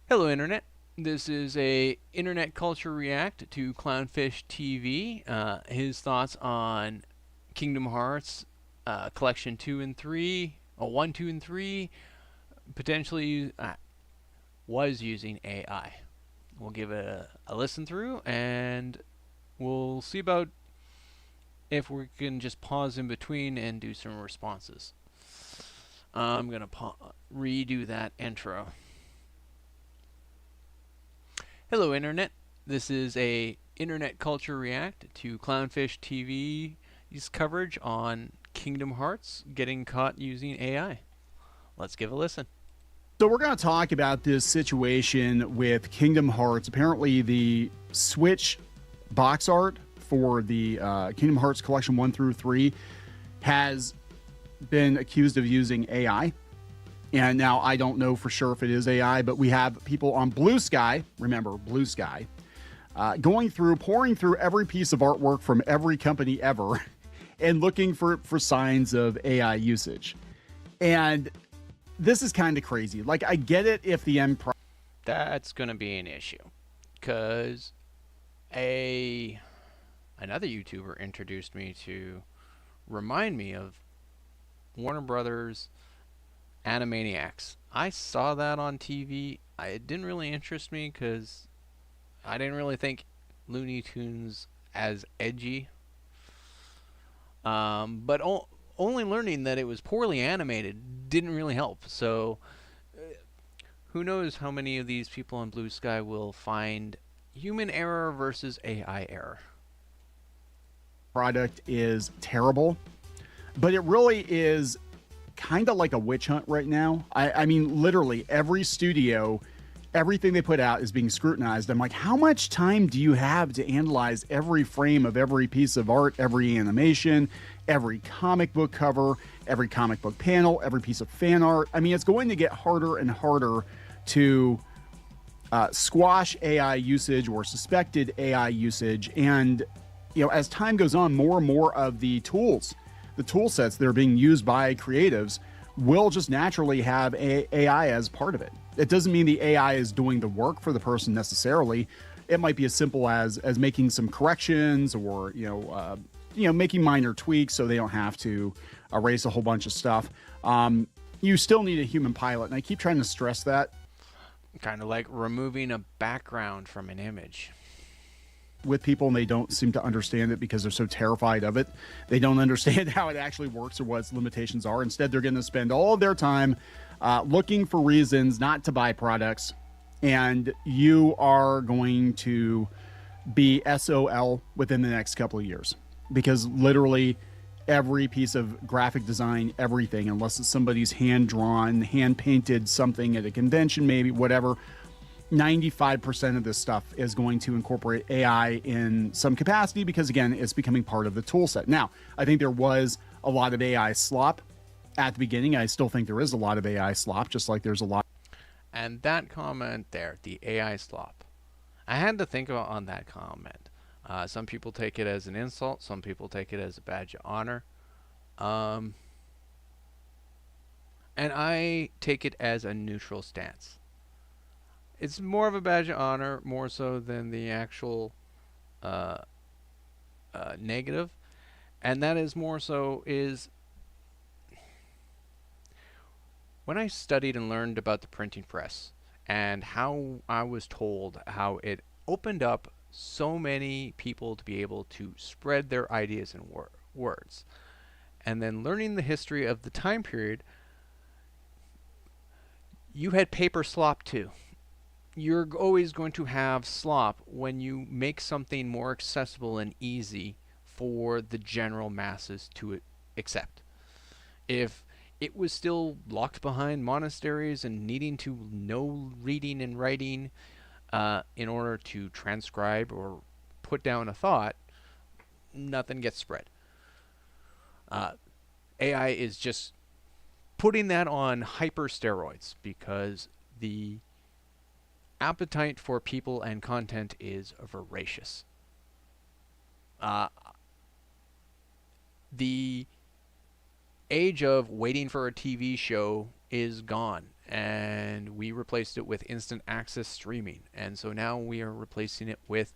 Hello, Internet. This is a Internet Culture React to Clownfish TV. His thoughts on Kingdom Hearts Collection 2 and 3, 1, 2, and 3, potentially was using AI. We'll give it a listen through and we'll see about if we can just pause in between and do some responses. I'm going to redo that intro. Hello, Internet. This is a Internet Culture React to Clownfish TV's coverage on Kingdom Hearts getting caught using AI. Let's give a listen. So we're going to talk about this situation with Kingdom Hearts. Apparently the Switch box art for the Kingdom Hearts Collection 1 through 3 has been accused of using AI. And now I don't know for sure if it is AI, but we have people on Blue Sky, remember Blue Sky, pouring through every piece of artwork from every company ever and looking for signs of AI usage. And this is kind of crazy. Like, I get it if the end product. That's going to be an issue. Because another YouTuber introduced me to remind me of Warner Brothers Animaniacs. I saw that on TV. It didn't really interest me because I didn't really think Looney Tunes as edgy. But only learning that it was poorly animated didn't really help. So who knows how many of these people on Blue Sky will find human error versus AI error. Product is terrible, but it really is kind of like a witch hunt right now. I mean, literally every studio, everything they put out is being scrutinized. I'm like, how much time do you have to analyze every frame of every piece of art, every animation, every comic book cover, every comic book panel, every piece of fan art? I mean, it's going to get harder and harder to squash AI usage or suspected AI usage. And, you know, as time goes on, more and more of the tool sets that are being used by creatives will just naturally have AI as part of it. It doesn't mean the AI is doing the work for the person necessarily. It might be as simple as making some corrections, or making minor tweaks so they don't have to erase a whole bunch of stuff. You still need a human pilot, and I keep trying to stress that. Kind of like removing a background from an image. With people, and they don't seem to understand it because they're so terrified of it. They don't understand how it actually works or what its limitations are. Instead, they're going to spend all of their time looking for reasons not to buy products, and you are going to be SOL within the next couple of years, because literally every piece of graphic design, everything, unless it's somebody's hand-drawn, hand-painted something at a convention, maybe, whatever, 95% of this stuff is going to incorporate AI in some capacity, because again, it's becoming part of the tool set. Now, I think there was a lot of AI slop at the beginning. I still think there is a lot of AI slop, just like there's a lot. And that comment there, the AI slop, I had to think about on that comment. Some people take it as an insult. Some people take it as a badge of honor. And I take it as a neutral stance. It's more of a badge of honor, more so than the actual negative. And that is more so is when I studied and learned about the printing press and how I was told how it opened up so many people to be able to spread their ideas and words. And then learning the history of the time period, you had paper slop too. You're always going to have slop when you make something more accessible and easy for the general masses to accept. If it was still locked behind monasteries and needing to know reading and writing in order to transcribe or put down a thought, nothing gets spread. AI is just putting that on hyper steroids, because the appetite for people and content is voracious. The age of waiting for a TV show is gone, and we replaced it with instant access streaming. And so now we are replacing it with,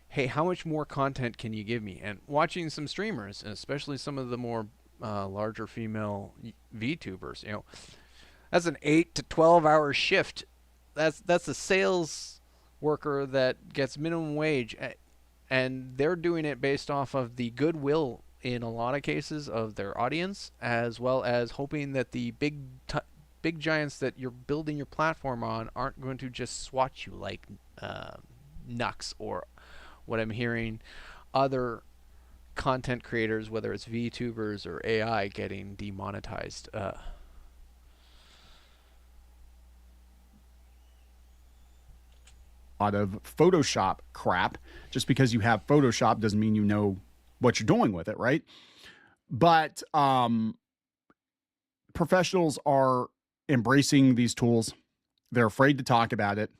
hey, how much more content can you give me? And watching some streamers, and especially some of the more larger female VTubers, that's an 8 to 12 hour shift. That's a sales worker that gets minimum wage, and they're doing it based off of the goodwill in a lot of cases of their audience, as well as hoping that the big giants that you're building your platform on aren't going to just swat you like Nux, or what I'm hearing other content creators, whether it's VTubers or AI, getting demonetized. Lot of Photoshop crap. Just because you have Photoshop doesn't mean you know what you're doing with it, right? But professionals are embracing these tools. They're afraid to talk about it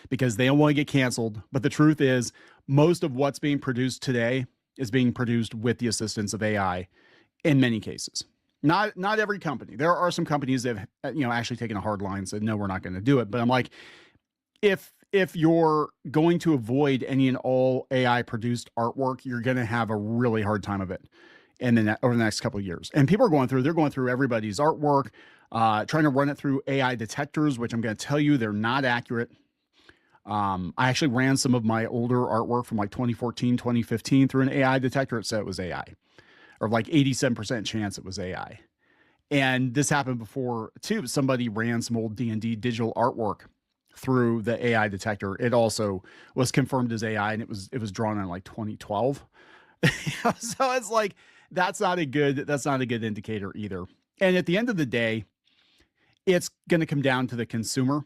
because they don't want to get canceled. But the truth is, most of what's being produced today is being produced with the assistance of AI in many cases. Not every company. There are some companies that have, actually taken a hard line and said, no, we're not going to do it. But I'm like, if you're going to avoid any and all AI produced artwork, you're going to have a really hard time of it over the next couple of years. And people are they're going through everybody's artwork, trying to run it through AI detectors, which I'm going to tell you, they're not accurate. I actually ran some of my older artwork from like 2014, 2015 through an AI detector. It said it was AI, or like 87% chance it was AI. And this happened before too. Somebody ran some old D&D digital artwork through the AI detector. It also was confirmed as AI, and it was drawn in like 2012. So it's like, that's not a good indicator either. And at the end of the day, it's going to come down to the consumer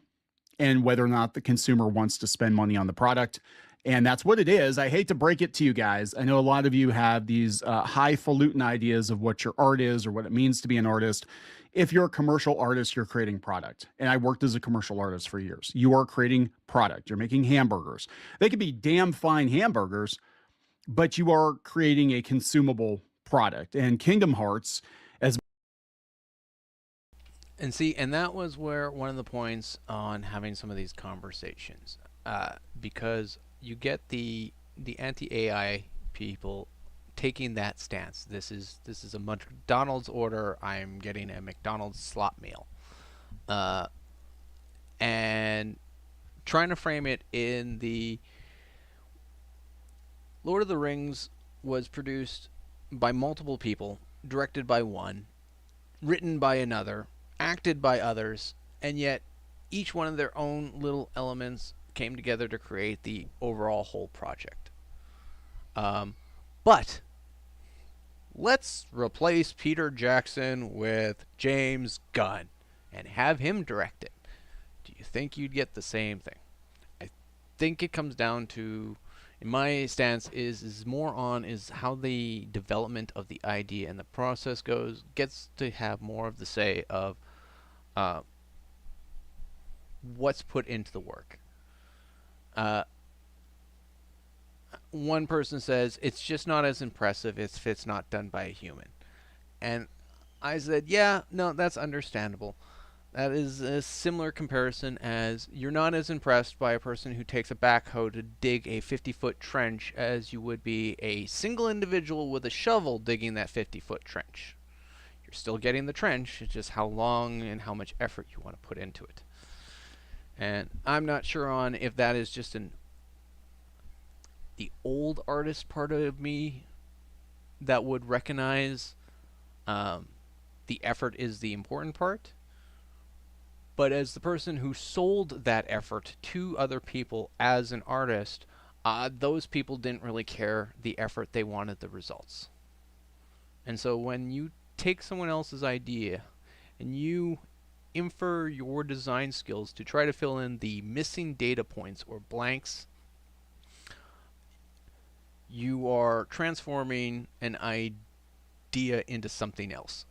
and whether or not the consumer wants to spend money on the product. And that's what it is. I hate to break it to you guys. I know a lot of you have these highfalutin ideas of what your art is or what it means to be an artist. If you're a commercial artist, you're creating product. And I worked as a commercial artist for years. You are creating product. You're making hamburgers. They could be damn fine hamburgers, but you are creating a consumable product. And Kingdom Hearts, and that was where one of the points on having some of these conversations, because you get the anti-AI people taking that stance. This is a McDonald's order. I'm getting a McDonald's slot meal, and trying to frame it in the Lord of the Rings was produced by multiple people, directed by one, written by another, acted by others, and yet each one of their own little elements came together to create the overall whole project. But let's replace Peter Jackson with James Gunn and have him direct it. Do you think you'd get the same thing? I think it comes down to, in my stance, is more on is how the development of the idea and the process gets to have more of the say of what's put into the work. One person says it's just not as impressive if it's not done by a human, and I said, yeah, no, that's understandable. That is a similar comparison as you're not as impressed by a person who takes a backhoe to dig a 50-foot trench as you would be a single individual with a shovel digging that 50-foot trench. You're still getting the trench, it's just how long and how much effort you want to put into it. And I'm not sure on if that is just the old artist part of me that would recognize the effort is the important part. But as the person who sold that effort to other people as an artist, those people didn't really care the effort, they wanted the results. And so when you take someone else's idea and you infer your design skills to try to fill in the missing data points or blanks, you are transforming an idea into something else.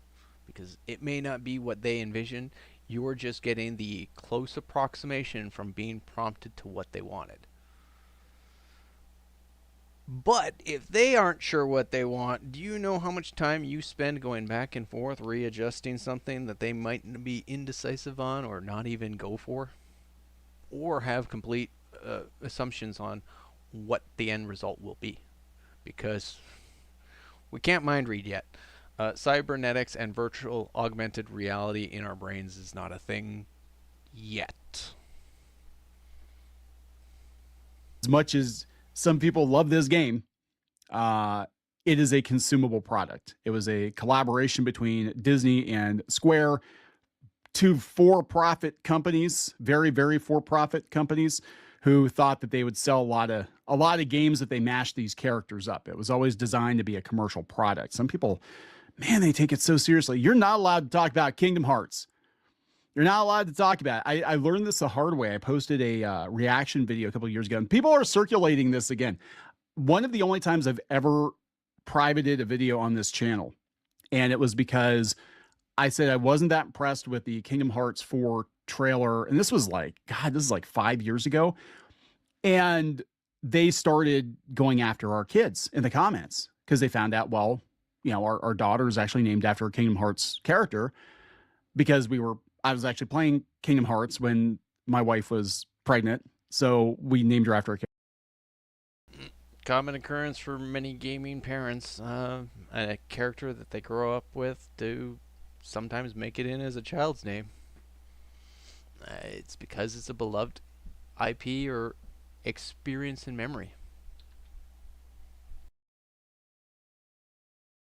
Because it may not be what they envisioned, you're just getting the close approximation from being prompted to what they wanted. But if they aren't sure what they want, do you know how much time you spend going back and forth readjusting something that they might be indecisive on or not even go for? Or have complete assumptions on what the end result will be? Because we can't mind read yet. Cybernetics and virtual augmented reality in our brains is not a thing yet. As much as some people love this game, it is a consumable product. It was a collaboration between Disney and Square, two for-profit companies, very, very for-profit companies, who thought that they would sell a lot of games that they mashed these characters up. It was always designed to be a commercial product. Some people, man, they take it so seriously. You're not allowed to talk about Kingdom Hearts. You're not allowed to talk about it. I learned this the hard way. I posted a reaction video a couple of years ago, and people are circulating this again. One of the only times I've ever privated a video on this channel, and it was because I said I wasn't that impressed with the Kingdom Hearts 4 trailer, and this was like, God, this is like 5 years ago, and they started going after our kids in the comments because they found out, well, you know, our daughter is actually named after a Kingdom Hearts character because I was actually playing Kingdom Hearts when my wife was pregnant, so we named her after a character. Common occurrence for many gaming parents. A character that they grow up with to sometimes make it in as a child's name. It's because it's a beloved IP or experience in memory.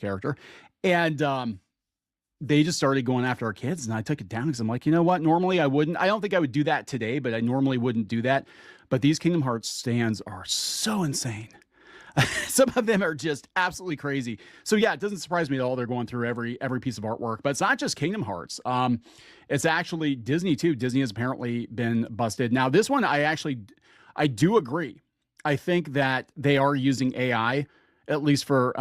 Character. And they just started going after our kids, and I took it down because I'm like, you know what? Normally I wouldn't. I don't think I would do that today, but I normally wouldn't do that. But these Kingdom Hearts stands are so insane. Some of them are just absolutely crazy. So yeah, it doesn't surprise me at all they're going through every piece of artwork. But it's not just Kingdom Hearts. It's actually Disney too. Disney has apparently been busted. Now this one, I do agree. I think that they are using AI, at least for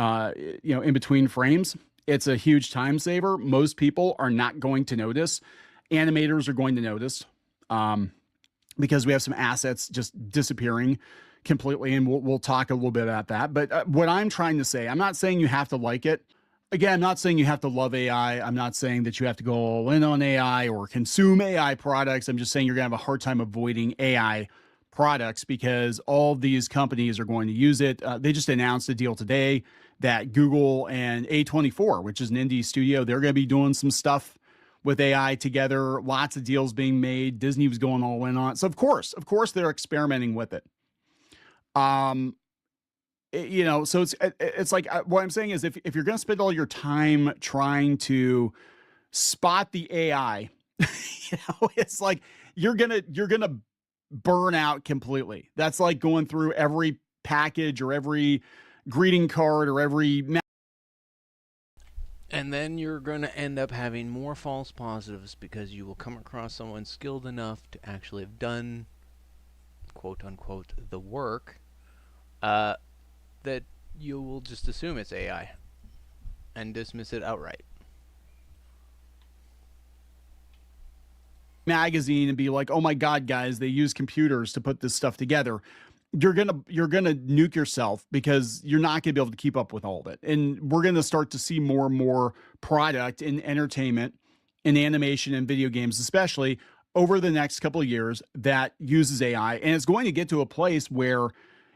in between frames. It's a huge time saver. Most people are not going to notice. Animators are going to notice because we have some assets just disappearing completely, and we'll talk a little bit about that. But what I'm trying to say, I'm not saying you have to like it. Again, I'm not saying you have to love AI. I'm not saying that you have to go all in on AI or consume AI products. I'm just saying you're going to have a hard time avoiding AI products because all these companies are going to use it. They just announced a deal today that Google and A24, which is an indie studio, they're going to be doing some stuff with AI together. Lots of deals being made. Disney was going all in on it. So of course, they're experimenting with it. So it's like what I'm saying is if you're going to spend all your time trying to spot the AI, it's like you're gonna burn out completely. That's like going through every package or every greeting card or every. And then you're going to end up having more false positives because you will come across someone skilled enough to actually have done, quote unquote, the work, that you will just assume it's AI and dismiss it outright. Magazine and be like, oh my God, guys, they use computers to put this stuff together. You're gonna nuke yourself because you're not gonna be able to keep up with all of it. And we're gonna start to see more and more product in entertainment, in animation and video games, especially over the next couple of years that uses AI. And it's going to get to a place where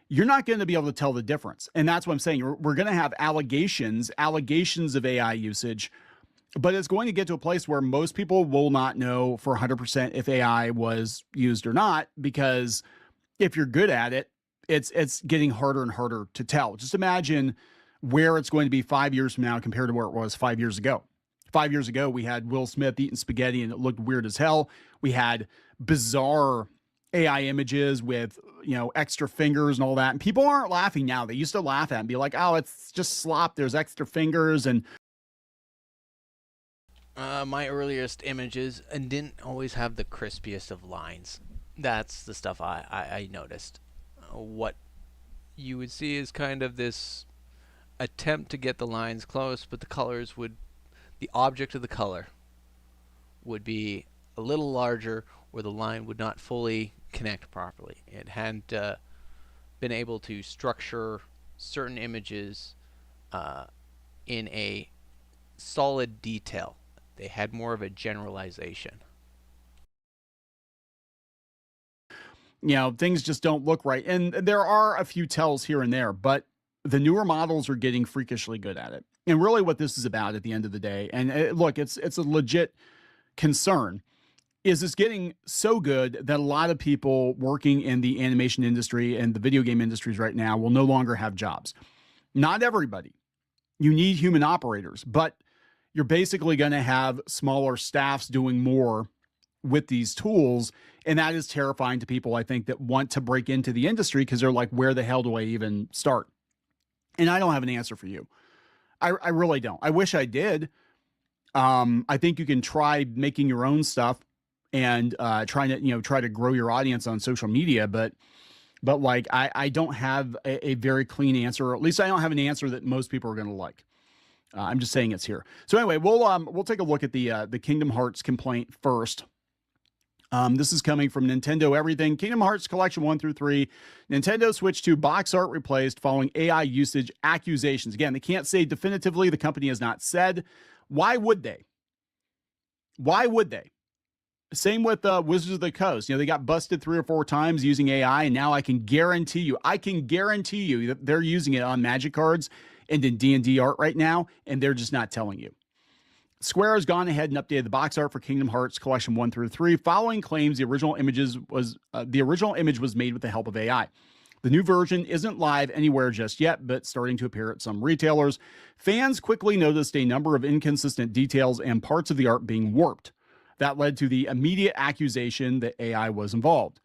you're not going to be able to tell the difference. And that's what I'm saying. We're going to have allegations of AI usage, but it's going to get to a place where most people will not know for 100% if AI was used or not, because if you're good at it, it's getting harder and harder to tell. Just imagine where it's going to be 5 years from now compared to where it was 5 years ago. 5 years ago, we had Will Smith eating spaghetti and it looked weird as hell. We had bizarre AI images with, extra fingers and all that. And people aren't laughing now. They used to laugh at it and be like, oh, it's just slop. There's extra fingers. And my earliest images didn't always have the crispiest of lines. That's the stuff I noticed. What you would see is kind of this attempt to get the lines close, but the object of the color would be a little larger, where the line would not fully connect properly. It hadn't been able to structure certain images in a solid detail. They had more of a generalization. Things just don't look right. And there are a few tells here and there, but the newer models are getting freakishly good at it. And really what this is about at the end of the day, and look, it's a legit concern, is it's getting so good that a lot of people working in the animation industry and the video game industries right now will no longer have jobs. Not everybody. You need human operators, but you're basically going to have smaller staffs doing more with these tools. And that is terrifying to people, I think, that want to break into the industry because they're like, where the hell do I even start? And I don't have an answer for you. I really don't. I wish I did. I think you can try making your own stuff and try to grow your audience on social media, but like I don't have a very clean answer, or at least I don't have an answer that most people are going to like. I'm just saying it's here. So anyway, we'll take a look at the Kingdom Hearts complaint first. This is coming from Nintendo Everything. Kingdom Hearts Collection 1 through 3. Nintendo Switch 2 box art replaced following AI usage accusations. Again, they can't say definitively. The company has not said. Why would they? Why would they? Same with Wizards of the Coast. They got busted 3 or 4 times using AI, and now I can guarantee you that they're using it on Magic cards and in D&D art right now, and they're just not telling you. Square has gone ahead and updated the box art for Kingdom Hearts Collection 1 through 3, following claims the original image was made with the help of AI. The new version isn't live anywhere just yet, but starting to appear at some retailers. Fans quickly noticed a number of inconsistent details and parts of the art being warped. That led to the immediate accusation that AI was involved.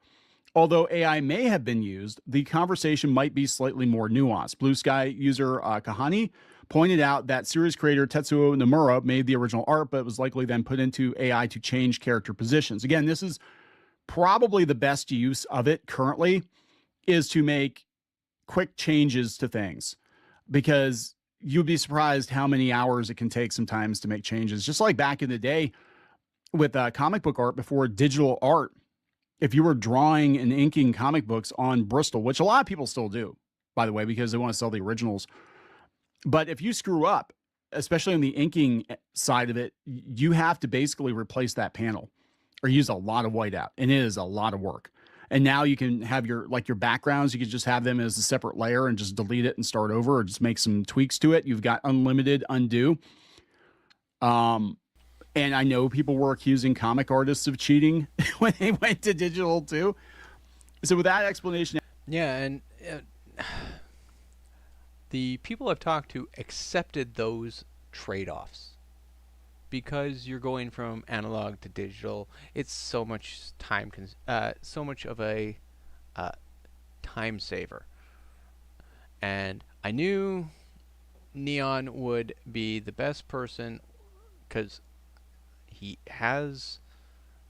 Although AI may have been used, the conversation might be slightly more nuanced. Blue Sky user Kahani pointed out that series creator Tetsuo Nomura made the original art, but it was likely then put into AI to change character positions. Again, this is probably the best use of it currently, is to make quick changes to things, because you'd be surprised how many hours it can take sometimes to make changes. Just like back in the day with comic book art before digital art, if you were drawing and inking comic books on Bristol, which a lot of people still do, by the way, because they want to sell the originals. But if you screw up, especially on the inking side of it, you have to basically replace that panel or use a lot of whiteout, and it is a lot of work. And now you can have your backgrounds, you can just have them as a separate layer and just delete it and start over, or just make some tweaks to it. You've got unlimited undo. And I know people were accusing comic artists of cheating when they went to digital too. So with that explanation, yeah, and the people I've talked to accepted those trade-offs because you're going from analog to digital. It's so much so much of a time saver. And I knew Neon would be the best person because he has,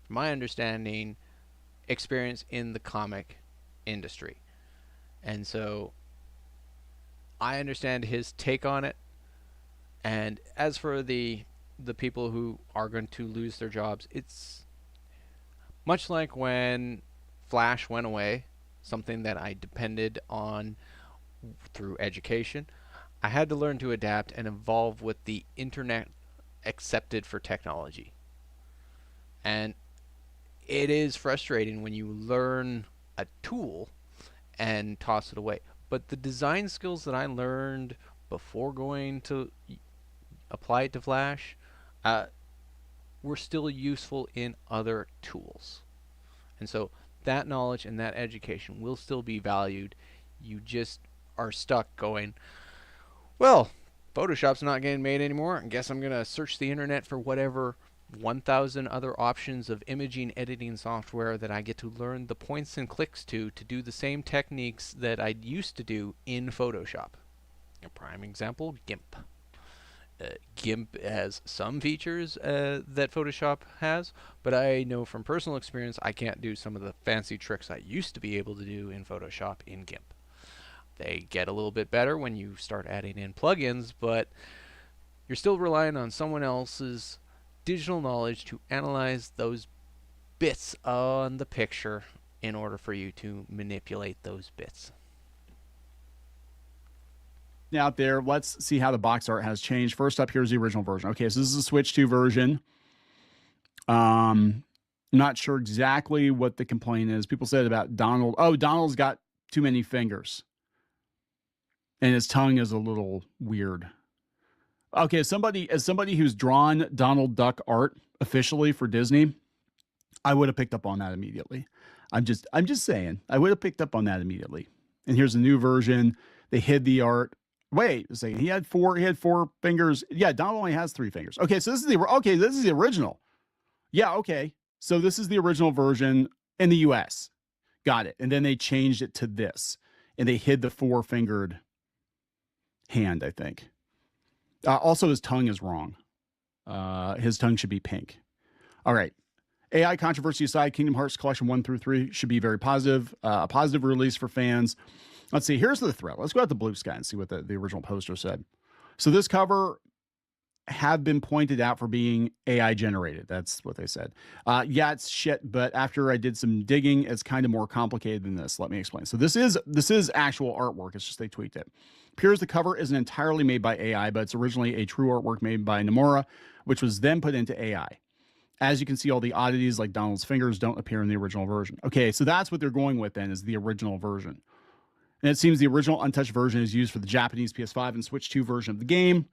from my understanding, experience in the comic industry. And so I understand his take on it. And as for the people who are going to lose their jobs, it's much like when Flash went away, something that I depended on through education. I had to learn to adapt and evolve with the internet accepted for technology. And it is frustrating when you learn a tool and toss it away. But the design skills that I learned before going to apply it to Flash were still useful in other tools. And so that knowledge and that education will still be valued. You just are stuck going, well, Photoshop's not getting made anymore. I guess I'm going to search the internet for whatever 1,000 other options of imaging editing software that I get to learn the points and clicks to do the same techniques that I used to do in Photoshop. A prime example, GIMP. GIMP has some features that Photoshop has, but I know from personal experience I can't do some of the fancy tricks I used to be able to do in Photoshop in GIMP. They get a little bit better when you start adding in plugins, but you're still relying on someone else's digital knowledge to analyze those bits on the picture in order for you to manipulate those bits. Out there, let's see how the box art has changed. First up, here's the original version. Okay, so this is a Switch 2 version. I'm not sure exactly what the complaint is. People said about Donald. Oh, Donald's got too many fingers. And his tongue is a little weird. Okay, as somebody who's drawn Donald Duck art officially for Disney, I would have picked up on that immediately. I'm just saying, I would have picked up on that immediately. And here's a new version. They hid the art. Wait a second. He had four fingers. Yeah, Donald only has 3 fingers. Okay, so this is the original. Yeah, okay. So this is the original version in the US. Got it. And then they changed it to this. And they hid the 4-fingered hand, I think. Also, his tongue is wrong. His tongue should be pink. All right. AI controversy aside, Kingdom Hearts Collection 1 through 3 should be very positive. A positive release for fans. Let's see. Here's the thread. Let's go out to Blue Sky and see what the original poster said. So this cover have been pointed out for being AI generated. That's what they said. Yeah, it's shit, but after I did some digging, it's kind of more complicated than this. Let me explain. So this is actual artwork. It's just they tweaked it. Appears the cover isn't entirely made by AI, but it's originally a true artwork made by Nomura, which was then put into AI. As you can see, all the oddities like Donald's fingers don't appear in the original version. Okay, so that's what they're going with then, is the original version. And it seems the original untouched version is used for the Japanese PS5 and Switch 2 version of the game.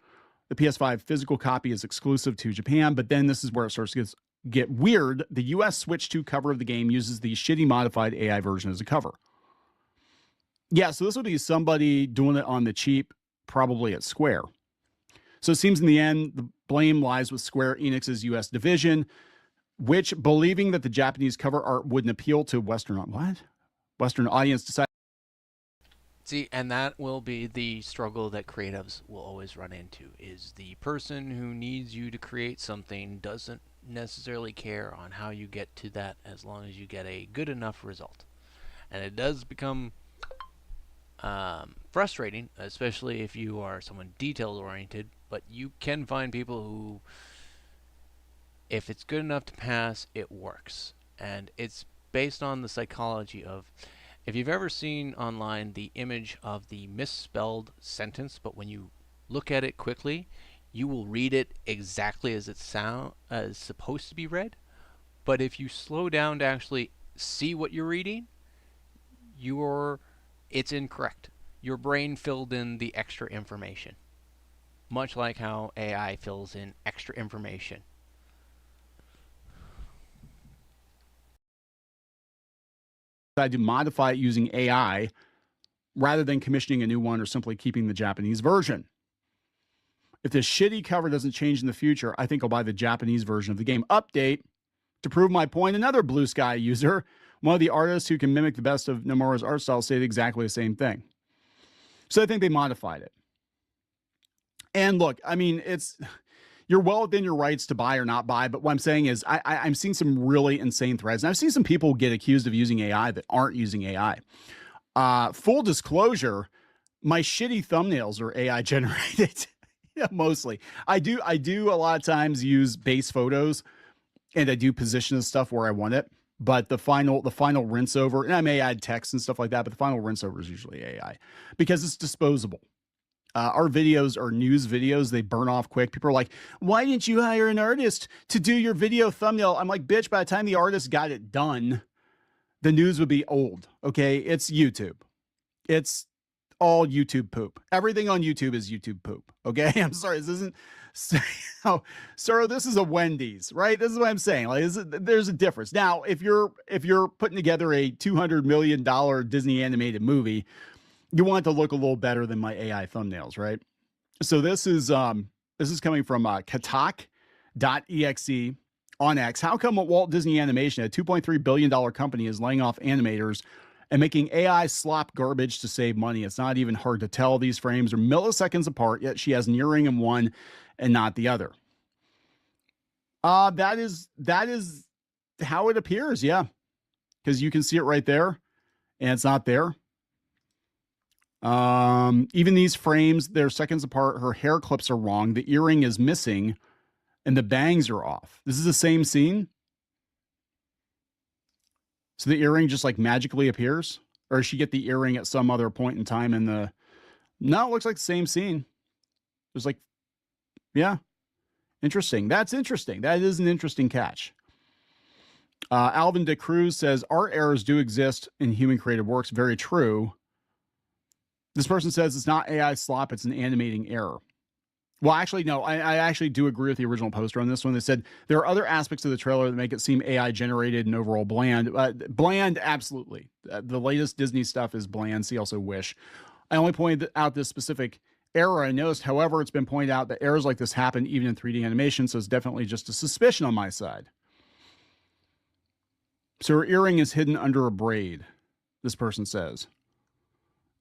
The PS5 physical copy is exclusive to Japan, but then this is where it starts to get weird. The US Switch 2 cover of the game uses the shitty modified AI version as a cover. Yeah, so this would be somebody doing it on the cheap, probably at Square. So it seems in the end, the blame lies with Square Enix's US division, which, believing that the Japanese cover art wouldn't appeal to Western audience, decided. See, and that will be the struggle that creatives will always run into, is the person who needs you to create something doesn't necessarily care on how you get to that as long as you get a good enough result. And it does become frustrating, especially if you are someone detail-oriented, but you can find people who, if it's good enough to pass, it works. And it's based on the psychology of, if you've ever seen online the image of the misspelled sentence, but when you look at it quickly, you will read it exactly as it's supposed to be read. But if you slow down to actually see what you're reading, it's incorrect. Your brain filled in the extra information, much like how AI fills in extra information. I do modify it using AI rather than commissioning a new one or simply keeping the Japanese version. If this shitty cover doesn't change in the future, I think I'll buy the Japanese version of the game. Update. To prove my point, another Blue Sky user, one of the artists who can mimic the best of Nomura's art style, stated exactly the same thing. So I think they modified it. And look, I mean, you're well within your rights to buy or not buy, but what I'm saying is I'm seeing some really insane threads. And I've seen some people get accused of using AI that aren't using AI. Full disclosure, my shitty thumbnails are AI generated. Yeah, mostly. I do a lot of times use base photos, and I do position the stuff where I want it. But the final rinse over, and I may add text and stuff like that, but the final rinse over is usually AI because it's disposable. Our videos are news videos. They burn off quick. People are like, why didn't you hire an artist to do your video thumbnail? I'm like, bitch, by the time the artist got it done, the news would be old. Okay. It's YouTube. It's all YouTube poop. Everything on YouTube is YouTube poop. Okay. I'm sorry. This isn't, so this is a Wendy's, right? This is what I'm saying. Like, there's a difference. Now, if you're putting together a $200 million Disney animated movie, you want it to look a little better than my AI thumbnails, right? So this is coming from katak.exe on X. How come Walt Disney Animation, a $2.3 billion company, is laying off animators and making AI slop garbage to save money? It's not even hard to tell. These frames are milliseconds apart, yet she has an earring in one and not the other. That is how it appears, yeah. Because you can see it right there, and it's not there. Even these frames, they're seconds apart. Her hair clips are wrong. The earring is missing and the bangs are off. This is the same scene. So the earring just like magically appears, or does she get the earring at some other point in time in the, no, it looks like the same scene. There's like, yeah, interesting. That's interesting. That is an interesting catch. Alvin De Cruz says art errors do exist in human created works. Very true. This person says it's not AI slop, it's an animating error. Well, actually, no, I actually do agree with the original poster on this one. They said there are other aspects of the trailer that make it seem AI generated and overall bland. Bland, absolutely. The latest Disney stuff is bland. See also Wish. I only pointed out this specific error I noticed. However, it's been pointed out that errors like this happen even in 3D animation, so it's definitely just a suspicion on my side. So her earring is hidden under a braid, this person says.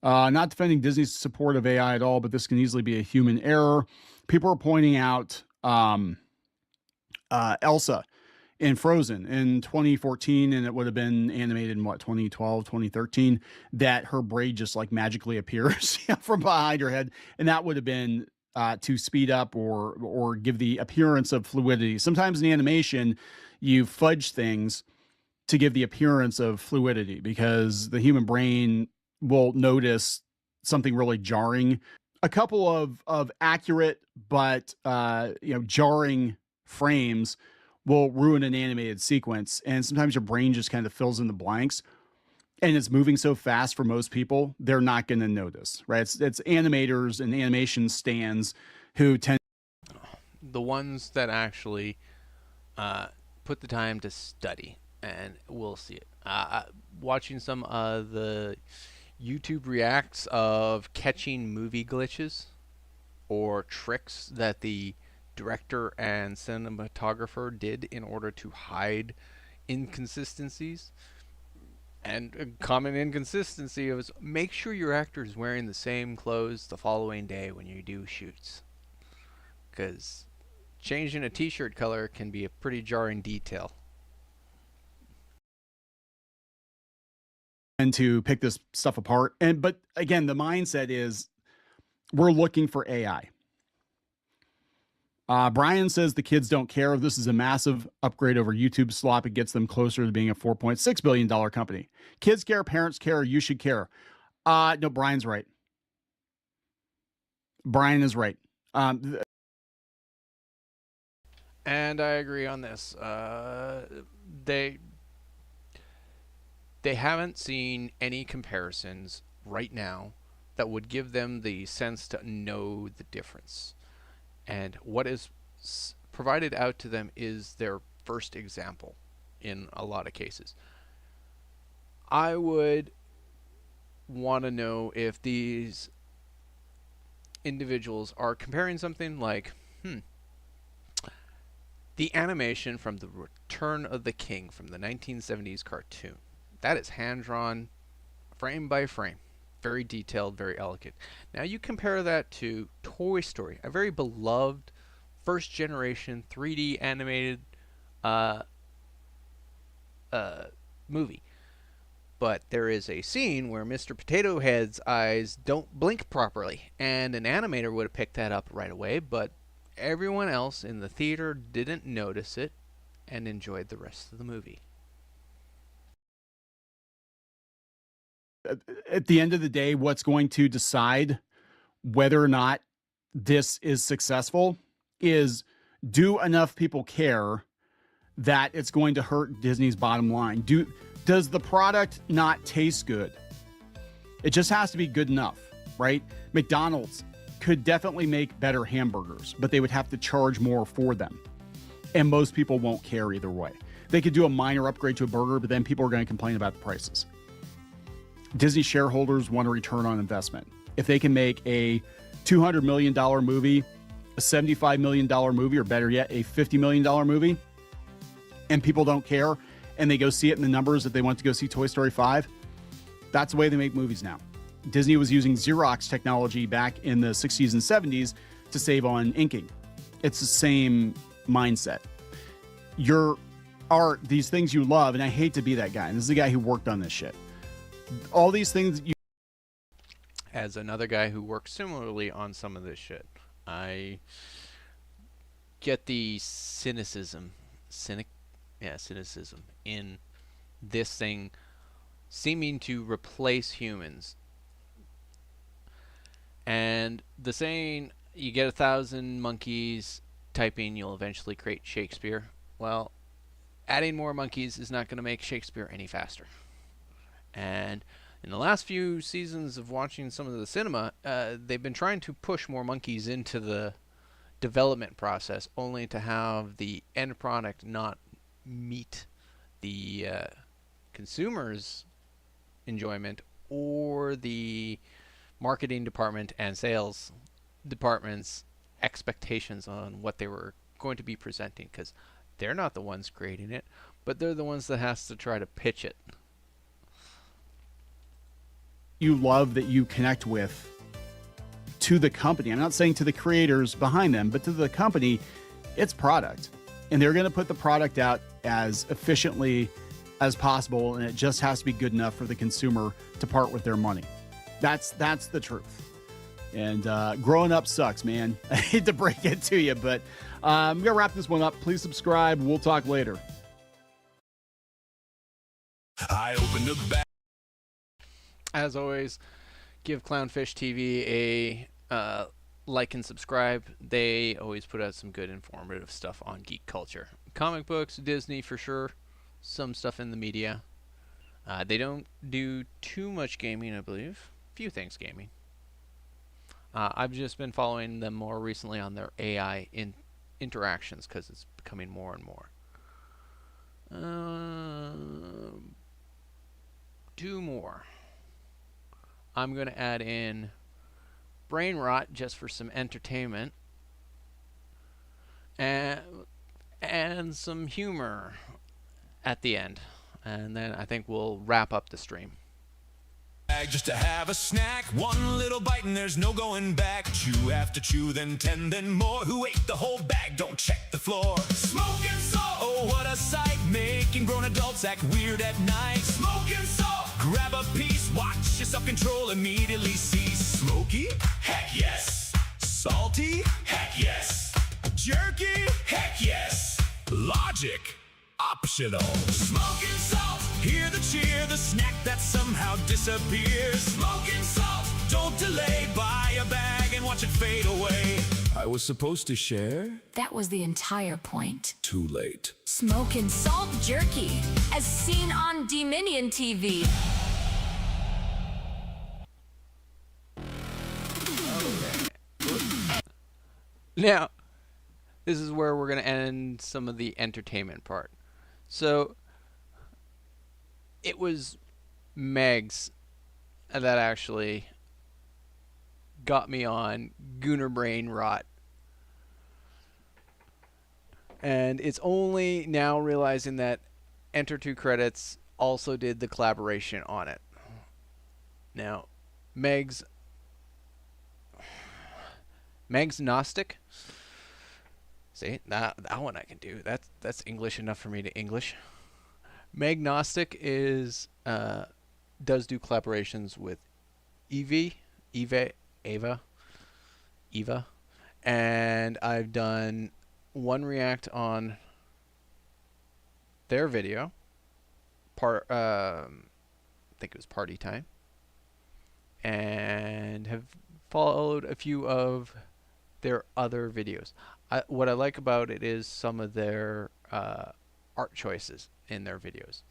Not defending Disney's support of AI at all, but this can easily be a human error. People are pointing out Elsa in Frozen in 2014, and it would have been animated in what, 2012, 2013, that her braid just like magically appears from behind her head. And that would have been to speed up or give the appearance of fluidity. Sometimes in animation, you fudge things to give the appearance of fluidity because the human brain will notice something really jarring. A couple of accurate but jarring frames will ruin an animated sequence, and sometimes your brain just kind of fills in the blanks, and it's moving so fast for most people they're not going to notice, right? It's animators and animation stands who tend, the ones that actually put the time to study, and we'll see it. Watching some of the YouTube reacts of catching movie glitches or tricks that the director and cinematographer did in order to hide inconsistencies. And a common inconsistency is make sure your actor is wearing the same clothes the following day when you do shoots, because changing a t-shirt color can be a pretty jarring detail. and to pick this stuff apart. But again, the mindset is we're looking for AI. Brian says the kids don't care. This is a massive upgrade over YouTube slop. It gets them closer to being a $4.6 billion company. Kids care, parents care, you should care. No, Brian's right. Brian is right. And I agree on this. they haven't seen any comparisons right now that would give them the sense to know the difference. And what is provided out to them is their first example in a lot of cases. I would want to know if these individuals are comparing something like, the animation from The Return of the King from the 1970s cartoon. That is hand-drawn, frame by frame. Very detailed, very elegant. Now you compare that to Toy Story, a very beloved first-generation 3D animated movie. But there is a scene where Mr. Potato Head's eyes don't blink properly, and an animator would have picked that up right away, but everyone else in the theater didn't notice it and enjoyed the rest of the movie. At the end of the day, what's going to decide whether or not this is successful is, do enough people care that it's going to hurt Disney's bottom line? Does the product not taste good? It just has to be good enough, right? McDonald's could definitely make better hamburgers, but they would have to charge more for them. And most people won't care either way. They could do a minor upgrade to a burger, but then people are going to complain about the prices. Disney shareholders want a return on investment. If they can make a $200 million movie, a $75 million movie, or better yet, a $50 million movie, and people don't care, and they go see it in the numbers that they want to go see Toy Story 5, that's the way they make movies now. Disney was using Xerox technology back in the 60s and 70s to save on inking. It's the same mindset. Your art, these things you love, and I hate to be that guy, and this is the guy who worked on this shit. All these things you... As another guy who works similarly on some of this shit, I get the cynicism in this thing seeming to replace humans. And the saying, you get 1,000 monkeys typing, you'll eventually create Shakespeare. Well, adding more monkeys is not going to make Shakespeare any faster. And in the last few seasons of watching some of the cinema, they've been trying to push more monkeys into the development process, only to have the end product not meet the consumer's enjoyment or the marketing department and sales department's expectations on what they were going to be presenting, because they're not the ones creating it, but they're the ones that has to try to pitch it. You love that you connect with to the company. I'm not saying to the creators behind them, but to the company, it's product. And they're going to put the product out as efficiently as possible, and it just has to be good enough for the consumer to part with their money. That's the truth. And growing up sucks, man. I hate to break it to you, but I'm going to wrap this one up. Please subscribe. We'll talk later. I opened the bag. As always, give Clownfish TV a like and subscribe. They always put out some good informative stuff on geek culture. Comic books, Disney for sure, some stuff in the media. They don't do too much gaming, I believe. Few things gaming. I've just been following them more recently on their AI interactions, because it's becoming more and more. Two more. I'm going to add in Brain Rot just for some entertainment, and some humor at the end, and then I think we'll wrap up the stream. Just to have a snack, one little bite and there's no going back. Chew after chew, then 10, then more. Who ate the whole bag? Don't check the floor. Smoking salt, oh what a sight, making grown adults act weird at night. Smoking salt, grab a piece, watch your self-control immediately cease. Smoky? Heck yes. Salty? Heck yes. Jerky? Heck yes. Logic? Optional. Smoking salt, hear the cheer, the snack that somehow disappears. Smoking salt, don't delay, buy a bag and watch it fade away. I was supposed to share? That was the entire point. Too late. Smokin' salt jerky, as seen on Dominion TV. Now, this is where we're going to end some of the entertainment part. So, it was Megs that actually got me on Gooner Brain Rot. And it's only now realizing that Enter Two Credits also did the collaboration on it. Now, Megs Gnostic. See, that one I can do. That's English enough for me to English. Meg Gnostic does do collaborations with Eva, and I've done one react on their video. I think it was Party Time, and have followed a few of their other videos. What I like about it is some of their art choices in their videos.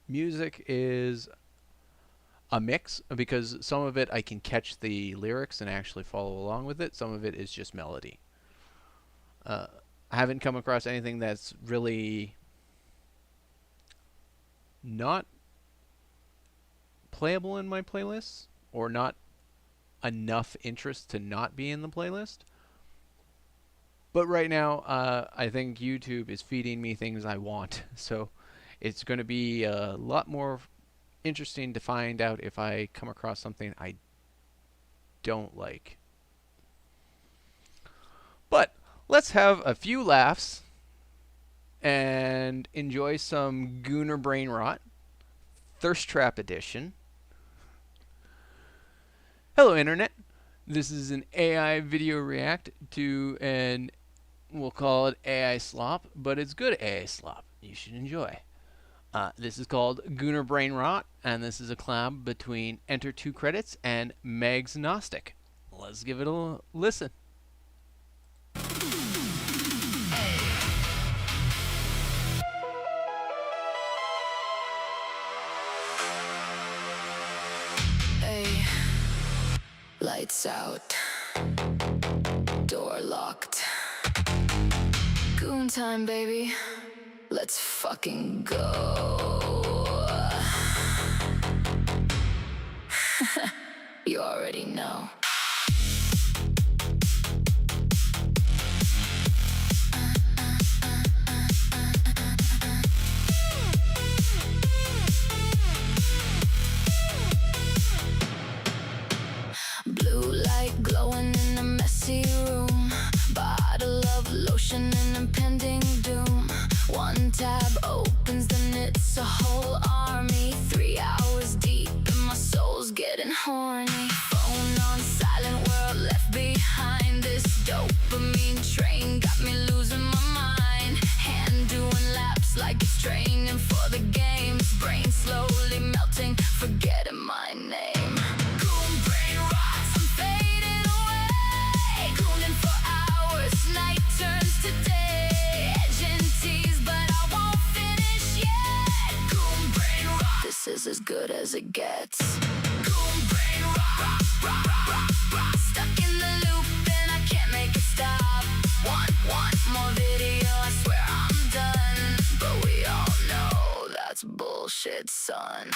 Music is a mix, because some of it I can catch the lyrics and actually follow along with it. Some of it is just melody. I haven't come across anything that's really not playable in my playlists, or not enough interest to not be in the playlist. But right now, I think YouTube is feeding me things I want. So it's going to be a lot more interesting to find out if I come across something I don't like. But let's have a few laughs and enjoy some Gooner Brain Rot, Thirst Trap Edition. Hello, Internet. This is an AI video react to an, we'll call it AI slop, but it's good AI slop. You should enjoy. This is called Gooner Brain Rot, and this is a collab between Enter Two Credits and Megs Gnostic. Let's give it a listen. Hey, lights out, door locked. Goon time, baby. Let's fucking go. You already know. Blue light glowing in a messy room. Bottle of lotion and impending doom. One tab opens, then it's a whole army. 3 hours deep and my soul's getting horny. Phone on silent, world left behind. This dopamine train got me losing my mind. Hand doing laps like it's training for the games. Brain slowly melting, forgetting my name. Goon brain rots, I'm fading away. Gooning for hours, night turns to day. Edging tease, but I won't finish yet. Goon brain rot, this is as good as it gets. Goon brain rot, stuck in the loop and I can't make it stop. Want more video, I swear I'm done. But we all know that's bullshit, son.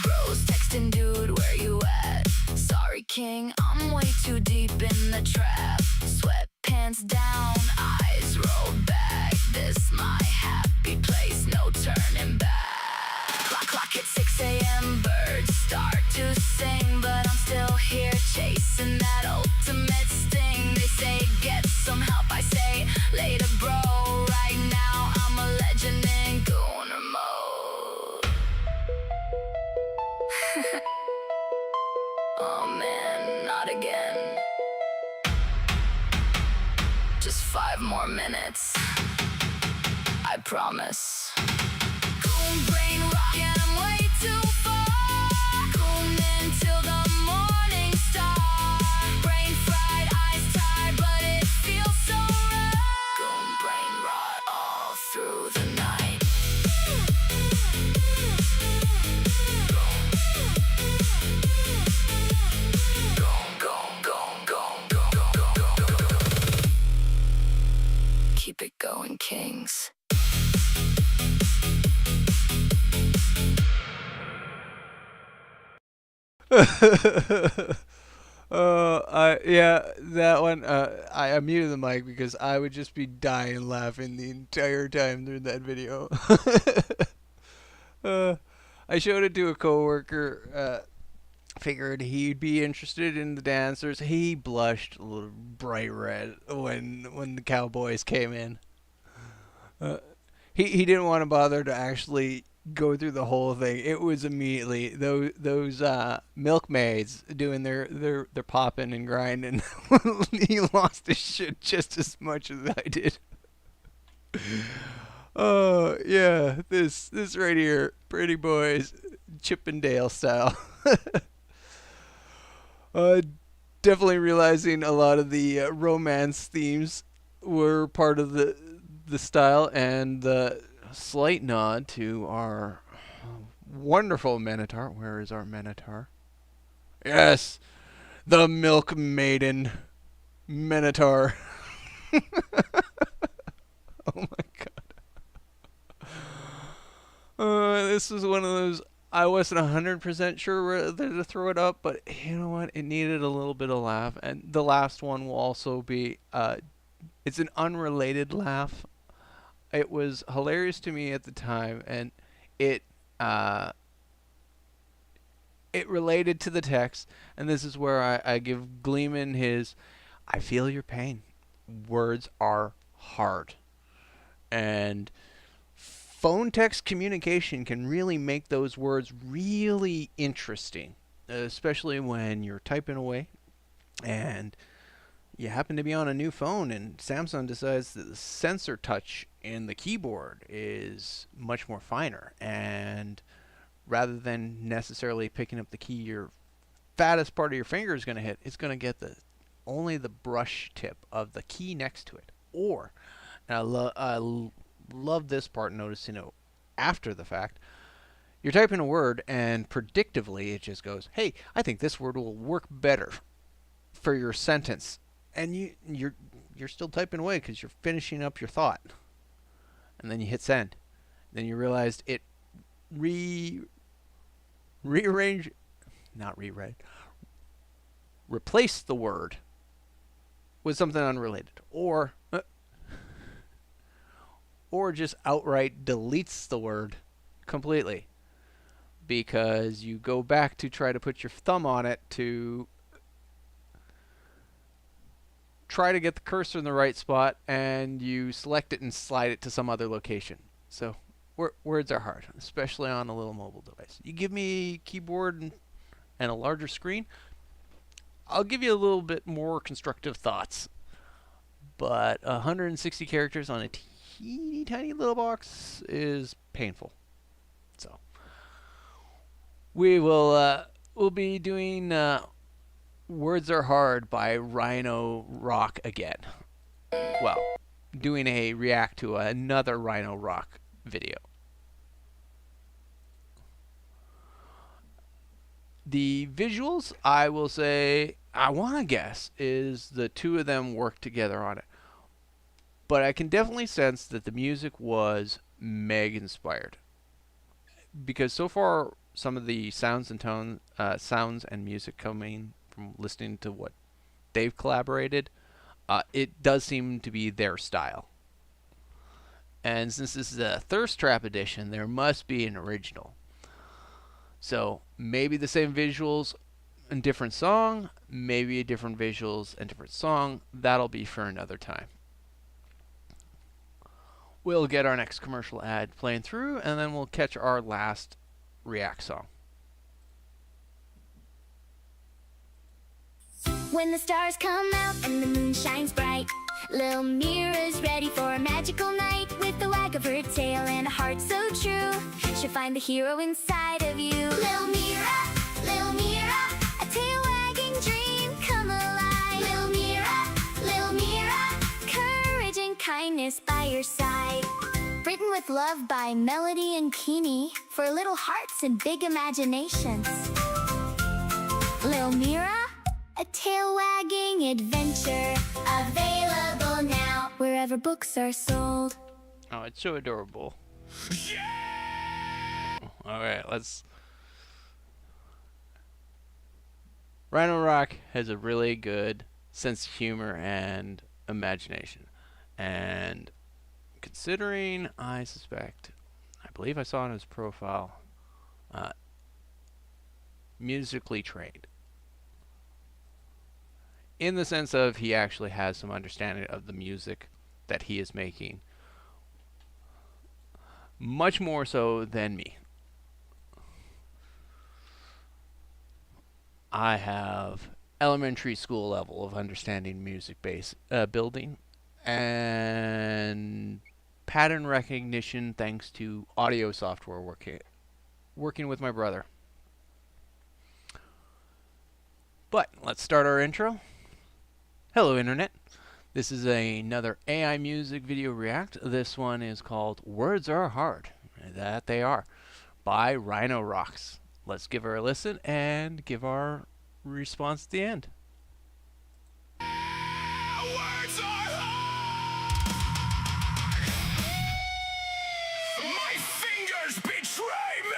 Bros texting, dude, where you at? Sorry, king, I'm way too deep in the trap. Sweatpants down, eyes roll back. This my happy place, no turning back. Clock at 6 a.m., birds start to sing. But I'm still here chasing that ultimate sting. They say get some help, I say later, bro. Right now I'm a legend in Gooner mode. Oh man, not again. Just 5 more minutes, I promise. Goon brain rock and I'm way too far. Gooning till the morning star. Brain fried, eyes going, kings. Yeah, that one. I muted the mic because I would just be dying laughing the entire time through that video. I showed it to a coworker. Figured he'd be interested in the dancers. He blushed a little bright red when the cowboys came in. He didn't want to bother to actually go through the whole thing. It was immediately those milkmaids doing their popping and grinding. He lost his shit just as much as I did. Oh yeah, this right here, Pretty Boys, Chippendale style. Definitely realizing a lot of the romance themes were part of the style, and the slight nod to our wonderful Minotaur. Where is our Minotaur? Yes, the Milk Maiden Minotaur. Oh my god. This was one of those. I wasn't 100% sure whether to throw it up, but you know what? It needed a little bit of laugh. And the last one will also be, it's an unrelated laugh. It was hilarious to me at the time, and it related to the text. And this is where I give Gleeman his, I feel your pain. Words are hard. And phone text communication can really make those words really interesting, especially when you're typing away and you happen to be on a new phone and Samsung decides that the sensor touch in the keyboard is much more finer, and rather than necessarily picking up the key your fattest part of your finger is going to hit, it's going to get only the brush tip of the key next to it. Or, and I love this part, noticing it after the fact. You're typing a word and predictively it just goes, hey, I think this word will work better for your sentence, and you're still typing away because you're finishing up your thought, and then you hit send. Then you realized it replaced the word with something unrelated, or just outright deletes the word completely because you go back to try to put your thumb on it to try to get the cursor in the right spot, and you select it and slide it to some other location. So words are hard, especially on a little mobile device. You give me a keyboard and a larger screen, I'll give you a little bit more constructive thoughts. But 160 characters on a teeny tiny little box is painful. So we'll be doing Words Are Hard by Rhino Rock again. Well, doing a react to another Rhino Rock video. The visuals, I will say, I want to guess, is the two of them work together on it. But I can definitely sense that the music was Meg inspired. Because so far, some of the sounds and music coming from listening to what they've collaborated, it does seem to be their style. And since this is a Thirst Trap edition, there must be an original. So maybe the same visuals and different song, maybe different visuals and different song. That'll be for another time. We'll get our next commercial ad playing through, and then we'll catch our last React song. When the stars come out and the moon shines bright, Lil Mira's ready for a magical night. With a wag of her tail and a heart so true, she'll find the hero inside of you. Lil Mira, a tail-wagging dream come alive. Lil Mira, courage and kindness by your side. Written with love by Melody and Keeney, for little hearts and big imaginations. Lil Mira, A tail-wagging adventure, available now wherever books are sold. Oh, it's so adorable. Alright, let's... Rhino Rock has a really good sense of humor and imagination. And considering, I believe I saw on his profile, musically trained. In the sense of he actually has some understanding of the music that he is making. Much more so than me. I have elementary school level of understanding music building and pattern recognition thanks to audio software working with my brother. But let's start our intro. Hello Internet. This is another aImusic video react. This one is called Words Are Hard. That they are. By Rhino Rocks. Let's give her a listen and give our response at the end. Words are hard. My fingers betray me.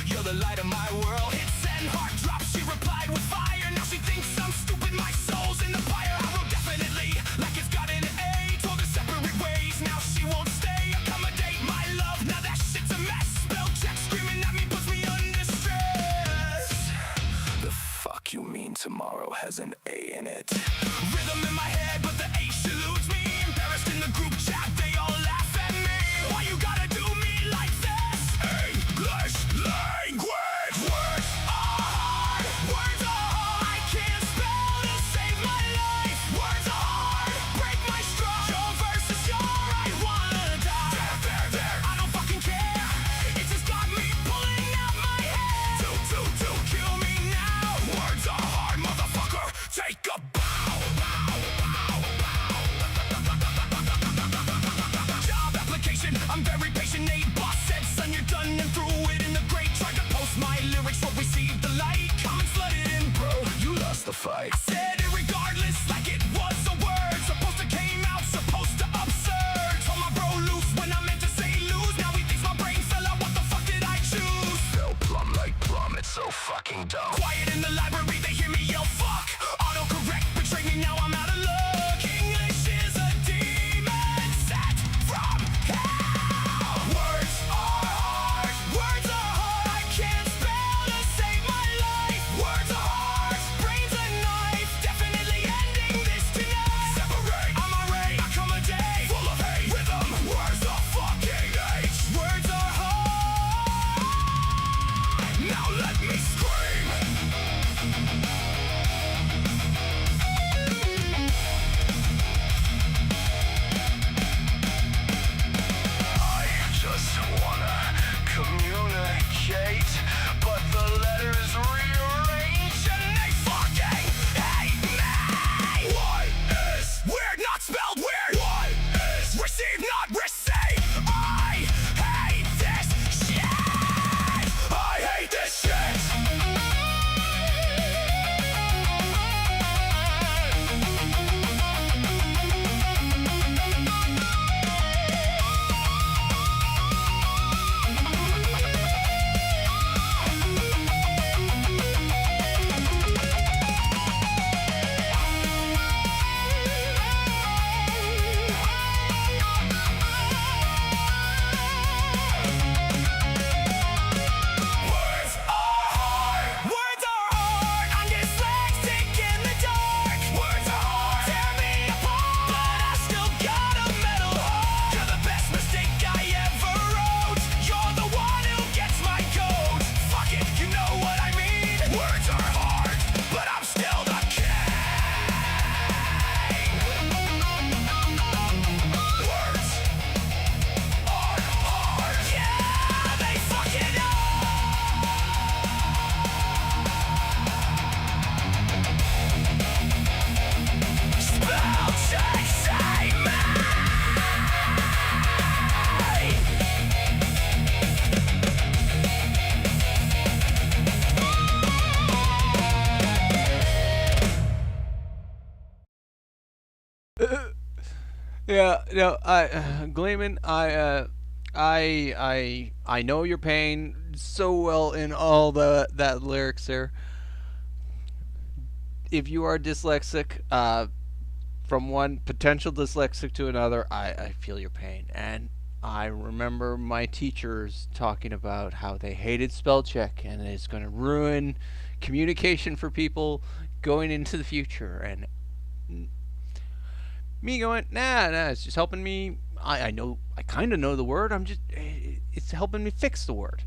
You're the light of my world. Hit send, heart drop. She replied with fire. Now she thinks I'm stupid. My soul's in the fire. I wrote definitely like it's got an A. Told her separate ways. Now she won't stay. Accommodate my love. Now that shit's a mess. Spell check screaming at me puts me under stress. The fuck you mean tomorrow has an A in it? Rhythm in my head, but the A salutes me. Embarrassed in the group chat, they all laugh at me. Why you gotta do me like this? English language. Words are hard. Words are hard. I can't spell to save my life. Words are hard. Break my stride. Your verse is your I wanna die. There. I don't fucking care. It just got me pulling out my hair. To kill me now. Words are hard, motherfucker. Take a bow. Job application. I'm very patient. Nate boss said, son, you're done and through it in the grate. Tried to post my lyrics, but received the like. Comments flooded in, bro. You lost the fight. I said it regardless, like it was a word. Supposed to came out, supposed to absurd. Told my bro loose when I meant to say lose. Now he thinks my brain fell out. What the fuck did I choose? Fell plumb like plum. It's so fucking dumb. Quiet in the library, they hear me yell fuck. Autocorrect betrayed me. Now I'm out of luck. English is a demon sent from hell. Words are hard. Words are hard. I can't spell to save my life. Words are hard. Brains a knife. Yeah, no, Gleeman, I know your pain so well in all that lyrics there. If you are dyslexic, from one potential dyslexic to another, I feel your pain. And I remember my teachers talking about how they hated spell check and it's going to ruin communication for people going into the future. And me going, nah, it's just helping me. I kind of know the word. It's helping me fix the word.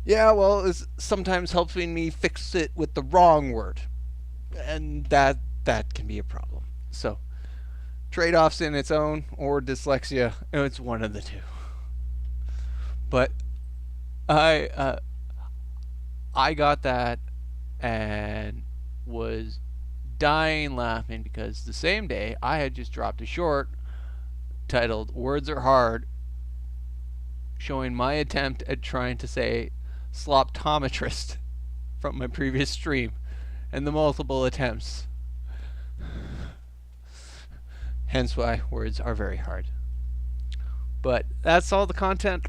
Yeah, well, it sometimes helping me fix it with the wrong word. And that can be a problem. So, trade-offs in its own or dyslexia, it's one of the two. But I got that and was dying laughing because the same day I had just dropped a short titled "Words Are Hard," showing my attempt at trying to say sloptometrist from my previous stream and the multiple attempts. Hence why words are very hard. But that's all the content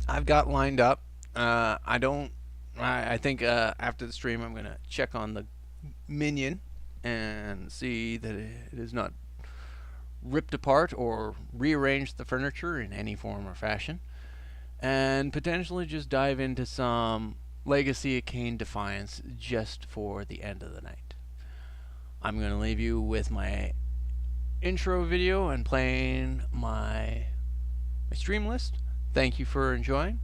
I've got lined up. I think after the stream I'm going to check on the minion and see that it is not ripped apart or rearranged the furniture in any form or fashion. And potentially just dive into some Legacy of Kain Defiance just for the end of the night. I'm going to leave you with my intro video and playing my stream list. Thank you for enjoying.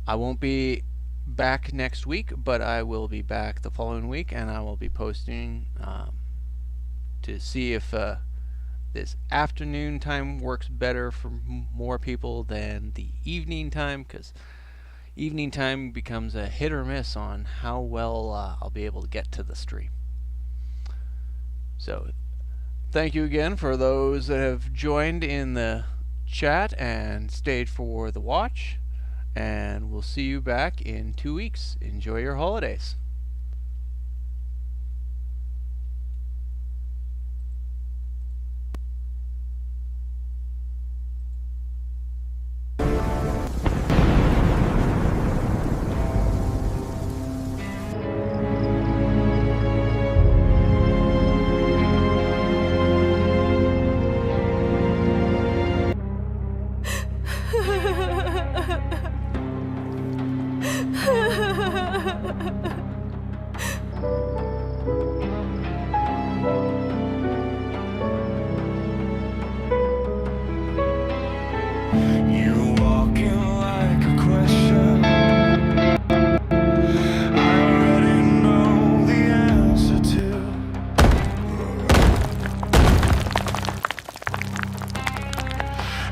I won't be back next week, but I will be back the following week, and I will be posting to see if this afternoon time works better for more people than the evening time, because evening time becomes a hit or miss on how well I'll be able to get to the stream. So thank you again for those that have joined in the chat and stayed for the watch, and we'll see you back in 2 weeks. Enjoy your holidays.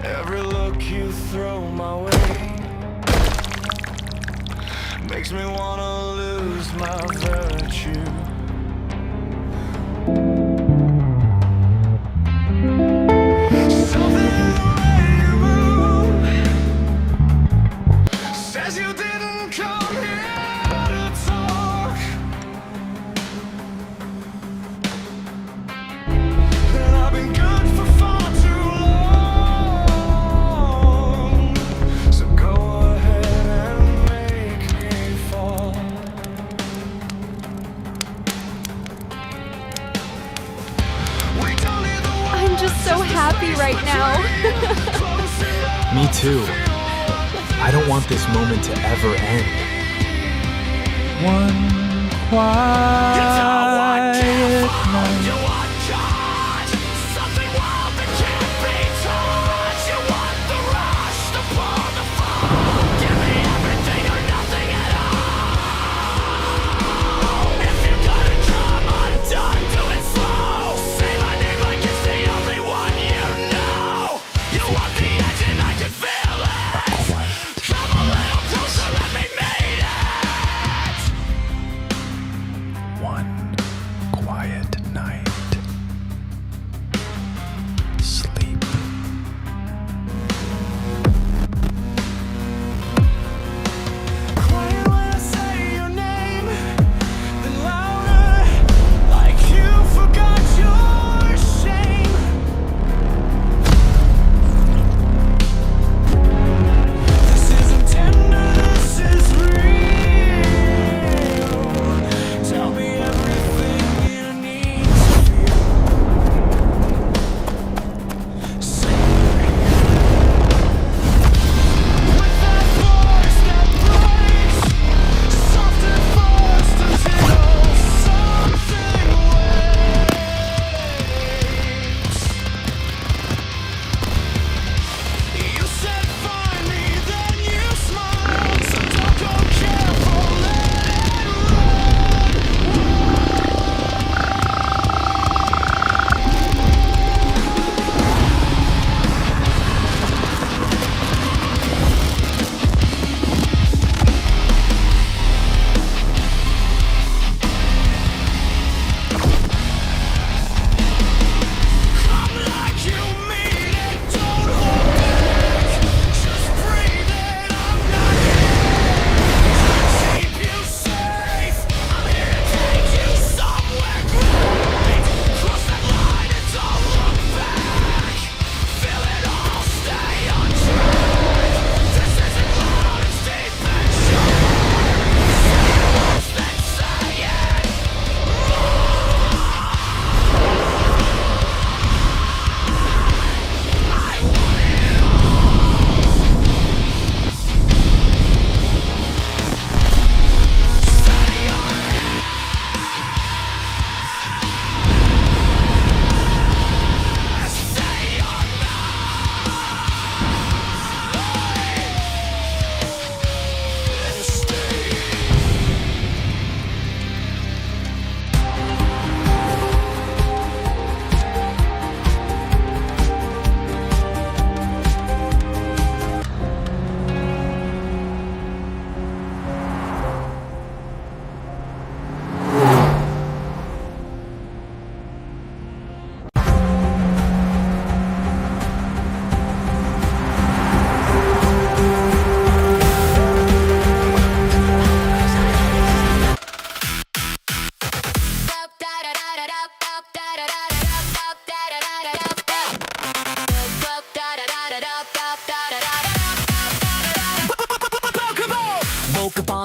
Every look you throw my way makes me wanna lose my virtue. Something in the way you move says you didn't come here to talk. And I've been good for far too long. So go ahead and make me fall. I'm just so happy right now. Me too. I don't want this moment to ever end. One quiet night.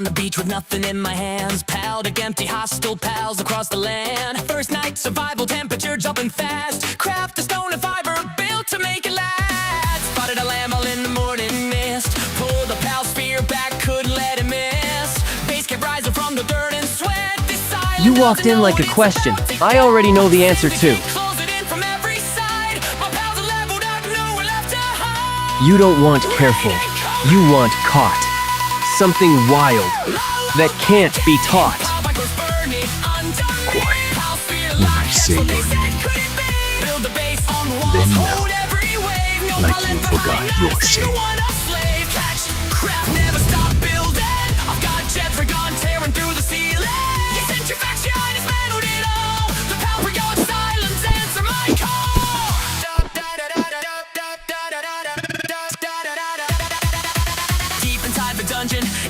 the beach with nothing in my hands. Palled empty, hostile pals across the land. First night survival, temperature jumping fast. Craft a stone and fiber built to make it last. Spotted a lamb all in the morning mist. Pulled the pal sphere back, couldn't let it miss. Base kept rising from the dirt and sweat. You walked in like a question. I already know the answer too. You don't want careful. You want caught. Something wild that can't be taught. Quiet. When I say your name, then melt like you forgot your shame.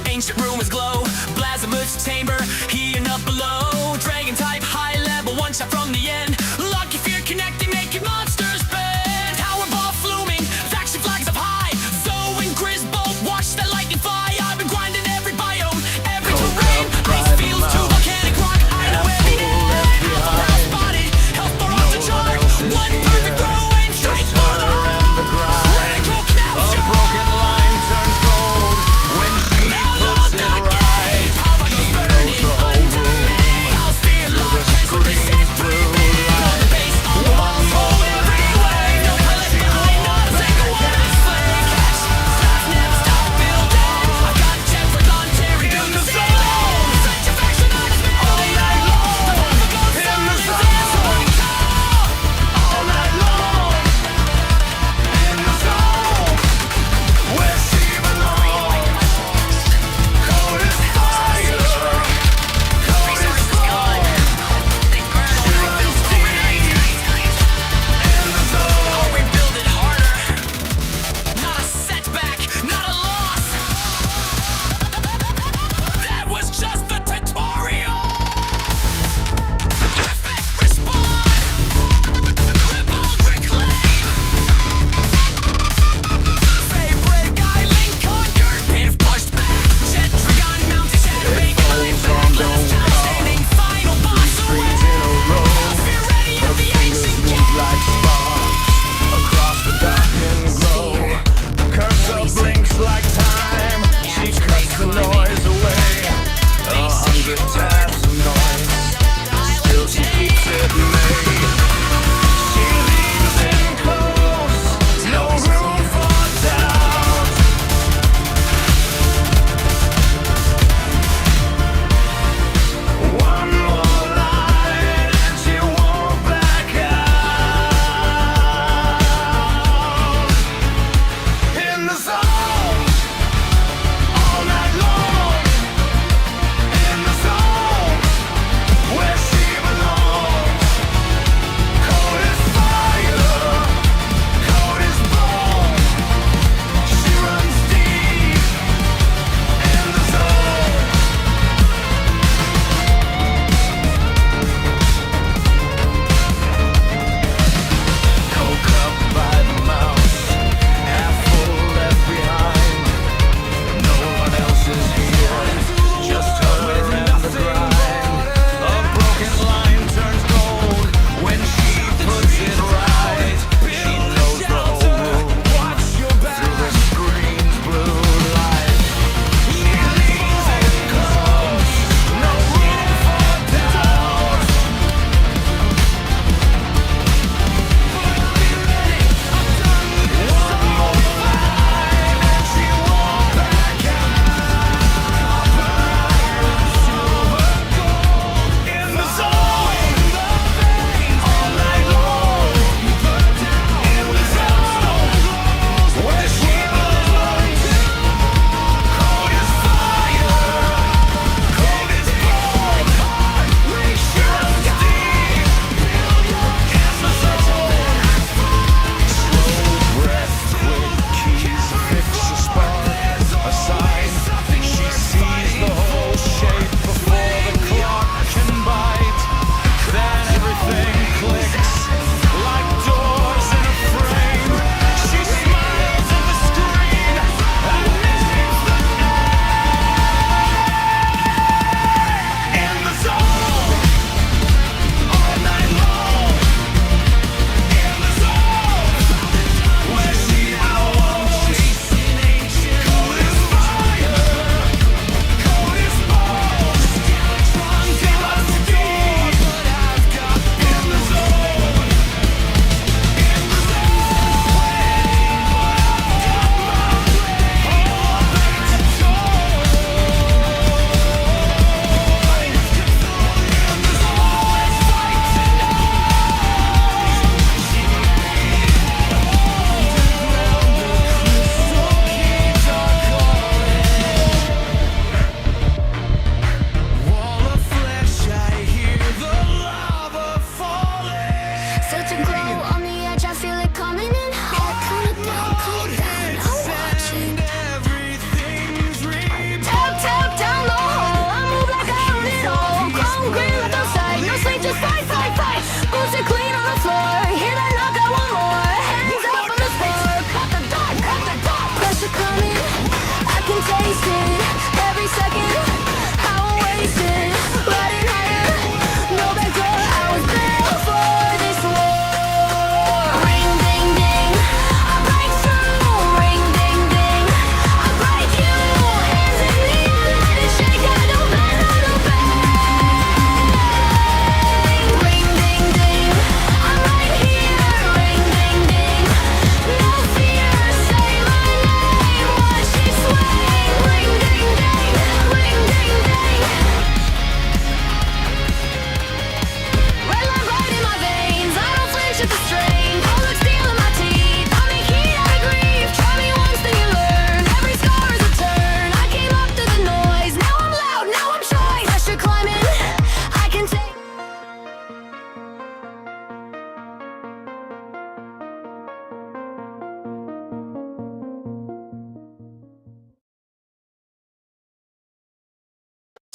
Ancient ruins glow, Blasphemous chamber, heating up below. Dragon type, high level, one shot from the end. Lucky fear connecting, making monsters bend. Tower ball fluming, faction flags up high. Zoe and Grisbolt, watch the lightning fly. I've been grinding every biome, every terrain. Ice fields to volcanic rock, I know every name. Alpha spotted, health bar off the chart. One perfect throw and straight for the heart. Radical capture. A broken line turns gold when she puts it right. She knows the whole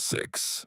6.